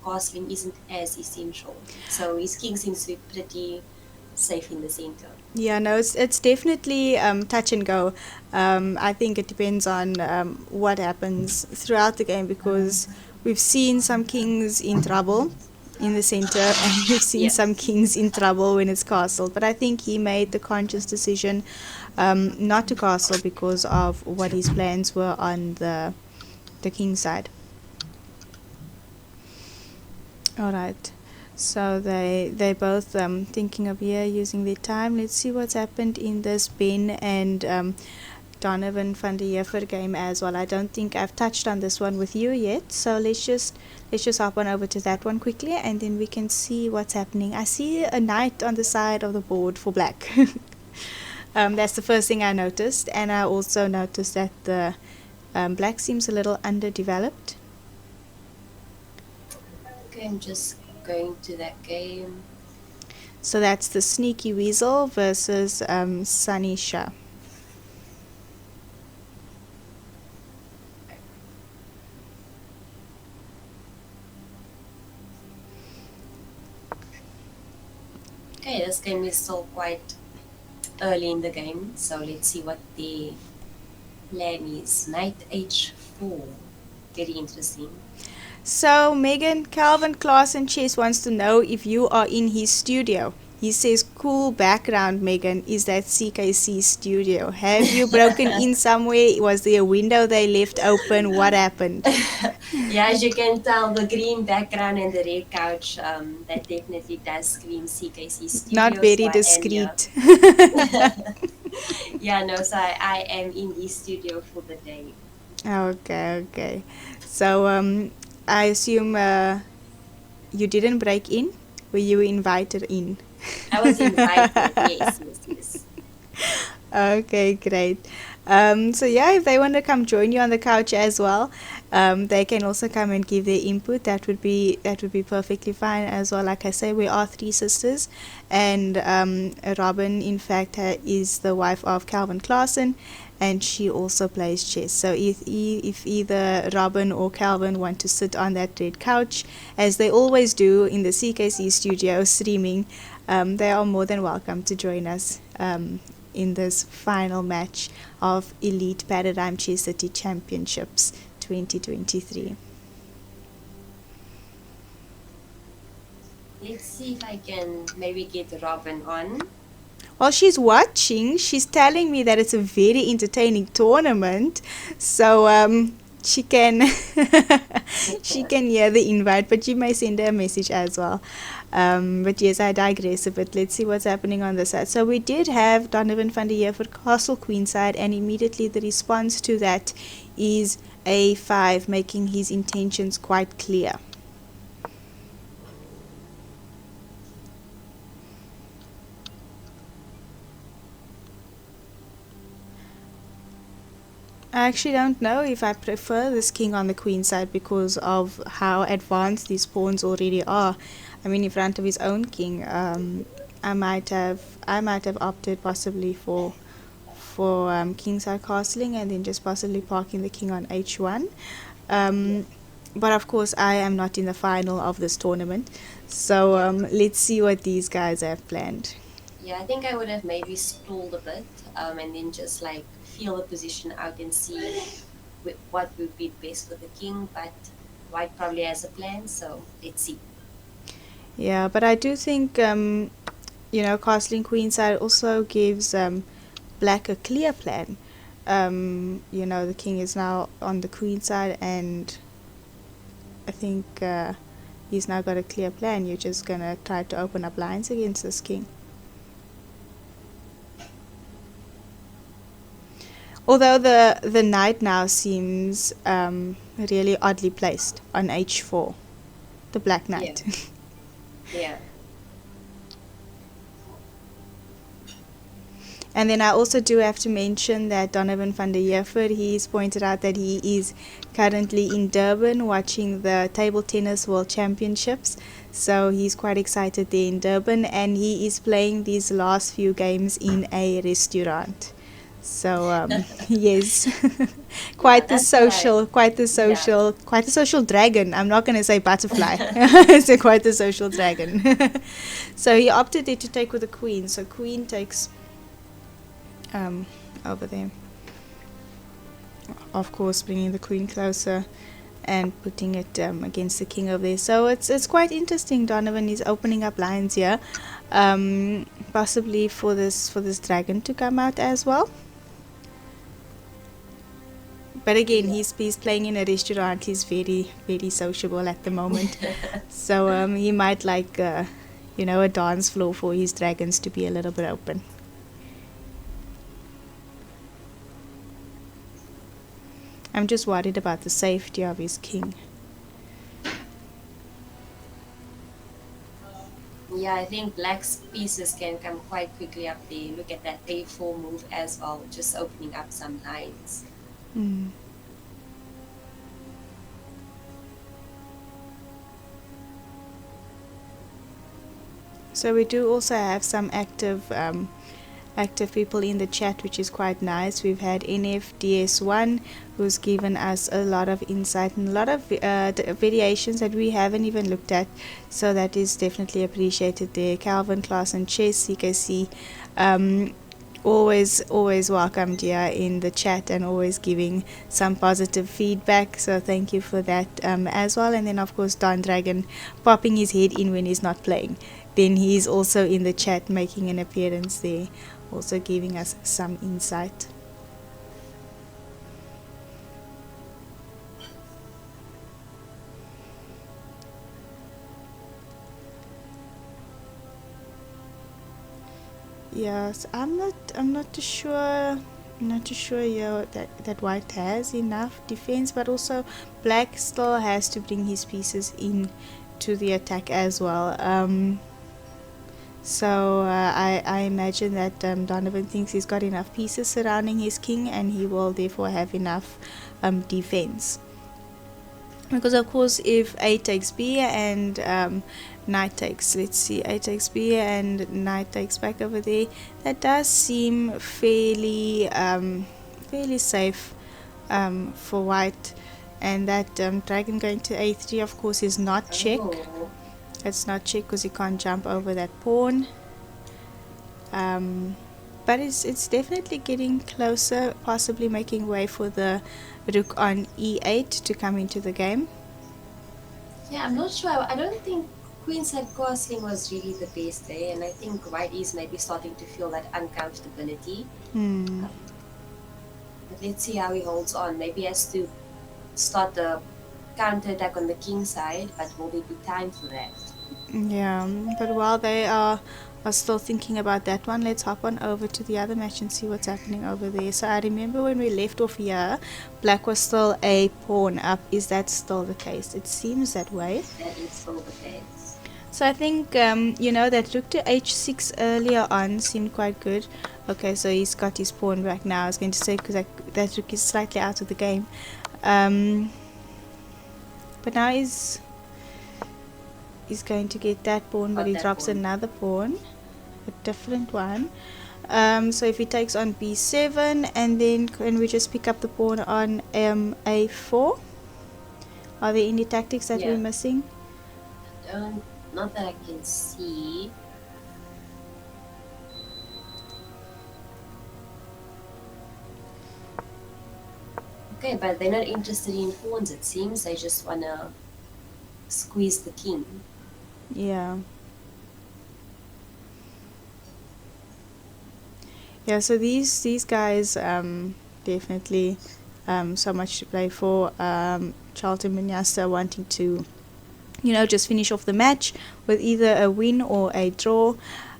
castling isn't as essential. So his king seems to be pretty safe in the center. Yeah, no, it's definitely touch and go. I think it depends on what happens throughout the game, because we've seen some kings in trouble in the center, and we've seen some kings in trouble when it's castled. But I think he made the conscious decision not to castle because of what his plans were on the king side. All right. So they both thinking of here using their time. Let's see what's happened in this Ben and Donovan van der Heever game as well. I don't think I've touched on this one with you yet, so let's just hop on over to that one quickly, and then we can see what's happening. I see a knight on the side of the board for black. That's the first thing I noticed, and I also noticed that the black seems a little underdeveloped. Okay, I'm just going to that game. So that's the Sneaky Weasel versus Sunny Shah. Okay, this game is still quite early in the game, so let's see what the plan is. Knight h4, very interesting. So Megan, Calvin Klaasen Chess wants to know if you are in his studio. He says, cool background, Megan. Is that CKC studio? Have you broken in somewhere? Was there a window they left open? What happened? Yeah, as you can tell, the green background and the red couch, that definitely does scream CKC studio. Not very discreet. Yeah, no, so I am in the studio for the day. Okay. So I assume you didn't break in? Were you invited in? I was invited, yes. Okay, great. So yeah, if they want to come join you on the couch as well, they can also come and give their input. That would be perfectly fine as well. Like I say, we are three sisters, and Robin, in fact, is the wife of Calvin Klaasen, and she also plays chess. So if either Robin or Calvin want to sit on that red couch, as they always do in the CKC studio streaming, they are more than welcome to join us in this final match of Elite Paradigm Chess30 Championships 2023. Let's see if I can maybe get Robin on. Well, she's watching. She's telling me that it's a very entertaining tournament, so she can she can hear the invite, but you may send her a message as well. But yes, I digress a bit. Let's see what's happening on the side. So we did have Donovan van der Heever castle queenside, and immediately the response to that is a5, making his intentions quite clear. I actually don't know if I prefer this king on the queen side because of how advanced these pawns already are. I mean, in front of his own king, I might have opted possibly for kingside castling and then just possibly parking the king on h1. But of course, I am not in the final of this tournament, so let's see what these guys have planned. Yeah, I think I would have maybe stalled a bit, and then just like feel the position out and see what would be best for the king. But white probably has a plan, so let's see. Yeah, but I do think castling queenside also gives black a clear plan. The king is now on the queen side, and I think he's now got a clear plan. You're just gonna try to open up lines against this king. Although the knight now seems really oddly placed on h4, the black knight. Yeah. And then I also do have to mention that Donovan van der Heever, he's pointed out that he is currently in Durban watching the Table Tennis World Championships. So he's quite excited there in Durban, and he is playing these last few games in a restaurant. So yes, quite the social dragon. I'm not going to say butterfly. It's quite the social dragon. So he opted there to take with the queen. So queen takes over there. Of course, bringing the queen closer and putting it against the king over there. So it's quite interesting. Donovan is opening up lines here, possibly for this dragon to come out as well. But again, he's playing in a restaurant. He's very, very sociable at the moment. So he might like, a dance floor for his dragons to be a little bit open. I'm just worried about the safety of his king. Yeah, I think black's pieces can come quite quickly up there. Look at that a4 move as well, just opening up some lines. So we do also have some active people in the chat, which is quite nice. We've had NFDS1, who's given us a lot of insight and a lot of variations that we haven't even looked at, so that is definitely appreciated there. Calvin Class and Chess CKC, always welcomed here in the chat and always giving some positive feedback, so thank you for that as well. And then of course Don Dragon popping his head in when he's not playing, then he's also in the chat making an appearance there, also giving us some insight. Yes, I'm not too sure. Not too sure that white has enough defense, but also black still has to bring his pieces in to the attack as well. So I imagine that Donovan thinks he's got enough pieces surrounding his king, and he will therefore have enough defense. Because of course, if A takes B and knight takes, let's see, A takes B and knight takes back over there, that does seem fairly safe for white. And that dragon going to A3 of course is not check. Oh. It's not check because you can't jump over that pawn. But it's definitely getting closer, possibly making way for the rook on E8 to come into the game. Yeah, I'm not sure. I don't think queenside castling was really the best there, and I think white is maybe starting to feel that uncomfortability. But let's see how he holds on. Maybe he has to start the counter-attack on the king side, but will there be time for that? Yeah, but while they are still thinking about that one, let's hop on over to the other match and see what's happening over there. So I remember when we left off here, black was still a pawn up. Is that still the case? It seems that way. That is still the case. So I think, that rook to h6 earlier on seemed quite good. Okay, so he's got his pawn back now. I was going to say, because that rook is slightly out of the game. But now he's going to get that pawn, but he drops another pawn, a different one. So if he takes on b7, and then can we just pick up the pawn on a4? Are there any tactics that we're missing? Not that I can see. Okay, but they're not interested in pawns, it seems. They just want to squeeze the king. Yeah. Yeah, so these guys definitely so much to play for. Charlton Munyasa wanting to, just finish off the match with either a win or a draw.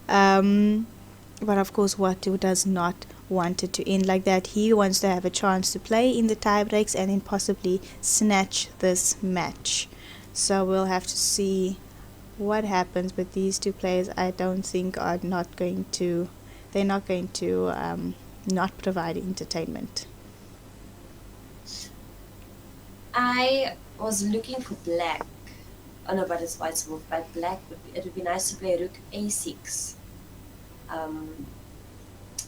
But of course, Watu does not want it to end like that. He wants to have a chance to play in the tie breaks and then possibly snatch this match. So we'll have to see what happens. But these two players, I don't think are not going to. They're not going to not provide entertainment. I was looking for black. Oh no, but it's white's move. But black it would be nice to play rook a6.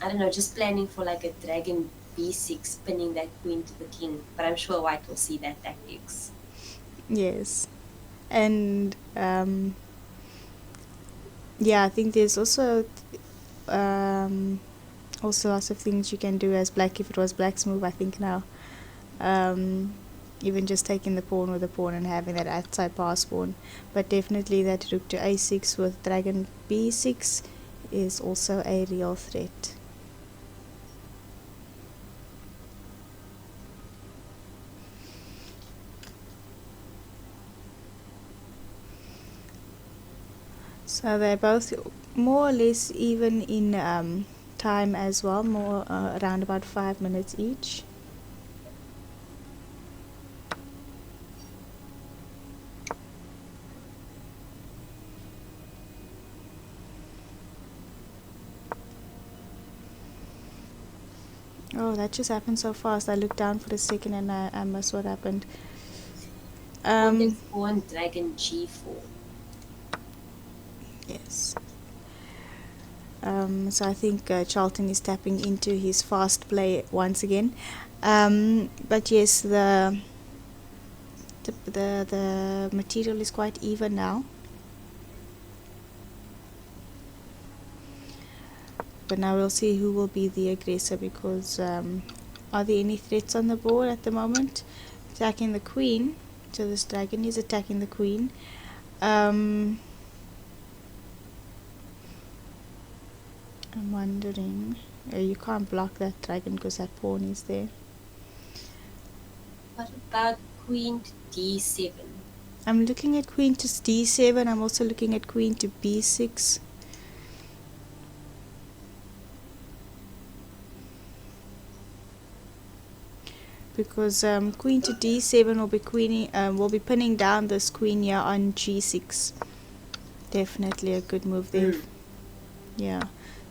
I don't know, just planning for like a dragon b6, pinning that queen to the king. But I'm sure white will see that tactics. Yes, and I think there's also lots of things you can do as black. If it was black's move, I think now, even just taking the pawn with the pawn and having that outside pass pawn. But definitely that rook to a6 with dragon b6 is also a real threat. So they're both more or less even in time as well, more around about 5 minutes each. Oh, that just happened so fast. I looked down for a second and I missed what happened. Pawn dragon g4. Yes. So I think Charlton is tapping into his fast play once again. But yes, the material is quite even now. But now we'll see who will be the aggressor, because are there any threats on the board at the moment? Attacking the queen. So this dragon is attacking the queen. I'm wondering, you can't block that dragon because that pawn is there. What about queen to d7? I'm looking at queen to d7. I'm also looking at queen to b6. Because queen to d7 will be pinning down this queen here on g6. Definitely a good move there. Yeah.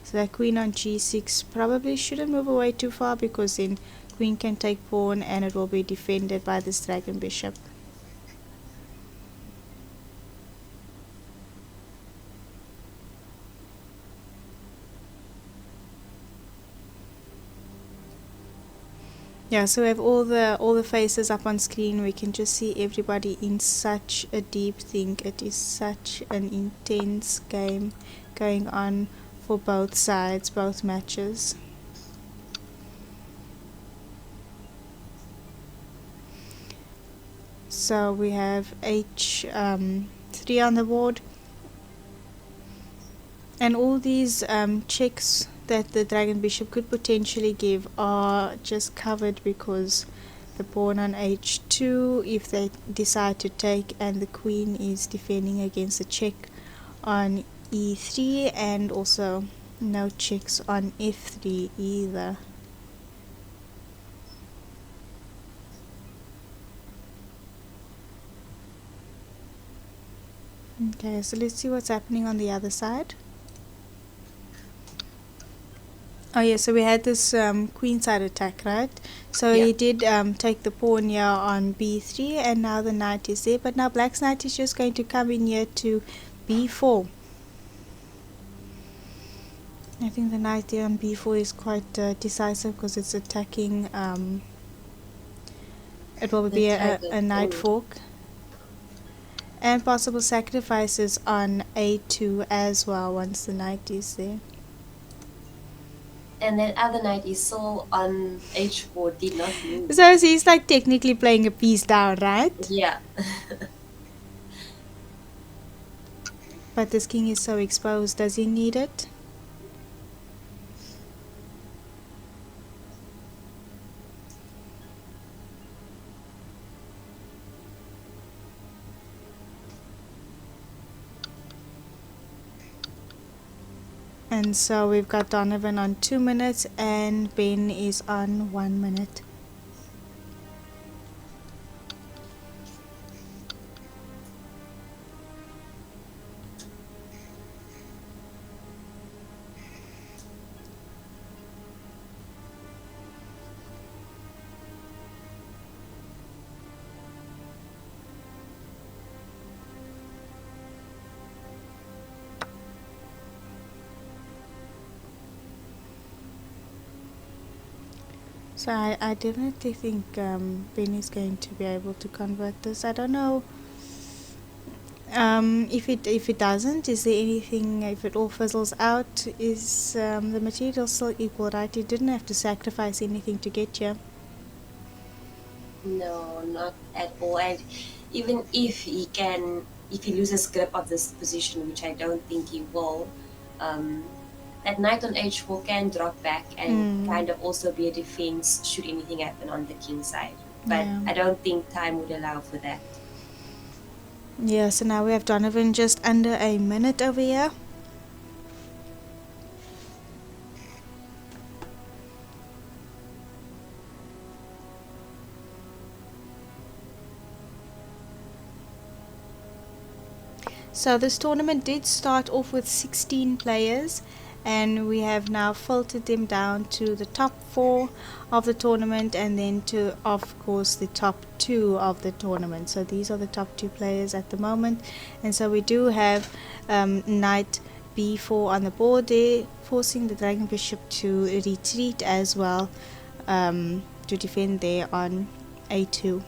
So that queen on g6 probably shouldn't move away too far, because then queen can take pawn and it will be defended by this dragon bishop. Yeah, so we have all the faces up on screen. We can just see everybody in such a deep think. It is such an intense game going on for both sides, both matches. So we have h3 on the board, and all these checks that the dragon bishop could potentially give are just covered, because the pawn on h2, if they decide to take, and the queen is defending against a check on e3, and also no checks on f3 either. Okay, so let's see what's happening on the other side. Oh yeah, so we had this queenside attack, right? So Yeah. he did take the pawn here on b3, and now the knight is there. But now black's knight is just going to come in here to b4. I think the knight there on b4 is quite decisive, because it's attacking. It will be a knight fork. And possible sacrifices on a2 as well once the knight is there. And that other knight is so on h4 did not move. So he's like technically playing a piece down, right? Yeah. But this king is so exposed. Does he need it? And so we've got Donovan on 2 minutes and Ben is on 1 minute. So I definitely think Ben is going to be able to convert this. I don't know if it doesn't. Is there anything, if it all fizzles out, is the material still equal, right? You didn't have to sacrifice anything to get here. No, not at all. And even if he loses grip of this position, which I don't think he will, that knight on h4 can drop back and kind of also be a defense should anything happen on the king side. But Yeah. I don't think time would allow for that. Yeah, so now we have Donovan just under a minute over here. So this tournament did start off with 16 players, and we have now filtered them down to the top 4 of the tournament, and then to, of course, the top 2 of the tournament. So these are the top 2 players at the moment, and so we do have knight b4 on the board there, forcing the dragon bishop to retreat as well, to defend there on a2.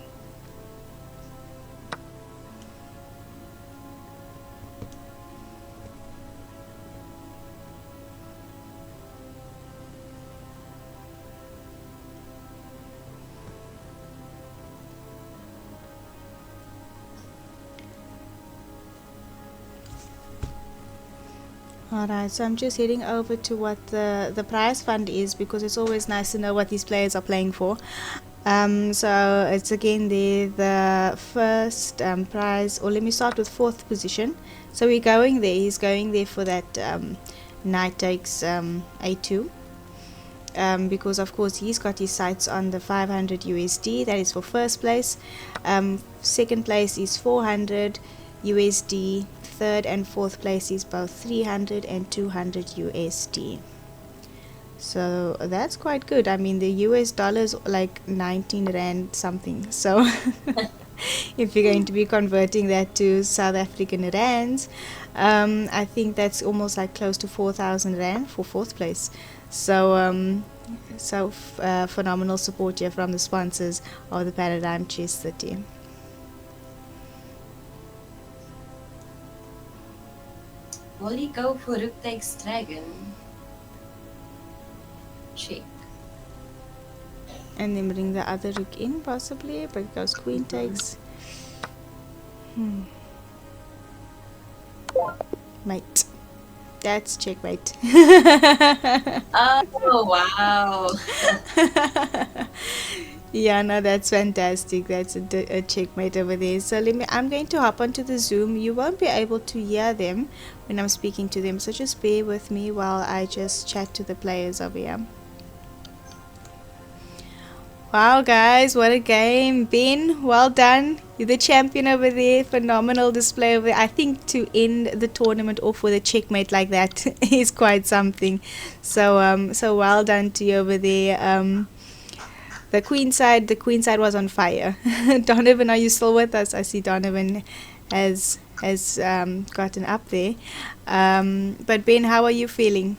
Alright, so I'm just heading over to what the prize fund is, because it's always nice to know what these players are playing for. So it's again the first prize, or let me start with 4th position. So we're going there, he's going there for that knight takes a2. Because of course he's got his sights on the 500 USD, that is for first place. Second place is 400 USD. Third and fourth place is both 300 and 200 USD. So that's quite good. I mean, the US dollar is like 19 rand something. So if you're going to be converting that to South African rands, I think that's almost like close to 4,000 rand for fourth place. So phenomenal support here from the sponsors of the Paradigm Chess30. Will you go for rook takes dragon? Check. And then bring the other rook in possibly, but it goes queen takes. Mate. That's checkmate. Oh, wow. Yeah, no, that's fantastic. That's a checkmate over there. So I'm going to hop onto the Zoom. You won't be able to hear them when I'm speaking to them, so just bear with me while I just chat to the players over here. Wow, guys, what a game. Ben, well done. You're the champion over there. Phenomenal display over there. I think to end the tournament off with a checkmate like that is quite something. So so well done to you over there. The queen side was on fire. Donovan, are you still with us? I see Donovan has gotten up there. But Ben, how are you feeling?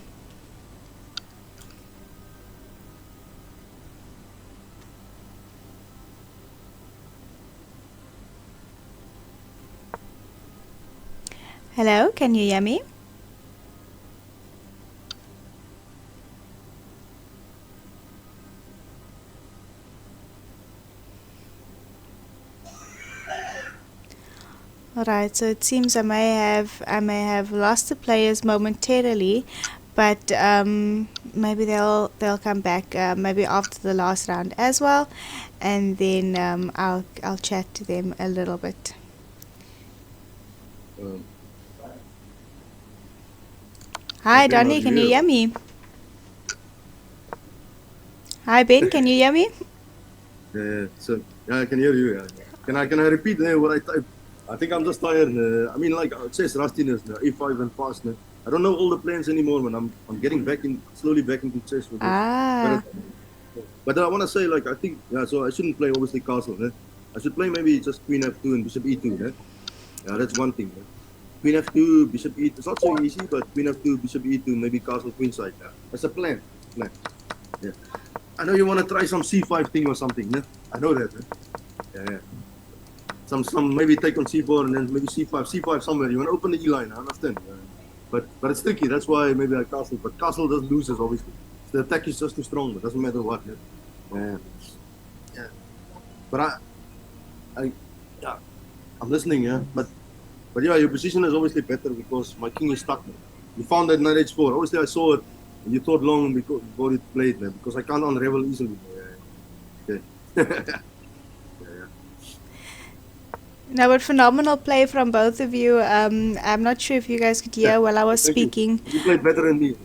Hello, can you hear me? Alright, so it seems I may have lost the players momentarily, but maybe they'll come back maybe after the last round as well, and then I'll chat to them a little bit. Hi Donnie, can you hear me? Hi Ben, can you hear me? So yeah, I can hear you. Can I repeat what I typed? I think I'm just tired. I mean, like chess rustiness, e5 and fast. I don't know all the plans anymore. When I'm getting slowly back into chess. With but I want to say, like, I think so I shouldn't play obviously castle. I should play maybe just queen f2 and bishop e2. Yeah, that's one thing. Queen f2, bishop e2. It's not so easy, but queen f2, bishop e2, maybe castle queenside. That's a plan. Yeah. I know you want to try some c5 thing or something. I know that. Yeah. Some maybe take on c4 and then maybe c5 somewhere. You want to open the e line. I understand. But it's tricky. That's why maybe I castle. But castle does loses obviously. The attack is just too strong. It doesn't matter what. Yeah. But I'm listening. Yeah. But yeah, your position is obviously better because my king is stuck. You found that knight h4. Obviously, I saw it, and you thought long before it played, man. Because I can't unravel easily. Okay. No, but phenomenal play from both of you. I'm not sure if you guys could hear while I was Thank speaking. You played better than me.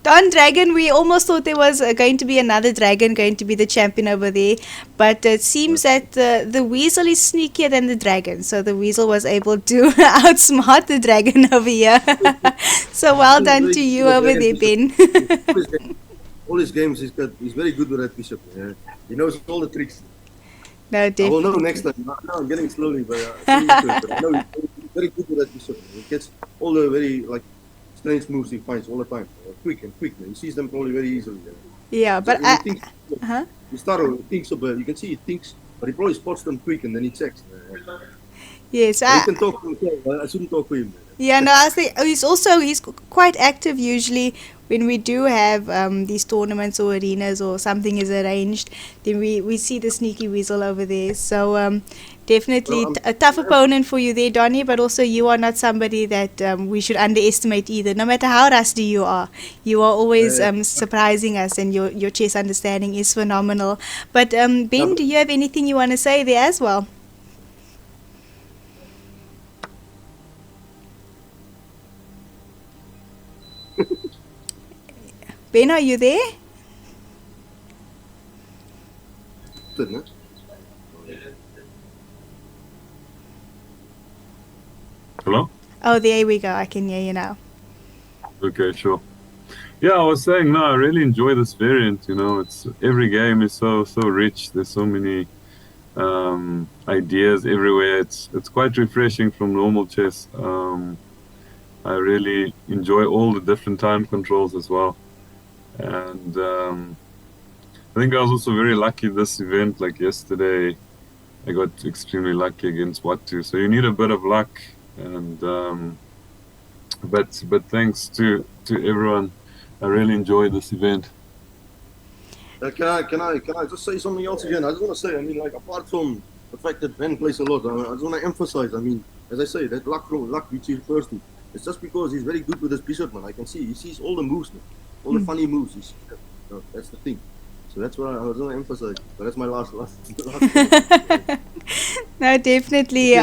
Don Dragon, we almost thought there was going to be another dragon going to be the champion over there, but it seems that the weasel is sneakier than the dragon, so the weasel was able to outsmart the dragon over here. So well done to you over there, Ben. All his games, he's very good with that bishop. Yeah. He knows all the tricks. No, I will definitely. know next time. Now I'm getting slowly, but I know he's very good with that bishop. He gets all the very strange moves he finds all the time. Quick. He sees them probably very easily. Yeah, but he thinks about. You can see he thinks, but he probably spots them quick and then he checks. yes, He can talk to himself. I shouldn't talk to him. yeah, no, I think he's quite active usually when we do have these tournaments or arenas or something is arranged. Then we see the sneaky weasel over there. So definitely a tough opponent for you there, Donnie. But also you are not somebody that we should underestimate either. No matter how rusty you are always surprising us, and your chess understanding is phenomenal. But Ben, do you have anything you want to say there as well? Ben, are you there? Hello? Oh, there we go. I can hear you now. Okay, sure. Yeah, I was saying, no, I really enjoy this variant. It's every game is so rich. There's so many ideas everywhere. It's quite refreshing from normal chess. I really enjoy all the different time controls as well. And I think I was also very lucky this event. Like yesterday, I got extremely lucky against Watu. So you need a bit of luck. And but thanks to everyone. I really enjoyed this event. Can I just say something else again? I just want to say, apart from the fact that Ben plays a lot, I just want to emphasize. As I say, that luck which he refers to, it's just because he's very good with his bishop, man. I can see he sees all the moves, man. All the funny moves. That's the thing. So that's what I was going to emphasize. But that's my last No, definitely.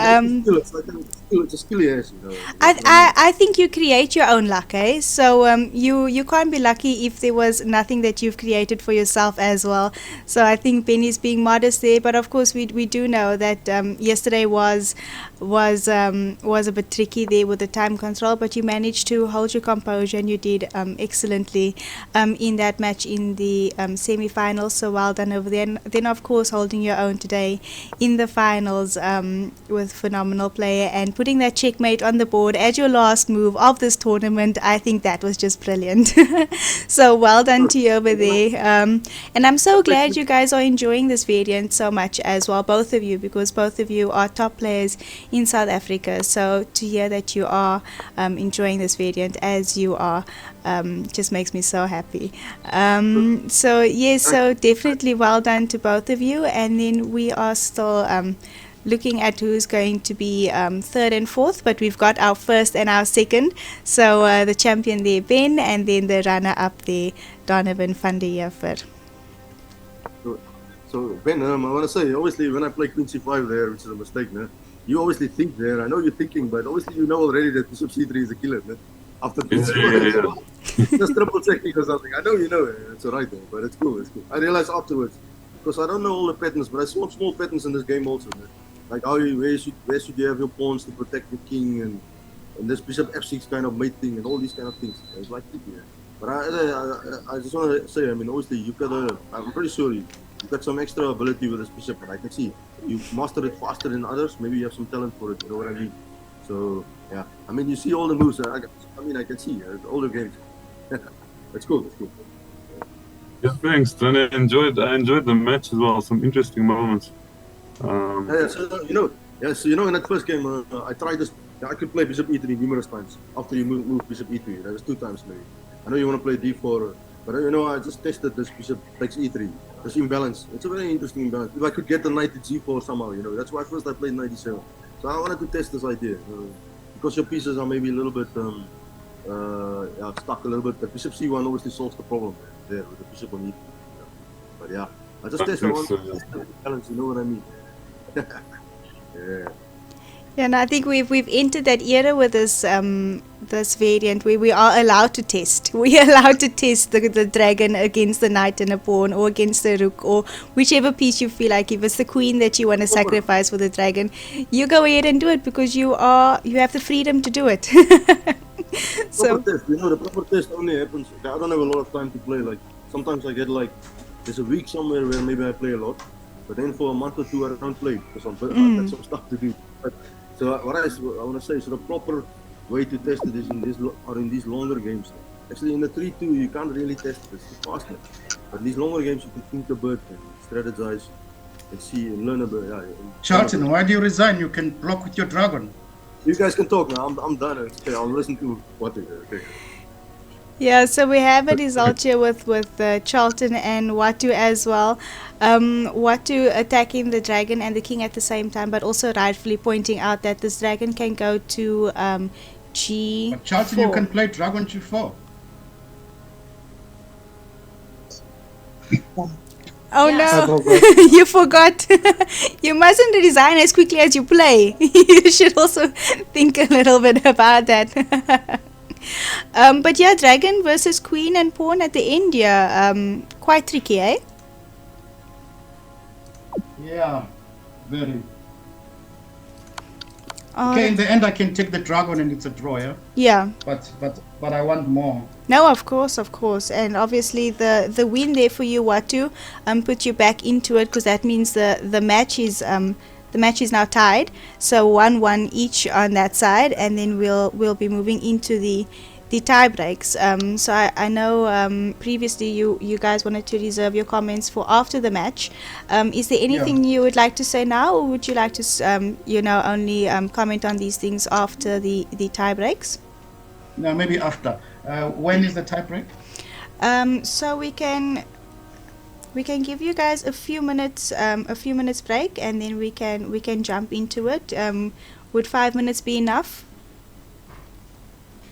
It's a skill, yes. I think you create your own luck, eh? So you can't be lucky if there was nothing that you've created for yourself as well. So I think Benny's being modest there, but of course we do know that yesterday was a bit tricky there with the time control, but you managed to hold your composure and you did excellently in that match in the semi-finals. So well done over there. And then of course holding your own today in the finals with phenomenal play and putting that checkmate on the board as your last move of this tournament. I think that was just brilliant. So well done to you over there. And I'm so glad you guys are enjoying this variant so much as well, both of you, because both of you are top players in South Africa. So to hear that you are enjoying this variant as you are just makes me so happy. So yes, so definitely well done to both of you. And then we are still looking at who's going to be third and fourth, but we've got our first and our second. So the champion there, Ben, and then the runner-up there, Donovan van der Heever. So Ben, I want to say, obviously when I play Queen C5 there, which is a mistake, man, you obviously think there. I know you're thinking, but obviously you know already that Bishop C3 is a killer, man. After Queen C5. Just triple checking or something. I know you know it. It's alright, but it's cool. I realized afterwards, because I don't know all the patterns, but I saw small patterns in this game also, man. Like where should you have your pawns to protect the king, and this Bishop F6 kind of mating and all these kind of things. It's like tricky, yeah. But I just want to say, obviously I'm pretty sure you've got some extra ability with this Bishop, and I can see you mastered it faster than others. Maybe you have some talent for it, you know what I mean? So yeah, you see all the moves. I can see all the games. That's cool. Yeah, thanks. And I enjoyed the match as well. Some interesting moments. So in that first game, I tried this. I could play Bishop E3 numerous times after you move Bishop E3. That was 2 times maybe. I know you want to play D4, but I just tested this Bishop takes E3. This imbalance. It's a very interesting imbalance. If I could get the knight to G4 somehow, that's why first I played knight D7. So I wanted to test this idea, because your pieces are maybe a little bit stuck a little bit. But Bishop C1 obviously solves the problem there with the Bishop on E3. But yeah, I just tested one balance. You know what I mean? Yeah. Yeah, and I think we've entered that era with this this variant where we are allowed to test. We are allowed to test the dragon against the knight and a pawn, or against the rook, or whichever piece you feel like. If it's the queen that you want to sacrifice for the dragon, you go ahead and do it because you have the freedom to do it. So Proper test, the proper test only happens. I don't have a lot of time to play. Like sometimes I get like there's a week somewhere where maybe I play a lot, but then for a month or two I don't play because I've got some stuff to do. But, so what I want to say, so the proper way to test it is in these longer games. Actually, in the 3-2 you can't really test it. It's faster. But in these longer games you can think the bird, and strategize, and see and learn about. Yeah, Charlton, why do you resign? You can block with your dragon. You guys can talk now. I'm done. Okay, I'll listen to what they do. Okay. yeah, so we have a result here with Charlton and Watu as well. Watu attacking the dragon and the king at the same time, but also rightfully pointing out that this dragon can go to G4. But Charlton, you can play dragon G4. Oh Yeah. no, you forgot. You mustn't resign as quickly as you play. You should also think a little bit about that. But yeah, dragon versus queen and pawn at the end, yeah, quite tricky, eh? Yeah, very. Oh, Okay, in the end I can take the dragon and it's a draw, yeah? yeah. But I want more. No, of course, and obviously the win there for you, Watu, put you back into it because that means the match is now tied. So 1-1 each on that side, and then we'll be moving into the tie breaks. So I know previously you guys wanted to reserve your comments for after the match. Is there anything you would like to say now, or would you like to only comment on these things after the tie breaks? No, maybe after. When is the tie break? So we can give you guys a few minutes break, and then we can jump into it. Would 5 minutes be enough,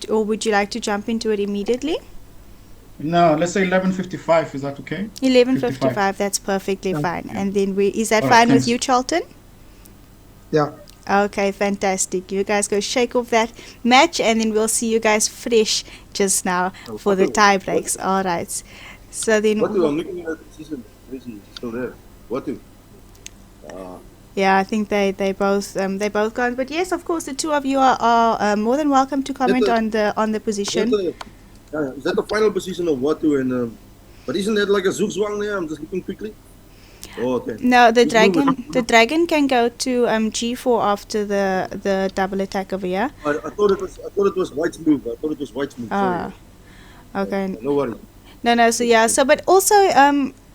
or would you like to jump into it immediately? No, let's say 11:55. Is that okay? 11:55. That's perfectly fine. And then is that All fine right, with thanks. you, Charlton? Yeah. Okay, fantastic. You guys go shake off that match, and then we'll see you guys fresh just now for the tie breaks. All right. So then. What do I'm looking at the season? Is still there? What do? Yeah, I think they both gone. But yes, of course, the two of you are more than welcome to comment on the position. Is that the final position of Watu and? But isn't that like a Zugzwang there? I'm just looking quickly. Oh, okay. No, the dragon can go to G4 after the double attack over here. I thought it was White's move. Ah, okay. No worries. No. So yeah. So but also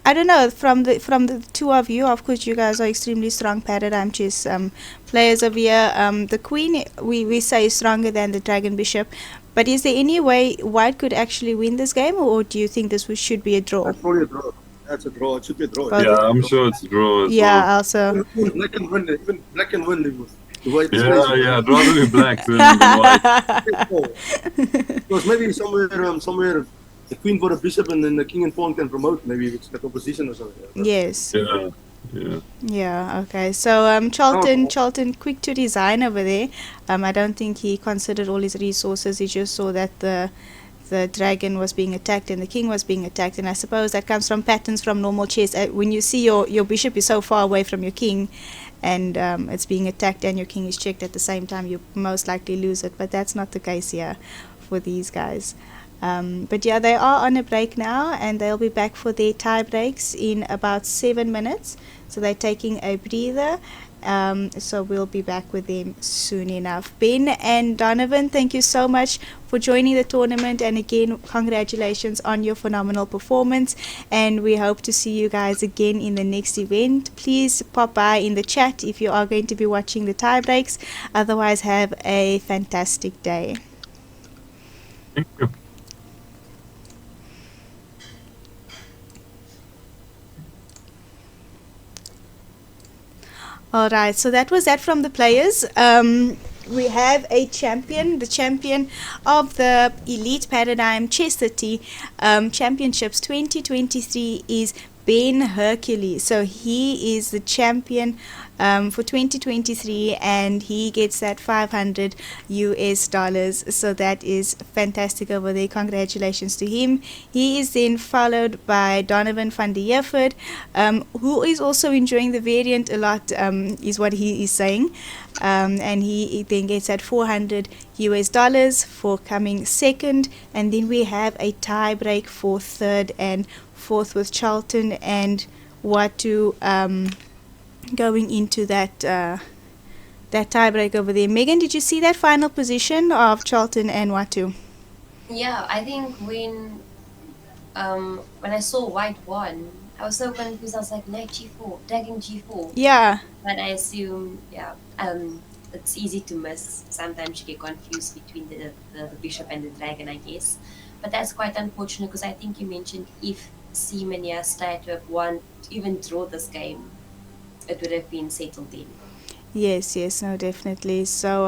I don't know, from the two of you, of course, you guys are extremely strong paradigm chess players over here. The queen, we say, is stronger than the dragon bishop. But is there any way White could actually win this game, or do you think this should be a draw? That's probably a draw. That's a draw. It should be a draw. Well, Yeah, I'm sure it's a draw as yeah, well. also. Black can win. Even Black can win. The White Yeah, I'd rather be black than white. Because maybe somewhere the queen for the bishop and then the king and pawn can promote. Maybe it's the opposition or something. Yes. Yeah. Yeah, okay. So Charlton quick to resign over there. I don't think he considered all his resources. He just saw that the dragon was being attacked and the king was being attacked, and I suppose that comes from patterns from normal chess. When you see your bishop is so far away from your king and it's being attacked and your king is checked at the same time, you most likely lose it. But that's not the case here for these guys. But yeah, they are on a break now, and they'll be back for their tie breaks in about 7 minutes. So they're taking a breather. So we'll be back with them soon enough. Ben and Donovan, thank you so much for joining the tournament, and again, congratulations on your phenomenal performance, and we hope to see you guys again in the next event. Please pop by in the chat if you are going to be watching the tie breaks. Otherwise, have a fantastic day. Thank you. Alright, so that was that from the players. We have a champion. The champion of the Elite Paradigm Chess30 Championships 2023 is Ben Hercules. So he is the champion for 2023, and he gets that $500. So that is fantastic over there. Congratulations to him. He is then followed by Donovan van der Heever, who is also enjoying the variant a lot, is what he is saying. And he then gets that $400 for coming second. And then we have a tie break for third and fourth with Charlton and Watu going into that tie break over there. Megan, did you see that final position of Charlton and Watu? Yeah, I think when I saw white won, I was so confused. I was like, knight g4, dragon g4. Yeah. But I assume, it's easy to miss. Sometimes you get confused between the bishop and the dragon, I guess. But that's quite unfortunate, because I think you mentioned if CM Ben Hercules to have won, even draw this game, it would have been settled in. Yes, no, definitely. So,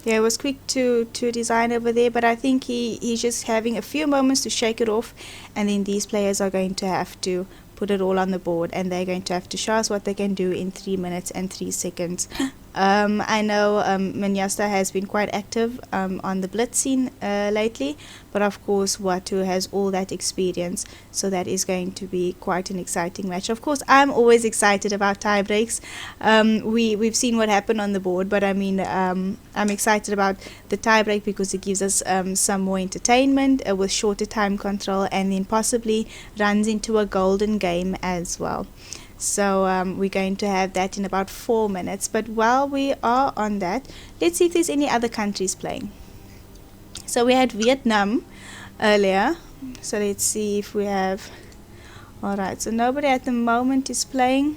yeah, it was quick to design over there, but I think he's just having a few moments to shake it off, and then these players are going to have to put it all on the board, and they're going to have to show us what they can do in 3 minutes and 3 seconds. I know Manyasta has been quite active on the blitz scene lately, but of course Watu has all that experience, so that is going to be quite an exciting match. Of course, I'm always excited about tie breaks. We've seen what happened on the board, but I mean, I'm excited about the tie break because it gives us some more entertainment with shorter time control, and then possibly runs into a golden game as well. So we're going to have that in about 4 minutes. But while we are on that, let's see if there's any other countries playing. So we had Vietnam earlier. So let's see if we have... Alright, so nobody at the moment is playing.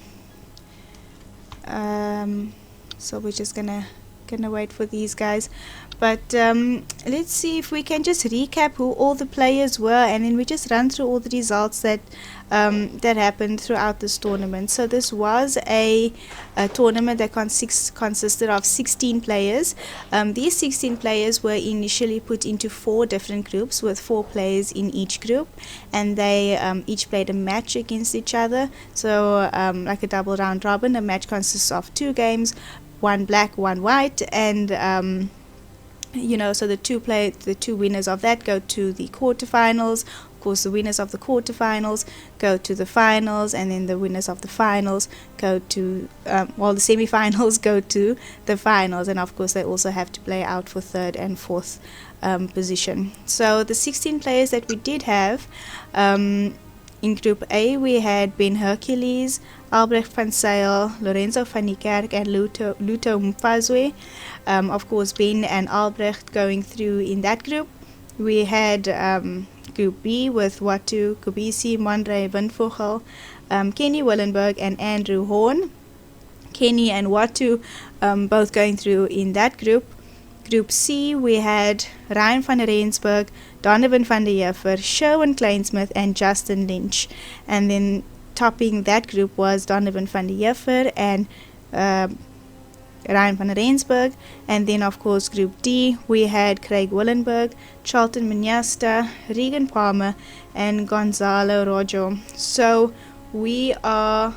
So we're just gonna wait for these guys. But let's see if we can just recap who all the players were, and then we just run through all the results that happened throughout this tournament. So this was a tournament that consisted of 16 players. These 16 players were initially put into 4 different groups with 4 players in each group, and they each played a match against each other. So like a double round robin, a match consists of 2 games, 1 black, 1 white, and so the two winners of that go to the quarterfinals. Of course, the winners of the quarterfinals go to the finals, and then the winners of the finals go to the semifinals go to the finals, and of course they also have to play out for third and fourth position. So the 16 players that we did have in Group A, we had Ben Hercules, Albrecht van Zyl, Lorenzo van Niekerk, and Luto Mfazwe. Of course, Ben and Albrecht going through in that group. We had Group B with Watu, Kobisi, Mondre, Windvogel, Kenny Willenberg, and Andrew Horn. Kenny and Watu both going through in that group. Group C, we had Ryan van Rensburg, Donovan van der Heever, Sherwin Kleinsmith, and Justin Lynch. And then topping that group was Donovan van der Heever and Ryan van Rensburg. And then, of course, Group D, we had Craig Willenberg, Charlton Manyasta, Regan Palmer, and Gonzalo Rojo. So we are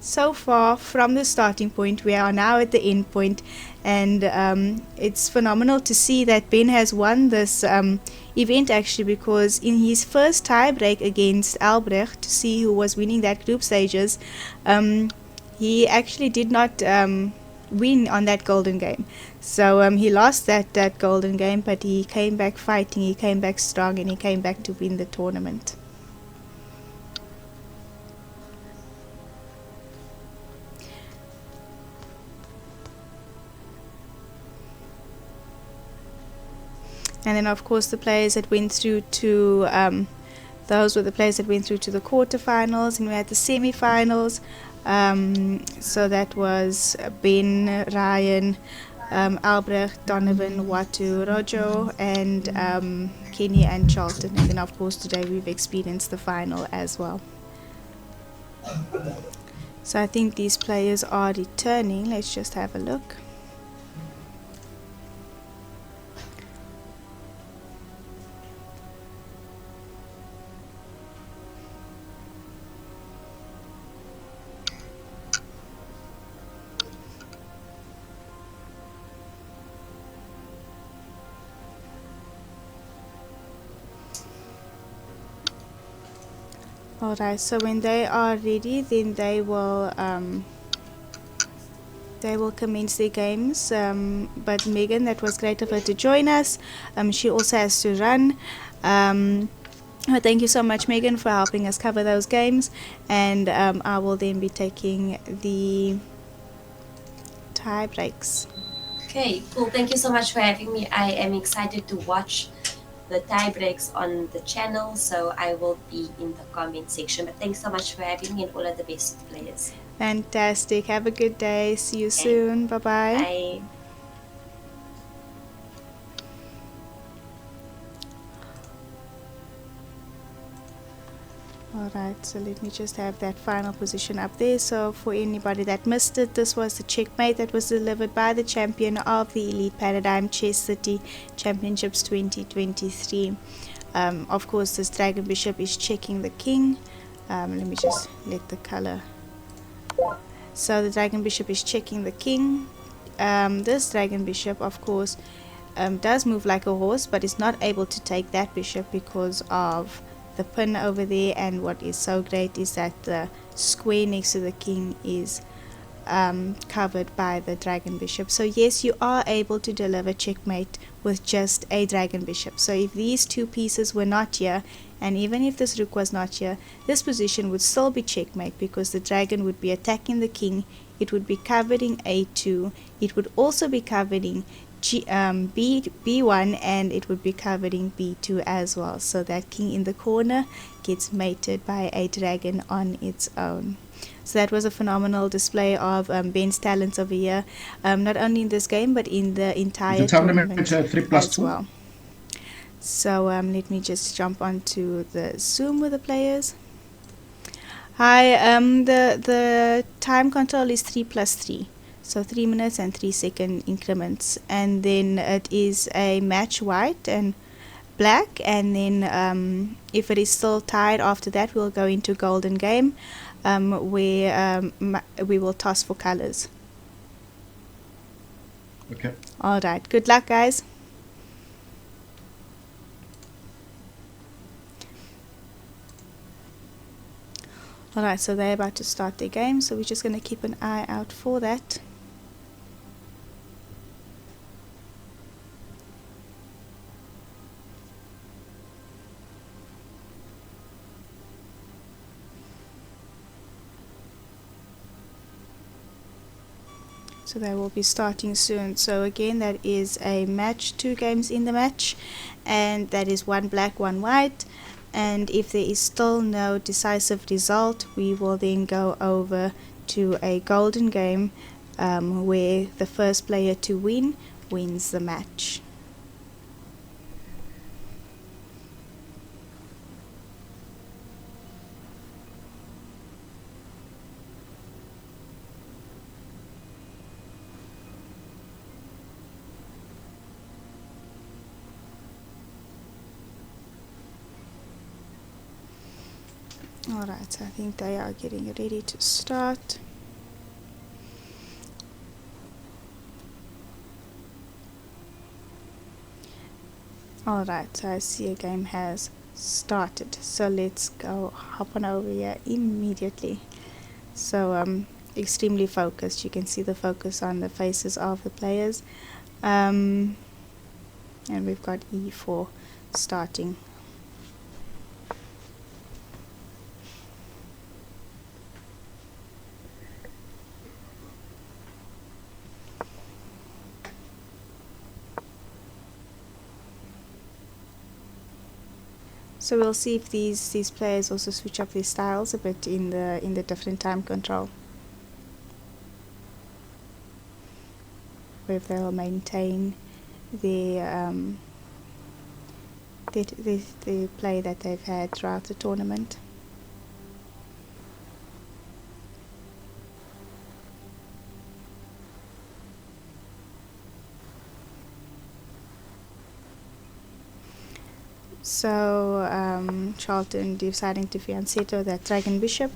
so far from the starting point. We are now at the end point, and it's phenomenal to see that Ben has won this event, actually, because in his first tie break against Albrecht, to see who was winning that group stages, he actually did not win on that golden game. So he lost that golden game, but he came back fighting, he came back strong, and he came back to win the tournament. And then, of course, the players that went through to those were the players that went through to the quarterfinals, and we had the semifinals. So that was Ben, Ryan, Albrecht, Donovan, Watu, Rojo, and Kenny and Charlton. And then, of course, today we've experienced the final as well. So I think these players are returning. Let's just have a look. Alright, so when they are ready, then they will commence their games. But Megan, that was great of her to join us. She also has to run. But thank you so much, Megan, for helping us cover those games. And I will then be taking the tie breaks. Okay, cool. Thank you so much for having me. I am excited to watch the tie breaks on the channel, so I will be in the comment section. But thanks so much for having me, and all of the best players. Fantastic. Have a good day. See you soon. Bye-bye. Bye. Alright, so let me just have that final position up there. So for anybody that missed it, this was the checkmate that was delivered by the champion of the Elite Paradigm Chess30 Championships 2023. Of course, this Dragon Bishop is checking the king. Let me just let the color. So the Dragon Bishop is checking the king. This Dragon Bishop, of course, does move like a horse, but is not able to take that bishop because of the pin over there. And what is so great is that the square next to the king is covered by the Dragon Bishop. So yes, you are able to deliver checkmate with just a Dragon Bishop. So if these two pieces were not here, and even if this rook was not here, this position would still be checkmate, because the dragon would be attacking the king. It would be covering a2. It would also be covering b1, and it would be covering b2 as well. So that king in the corner gets mated by a dragon on its own. So that was a phenomenal display of Ben's talents over here, not only in this game but in the entire tournament 3+2 as well. So let me just jump onto the Zoom with the players. Hi, the time control is 3+3. So 3 minutes and 3 second increments, and then it is a match white and black, and then if it is still tied after that, we'll go into golden game, where we will toss for colors. Okay. All right, good luck, guys. Alright, so they're about to start their game, so we're just going to keep an eye out for that. So they will be starting soon. So again, that is a match, 2 games in the match, and that is 1 black, 1 white. And if there is still no decisive result, we will then go over to a golden game, where the first player to win wins the match. Alright, so I think they are getting ready to start. Alright, so I see a game has started. So let's go hop on over here immediately. So extremely focused. You can see the focus on the faces of the players. And we've got e4 starting. So we'll see if these players also switch up their styles a bit in the different time control, or if they'll maintain the play that they've had throughout the tournament. So Charlton deciding to fianchetto that Dragon Bishop.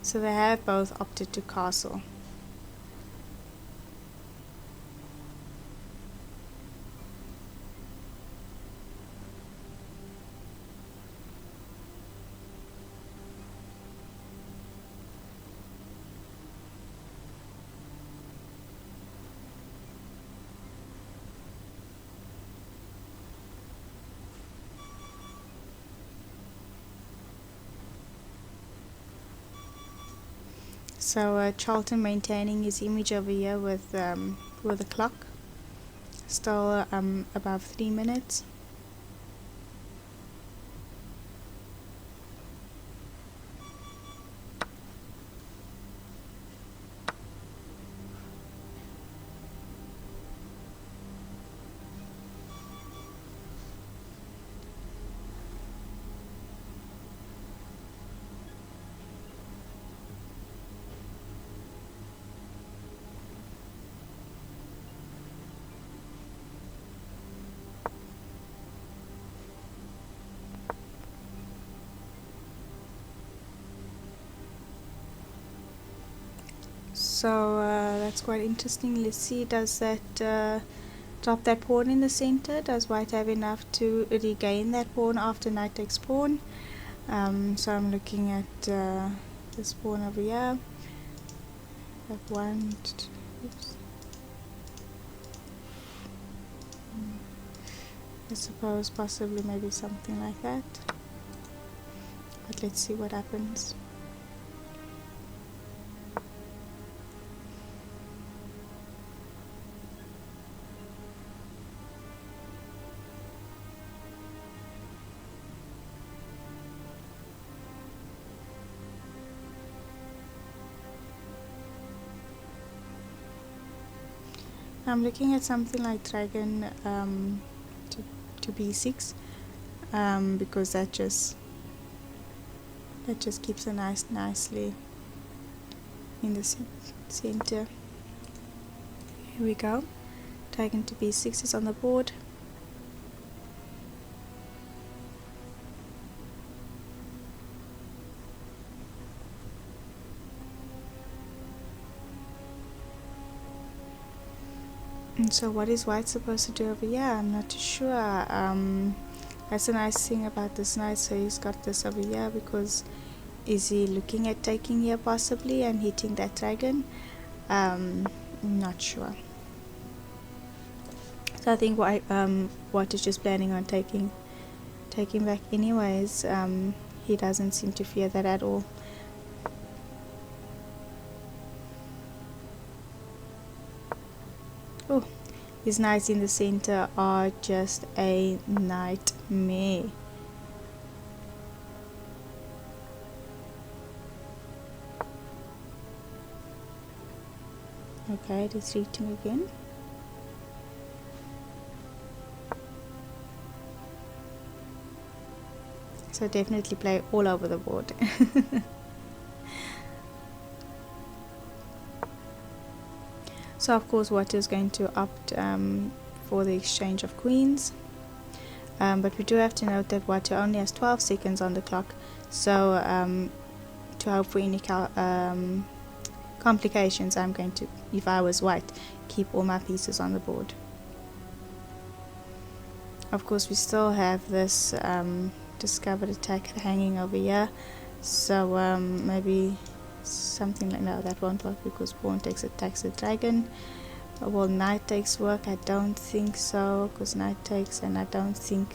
So they have both opted to castle. So Charlton maintaining his image over here with the clock still above 3 minutes. So that's quite interesting. Let's see, does that drop that pawn in the center? Does white have enough to regain that pawn after knight takes pawn? So I'm looking at this pawn over here. Have one, two, oops. I suppose possibly maybe something like that. But let's see what happens. I'm looking at something like dragon to b6 because that just keeps it nicely in the center. Here we go. Dragon to b6 is on the board. And so what is white supposed to do over here? I'm not too sure. That's a nice thing about this knight. So he's got this over here because is he looking at taking here possibly and hitting that dragon? Not sure. So I think white is just planning on taking back anyways. He doesn't seem to fear that at all. Oh, his knights in the center are just a nightmare. Okay, it is retreating again. So definitely play all over the board. So of course white is going to opt for the exchange of queens, but we do have to note that white only has 12 seconds on the clock, so to hope for any complications, I'm going to, if I was white, keep all my pieces on the board. Of course we still have this discovered attack hanging over here, so maybe something like, no, that won't work because pawn attacks the dragon. Well, knight takes work? I don't think so, because knight takes, and I don't think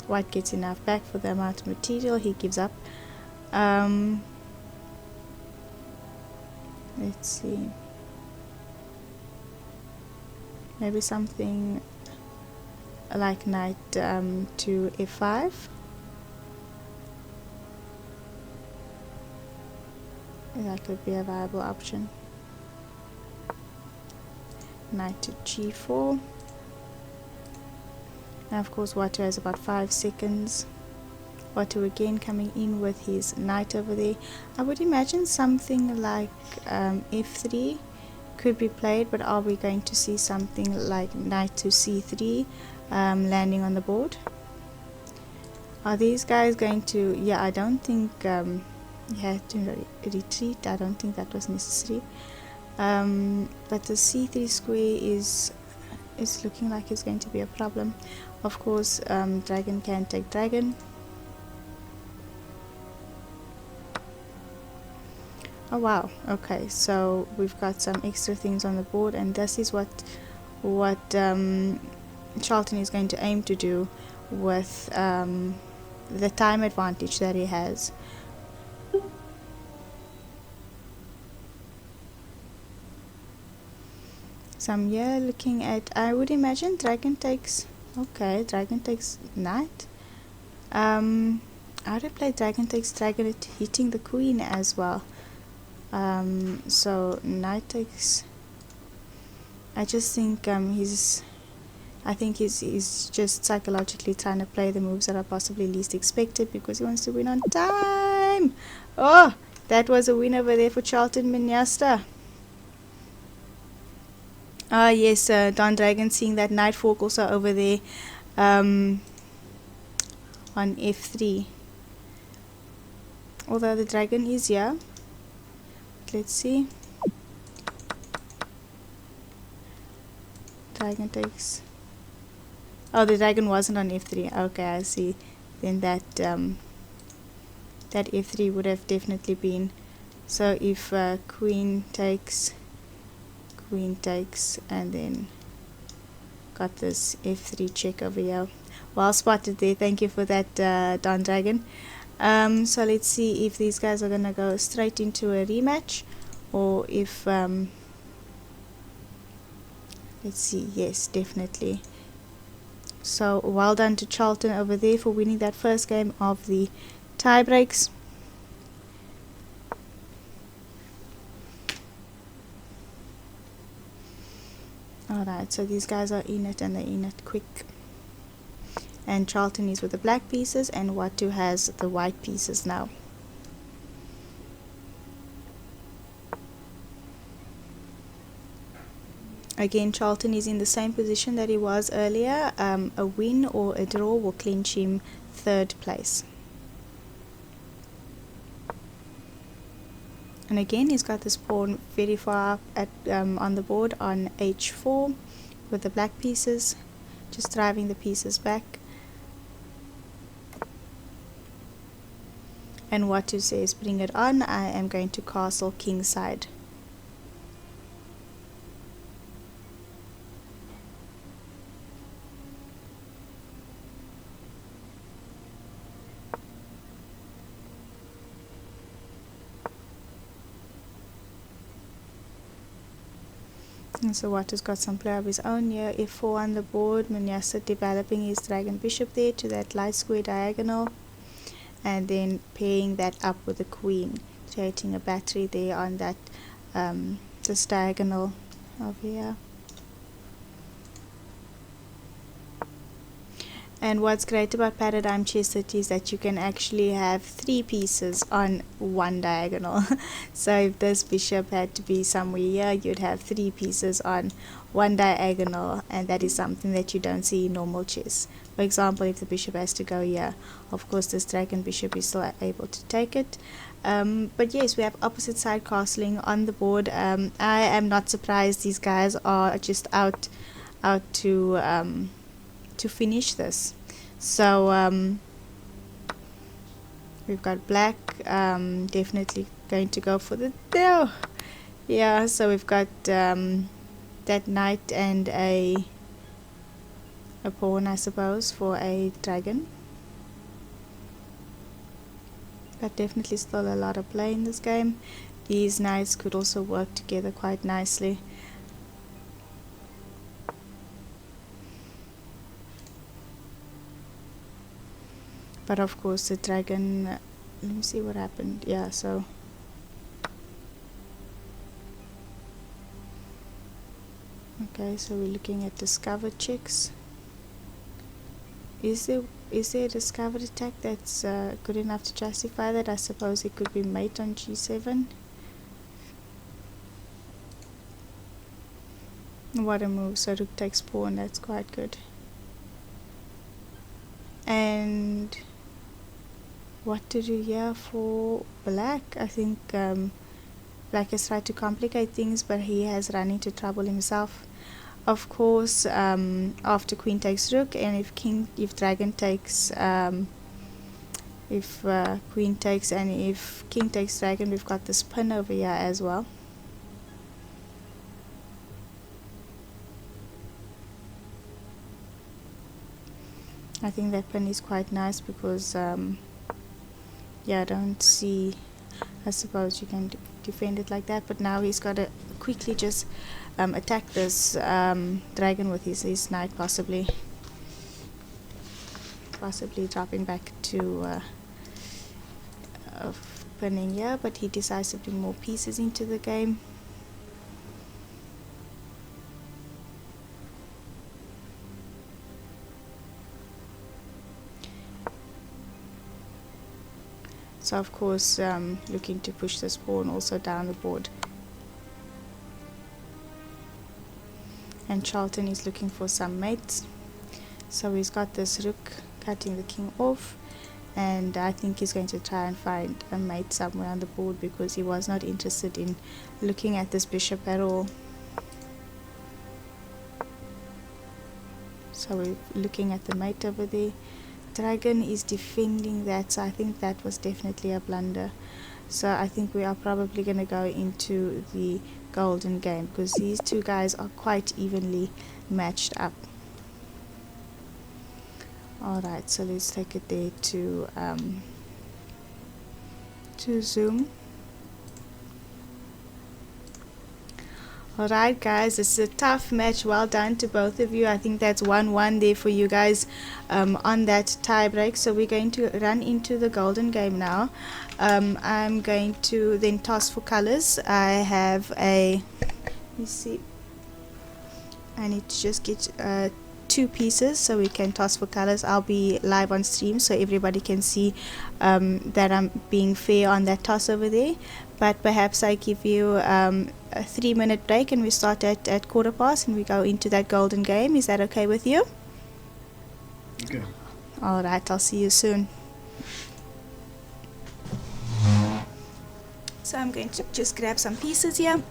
white gets enough back for the amount of material. He gives up. Let's see, maybe something like knight to f5. That could be a viable option. Knight to g4. And of course Watu has about 5 seconds. Watu again coming in with his knight over there. I would imagine something like f3 could be played, but are we going to see something like knight to c3 landing on the board? Are these guys going to, yeah, I don't think he had to retreat. I don't think that was necessary. But the c3 square is looking like it's going to be a problem. Of course, dragon can take dragon. Oh wow, okay, so we've got some extra things on the board, and this is what Charlton is going to aim to do with the time advantage that he has. So I'm here looking at, I would imagine dragon takes, okay, dragon takes knight. I would have played dragon takes dragon at hitting the queen as well. So knight takes, I just think he's just psychologically trying to play the moves that are possibly least expected because he wants to win on time. Oh, that was a win over there for Charlton Minyasta. Ah yes, Don Dragon seeing that knight fork also over there on f3. Although the dragon is here. Let's see. Dragon takes. Oh, the dragon wasn't on f3. Okay, I see. Then that that f3 would have definitely been. So if queen takes, and then got this f3 check over here. Well spotted there. Thank you for that, Don Dragon. So let's see if these guys are gonna go straight into a rematch, or if let's see. Yes, definitely. So well done to Charlton over there for winning that first game of the tie breaks. Alright, so these guys are in it, and they're in it quick. And Charlton is with the black pieces, and Watu has the white pieces now. Again, Charlton is in the same position that he was earlier. A win or a draw will clinch him third place. And again, he's got this pawn very far up at on the board on h4 with the black pieces, just driving the pieces back. And Watu says, bring it on, I am going to castle kingside. And so Watu's got some play of his own here. f4 on the board, Minyasta developing his dragon bishop there to that light square diagonal, and then pairing that up with the queen, creating a battery there on that this diagonal over here. And what's great about Paradigm Chess30 is that you can actually have 3 pieces on one diagonal. So if this bishop had to be somewhere here, you'd have 3 pieces on one diagonal, and that is something that you don't see in normal chess. For example, if the bishop has to go here, of course this dragon bishop is still able to take it. But yes, we have opposite side castling on the board. I am not surprised these guys are just out to finish this. So we've got black definitely going to go for the no. Yeah, so we've got that knight and a pawn, I suppose, for a dragon. But definitely still a lot of play in this game. These knights could also work together quite nicely. But of course the dragon, let me see what happened. Yeah, so okay, so we're looking at discovered checks. Is there a discovered attack that's good enough to justify that? I suppose it could be mate on g7. What a move. So rook takes pawn, that's quite good. And what to do here for black. I think black has tried to complicate things, but he has run into trouble himself. Of course, after queen takes rook, and if dragon takes, if queen takes, and if king takes dragon, we've got this pin over here as well. I think that pin is quite nice because yeah, I don't see, I suppose you can defend it like that, but now he's got to quickly just attack this dragon with his knight, possibly dropping back to pinning here, but he decides to bring more pieces into the game. So of course looking to push this pawn also down the board. And Charlton is looking for some mates. So he's got this rook cutting the king off, and I think he's going to try and find a mate somewhere on the board because he was not interested in looking at this bishop at all. So we're looking at the mate over there. Dragon is defending that, so I think that was definitely a blunder. So I think we are probably going to go into the golden game because these two guys are quite evenly matched up. Alright, so let's take it there to Zoom. Alright guys, it's a tough match. Well done to both of you. I think that's 1-1 there for you guys on that tie break. So we're going to run into the golden game now. I'm going to then toss for colors. I have a, let me see, I need to just get 2 pieces so we can toss for colors. I'll be live on stream so everybody can see that I'm being fair on that toss over there. But perhaps I give you a 3-minute break and we start at 1/4 and we go into that golden game. Is that okay with you? Okay. Alright, I'll see you soon. So I'm going to just grab some pieces here.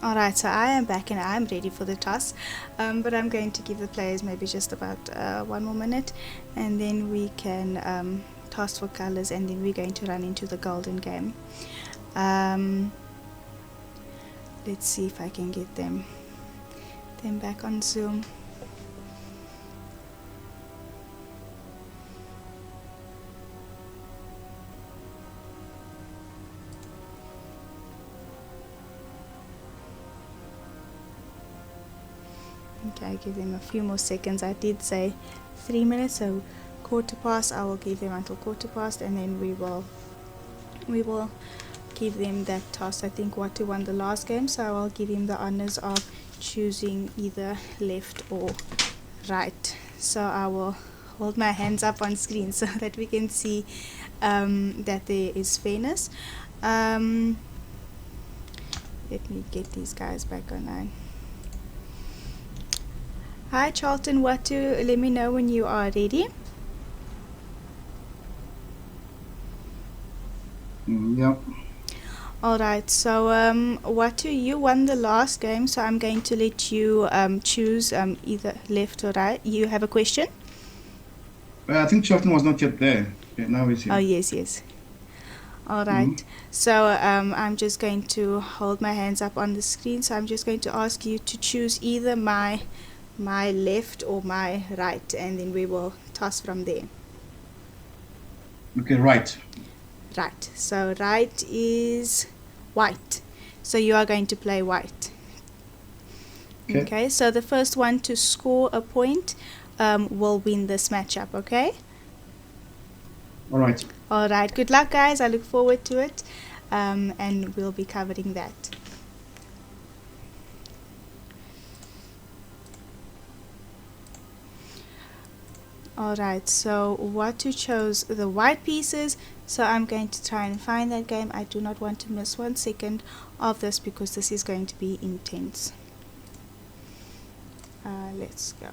Alright, so I am back and I am ready for the toss, but I'm going to give the players maybe just about 1 more minute and then we can toss for colors and then we're going to run into the golden game. Let's see if I can get them back on Zoom. Okay, I give them a few more seconds. I did say 3 minutes, so 1/4. I will give them until 1/4 and then we will give them that toss. I think Watu won the last game, so I will give him the honors of choosing either left or right. So I will hold my hands up on screen so that we can see that there is fairness. Let me get these guys back online. Hi Charlton, let me know when you are ready. Yep. Alright, so Watu, you won the last game, so I'm going to let you choose either left or right. You have a question? I think Charlton was not yet there. Okay, now he's here. Oh, yes. Alright, so I'm just going to hold my hands up on the screen, so I'm just going to ask you to choose either my left or my right, and then we will toss from there. Okay, right. Right, so right is white, so you are going to play white. Okay, so the first one to score a point will win this matchup, okay? Alright. Alright, good luck guys, I look forward to it, and we'll be covering that. Alright, so Watu chose the white pieces, so I'm going to try and find that game. I do not want to miss 1 second of this because this is going to be intense. Let's go.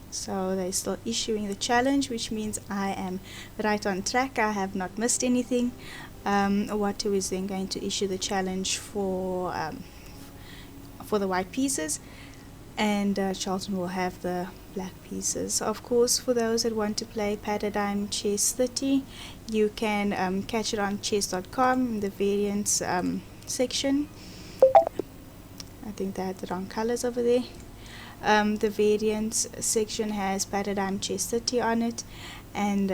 So they're still issuing the challenge, which means I am right on track. I have not missed anything. Watu is then going to issue the challenge for the white pieces, and Charlton will have the black pieces. Of course, for those that want to play Paradigm Chess30, you can catch it on chess.com, the variants section. I think they had the wrong colors over there. The variants section has Paradigm Chess30 on it, and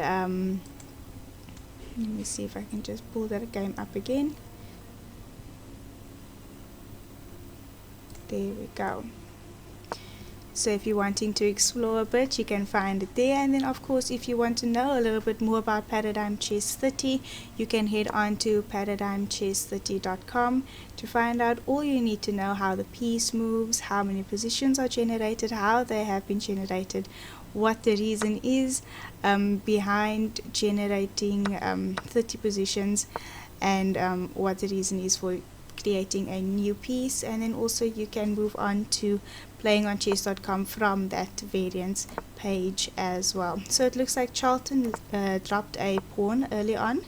let me see if I can just pull that game up again. There we go. So if you're wanting to explore a bit, you can find it there. And then of course, if you want to know a little bit more about Paradigm Chess30, you can head on to paradigmchess30.com to find out all you need to know: how the piece moves, how many positions are generated, how they have been generated, what the reason is behind generating 30 positions, and what the reason is for creating a new piece. And then also you can move on to playing on chess.com from that variants page as well. So it looks like Charlton dropped a pawn early on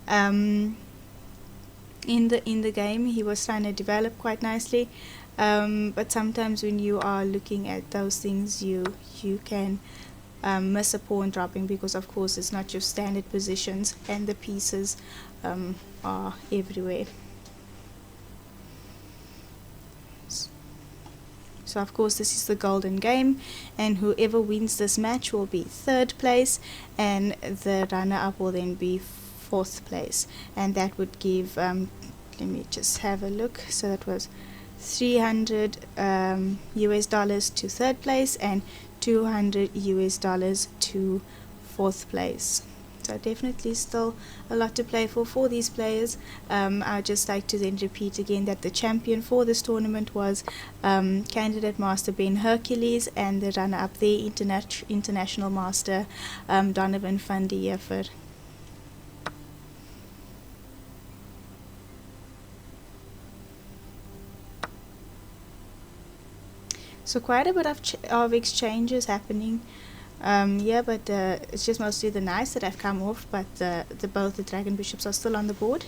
in the game. He was trying to develop quite nicely, but sometimes when you are looking at those things, you can miss a pawn dropping, because of course it's not your standard positions and the pieces are everywhere. So of course this is the golden game, and whoever wins this match will be 3rd place, and the runner-up will then be 4th place, and that would give let me just have a look. So that was $300 US dollars to 3rd place and $200 US dollars to 4th place. So definitely still a lot to play for these players. I'd just like to then repeat again that the champion for this tournament was candidate master Ben Hercules, and the runner-up there, international master Donovan van der Heever. So quite a bit of exchanges happening. Yeah, but it's just mostly the knights that have come off, but both the dragon bishops are still on the board.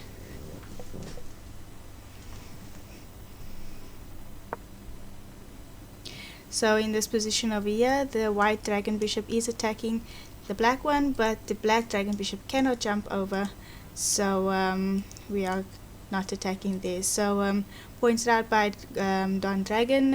So in this position over here, the white dragon bishop is attacking the black one, but the black dragon bishop cannot jump over, so we are not attacking there. So pointed out by Don Dragon,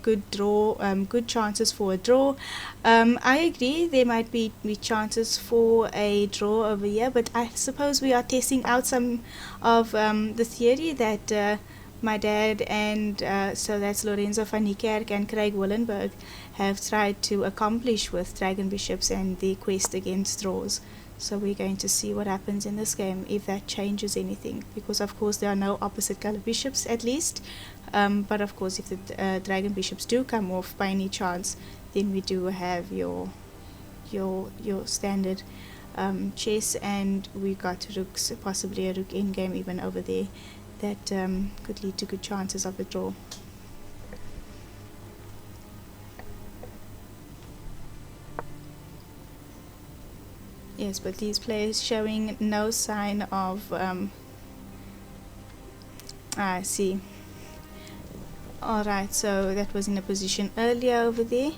good draw, good chances for a draw. I agree, there might be chances for a draw over here, but I suppose we are testing out some of the theory that my dad and so that's Lorenzo van Niekerk and Craig Willenberg have tried to accomplish with dragon bishops and the quest against draws. So we're going to see what happens in this game, if that changes anything, because of course there are no opposite color bishops at least, but of course if the dragon bishops do come off by any chance, then we do have your standard chess, and we got rooks, possibly a rook endgame even over there, that could lead to good chances of the draw. Yes, but these players showing no sign of I see. Alright, so that was in a position earlier over there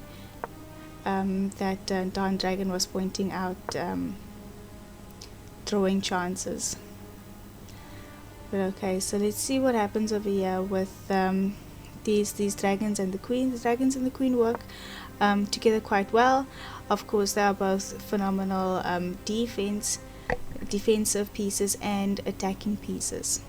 that Don Dragon was pointing out drawing chances. But okay, so let's see what happens over here with these dragons and the queen. The dragons and the queen work together quite well. Of course, they are both phenomenal defensive pieces and attacking pieces.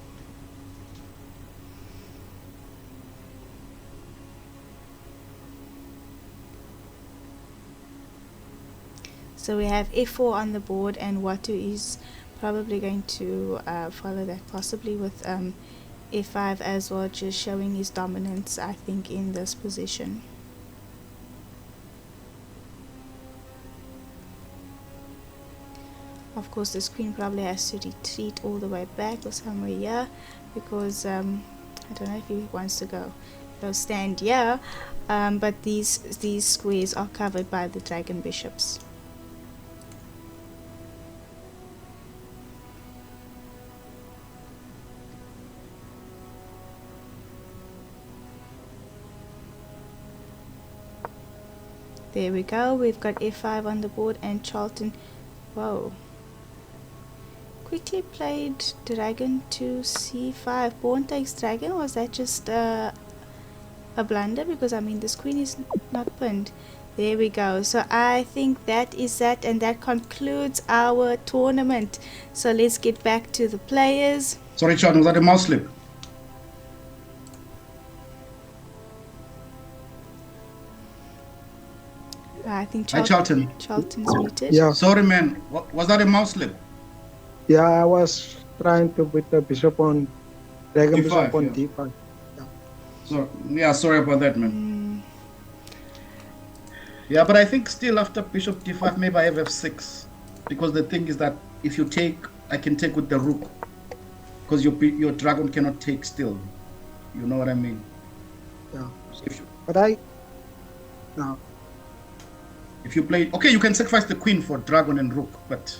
So we have f4 on the board, and Watu is probably going to follow that, possibly with f5 as well, just showing his dominance, I think, in this position. Of course, this queen probably has to retreat all the way back or somewhere here, because I don't know if he wants to go stand here, but these squares are covered by the dragon bishops. There we go, we've got f5 on the board, and Charlton, whoa, quickly played dragon to c5. Pawn takes dragon. Was that just a blunder? Because I mean, this queen is not pinned. There we go. So I think that is that, and that concludes our tournament. So let's get back to the players. Sorry, Charlton, was that a mouse slip? I think Charlton's muted. Yeah. Sorry, man. Was that a mouse slip? Yeah, I was trying to put the bishop on dragon D5, bishop on yeah. d5. So yeah, sorry about that, man. Yeah, but I think still after bishop d5, maybe I have f6, because the thing is that if you take, I can take with the rook, because your dragon cannot take still. You know what I mean? Yeah. So But no. if you play, okay, you can sacrifice the queen for dragon and rook, but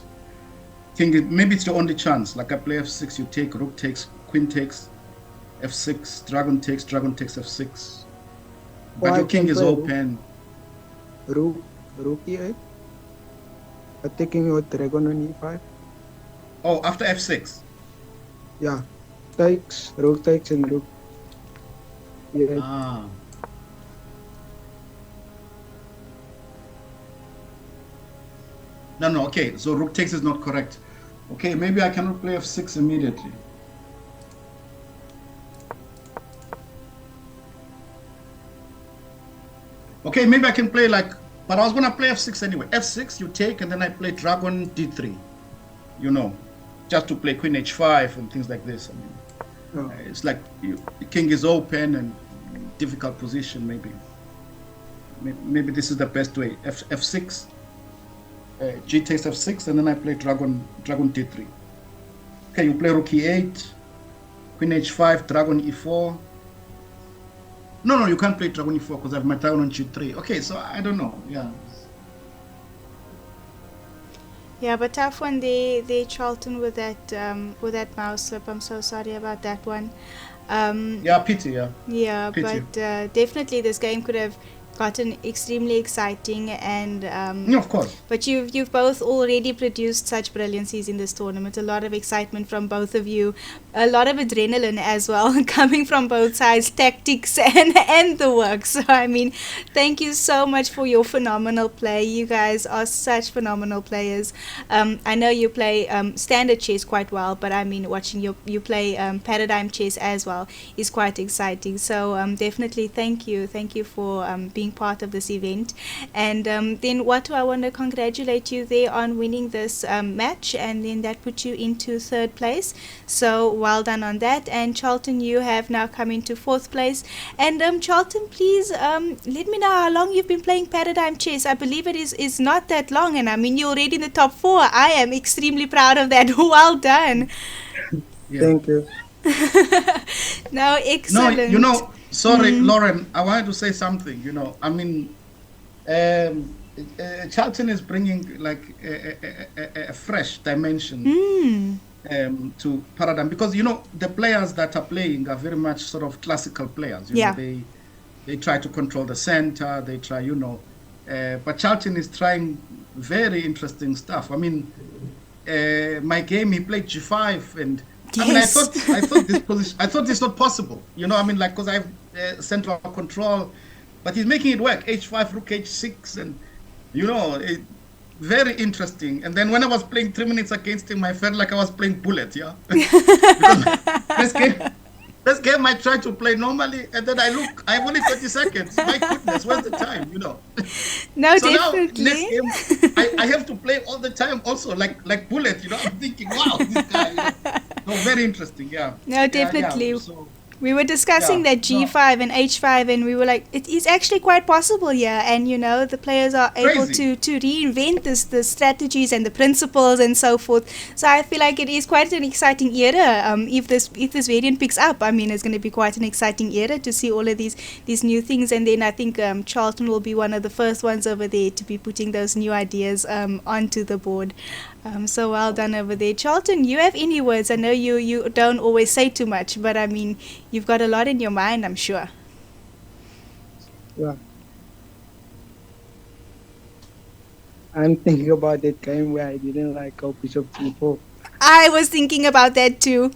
maybe it's your only chance. Like I play f6, you take, rook takes, queen takes, f6, dragon takes f6. But your king is open. Rook e8. Attacking your dragon on e5. Oh, after f6. Yeah. Rook takes and rook e8. Ah. No, okay, so rook takes is not correct. Okay, maybe I cannot play f6 immediately. Okay, maybe I can play but I was gonna play f6 anyway. f6, you take, and then I play dragon d3, you know, just to play queen h5 and things like this. I mean, it's like the king is open and difficult position, maybe. Maybe this is the best way. f6. G takes f6, and then I play dragon d3. Okay, you play rook e8, queen h5, dragon e4. No, you can't play dragon e4 because I have my dragon on g3. Okay, so I don't know. Yeah. Yeah, but tough one there, Charlton, with that mouse slip. I'm so sorry about that one. Yeah, pity. Yeah. Yeah, pity. But definitely this game could have gotten extremely exciting, and yeah, of course. But you've both already produced such brilliancies in this tournament. A lot of excitement from both of you, a lot of adrenaline as well coming from both sides, tactics and the work. So I mean, thank you so much for your phenomenal play. You guys are such phenomenal players. I know you play standard chess quite well, but I mean, watching you play paradigm chess as well is quite exciting. So definitely thank you for being being part of this event. And then Watu, I want to congratulate you there on winning this match, and then that put you into third place. So well done on that. And Charlton, you have now come into fourth place. And Charlton, please let me know how long you've been playing Paradigm Chess. I believe it is not that long, and I mean you're already in the top 4. I am extremely proud of that. Well done. Yeah. Thank you. No, excellent. No, you know, sorry, Lauren, I wanted to say something. You know, I mean, Charlton is bringing like a fresh dimension to Paradigm, because you know the players that are playing are very much sort of classical players. You know, they try to control the center. They try, you know, but Charlton is trying very interesting stuff. I mean, my game, he played G5, and I mean, I thought this position, I thought it's not possible. You know, I mean, like, because I have central control, but he's making it work. H5, Rook H6, and you know, very interesting. And then when I was playing 3 minutes against him, I felt like I was playing bullet. Yeah, because this game I tried to play normally, and then I have only 30 seconds. My goodness, where's the time? You know. No, so definitely. Now, next game, I have to play all the time also, like bullet. You know, I'm thinking, wow, this guy. You know. No, very interesting. Yeah. No, definitely. Yeah, so, we were discussing that G5 and H5, and we were like, it is actually quite possible here. And, you know, the players are able to reinvent the strategies and the principles and so forth. So I feel like it is quite an exciting era. If this variant picks up, I mean, it's going to be quite an exciting era to see all of these new things. And then I think Charlton will be one of the first ones over there to be putting those new ideas onto the board. So well done over there. Charlton, you have any words? I know you don't always say too much, but I mean, you've got a lot in your mind, I'm sure. Yeah. I'm thinking about that game where I didn't like go Bishop G4. I was thinking about that too.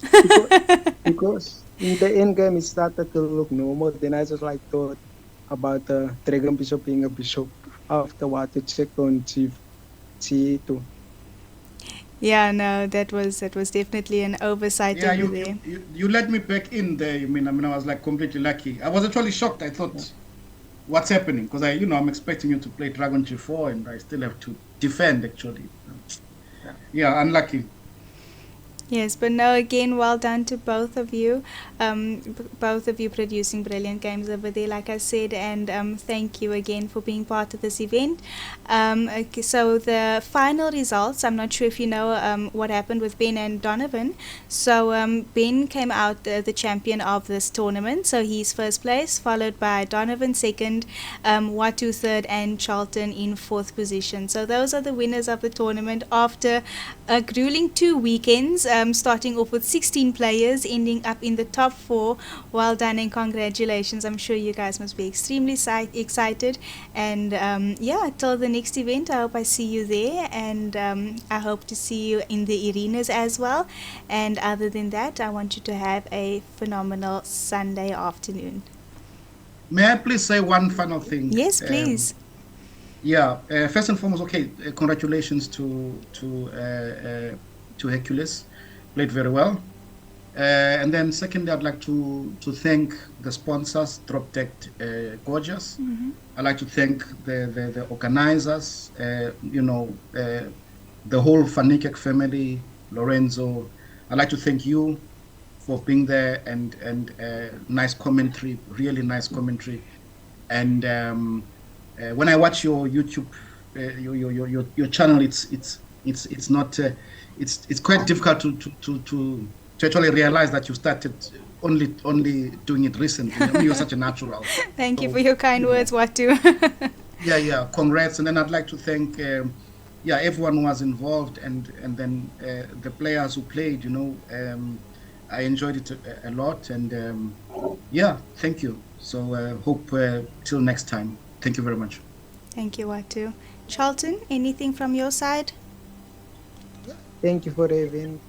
because in the end game it started to look normal. Then I just like thought about the Dragon Bishop being a bishop after what to check on G2. Yeah, no, that was definitely an oversight over there. You let me back in there. I mean, I was like completely lucky. I was actually shocked. I thought, what's happening? Because I'm expecting you to play Dragon G4, and I still have to defend actually. Yeah, unlucky. Yes, but no, again, well done to both of you. Both of you producing brilliant games over there, like I said, and thank you again for being part of this event. Okay, so the final results, I'm not sure if you know what happened with Ben and Donovan. So Ben came out the champion of this tournament, so he's first place, followed by Donovan second, Watu third, and Charlton in fourth position. So those are the winners of the tournament after a grueling 2 weekends. Starting off with 16 players, ending up in the top 4. Well done and congratulations. I'm sure you guys must be extremely excited. And yeah, till the next event, I hope I see you there. And I hope to see you in the arenas as well. And other than that, I want you to have a phenomenal Sunday afternoon. May I please say one final thing? Yes, please. First and foremost, congratulations to Hercules. Played very well. And then secondly, I'd like to thank the sponsors, Drop Deck Gorgeous. Mm-hmm. I'd like to thank the organizers, the whole Fanikek family, Lorenzo. I'd like to thank you for being there and nice commentary, really nice commentary. And when I watch your YouTube, your channel, it's not. It's quite difficult to actually realize that you started only doing it recently. You're such a natural. Thank you for your kind words, Watu. Congrats. And then I'd like to thank everyone who was involved and then the players who played. I enjoyed it a lot, and thank you. So hope till next time. Thank you very much. Thank you, Watu. Charlton, anything from your side? Thank you for the event.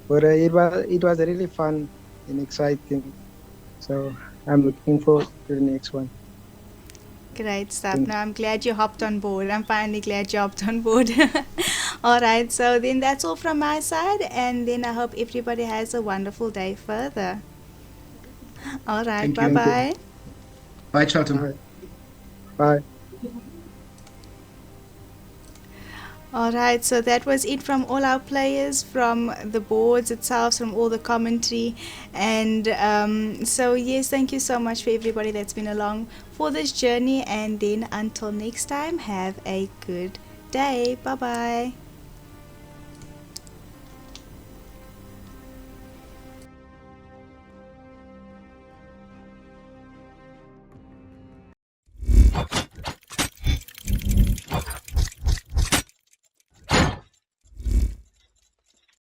But it was really fun and exciting. So I'm looking forward to the next one. Great stuff. Now I'm glad you hopped on board. I'm finally glad you hopped on board. All right. So then that's all from my side. And then I hope everybody has a wonderful day further. All right. Bye-bye. Bye, Charlton. All right. Bye. All right, so that was it from all our players, from the boards itself, from all the commentary. And so, yes, thank you so much for everybody that's been along for this journey. And then until next time, have a good day. Bye bye.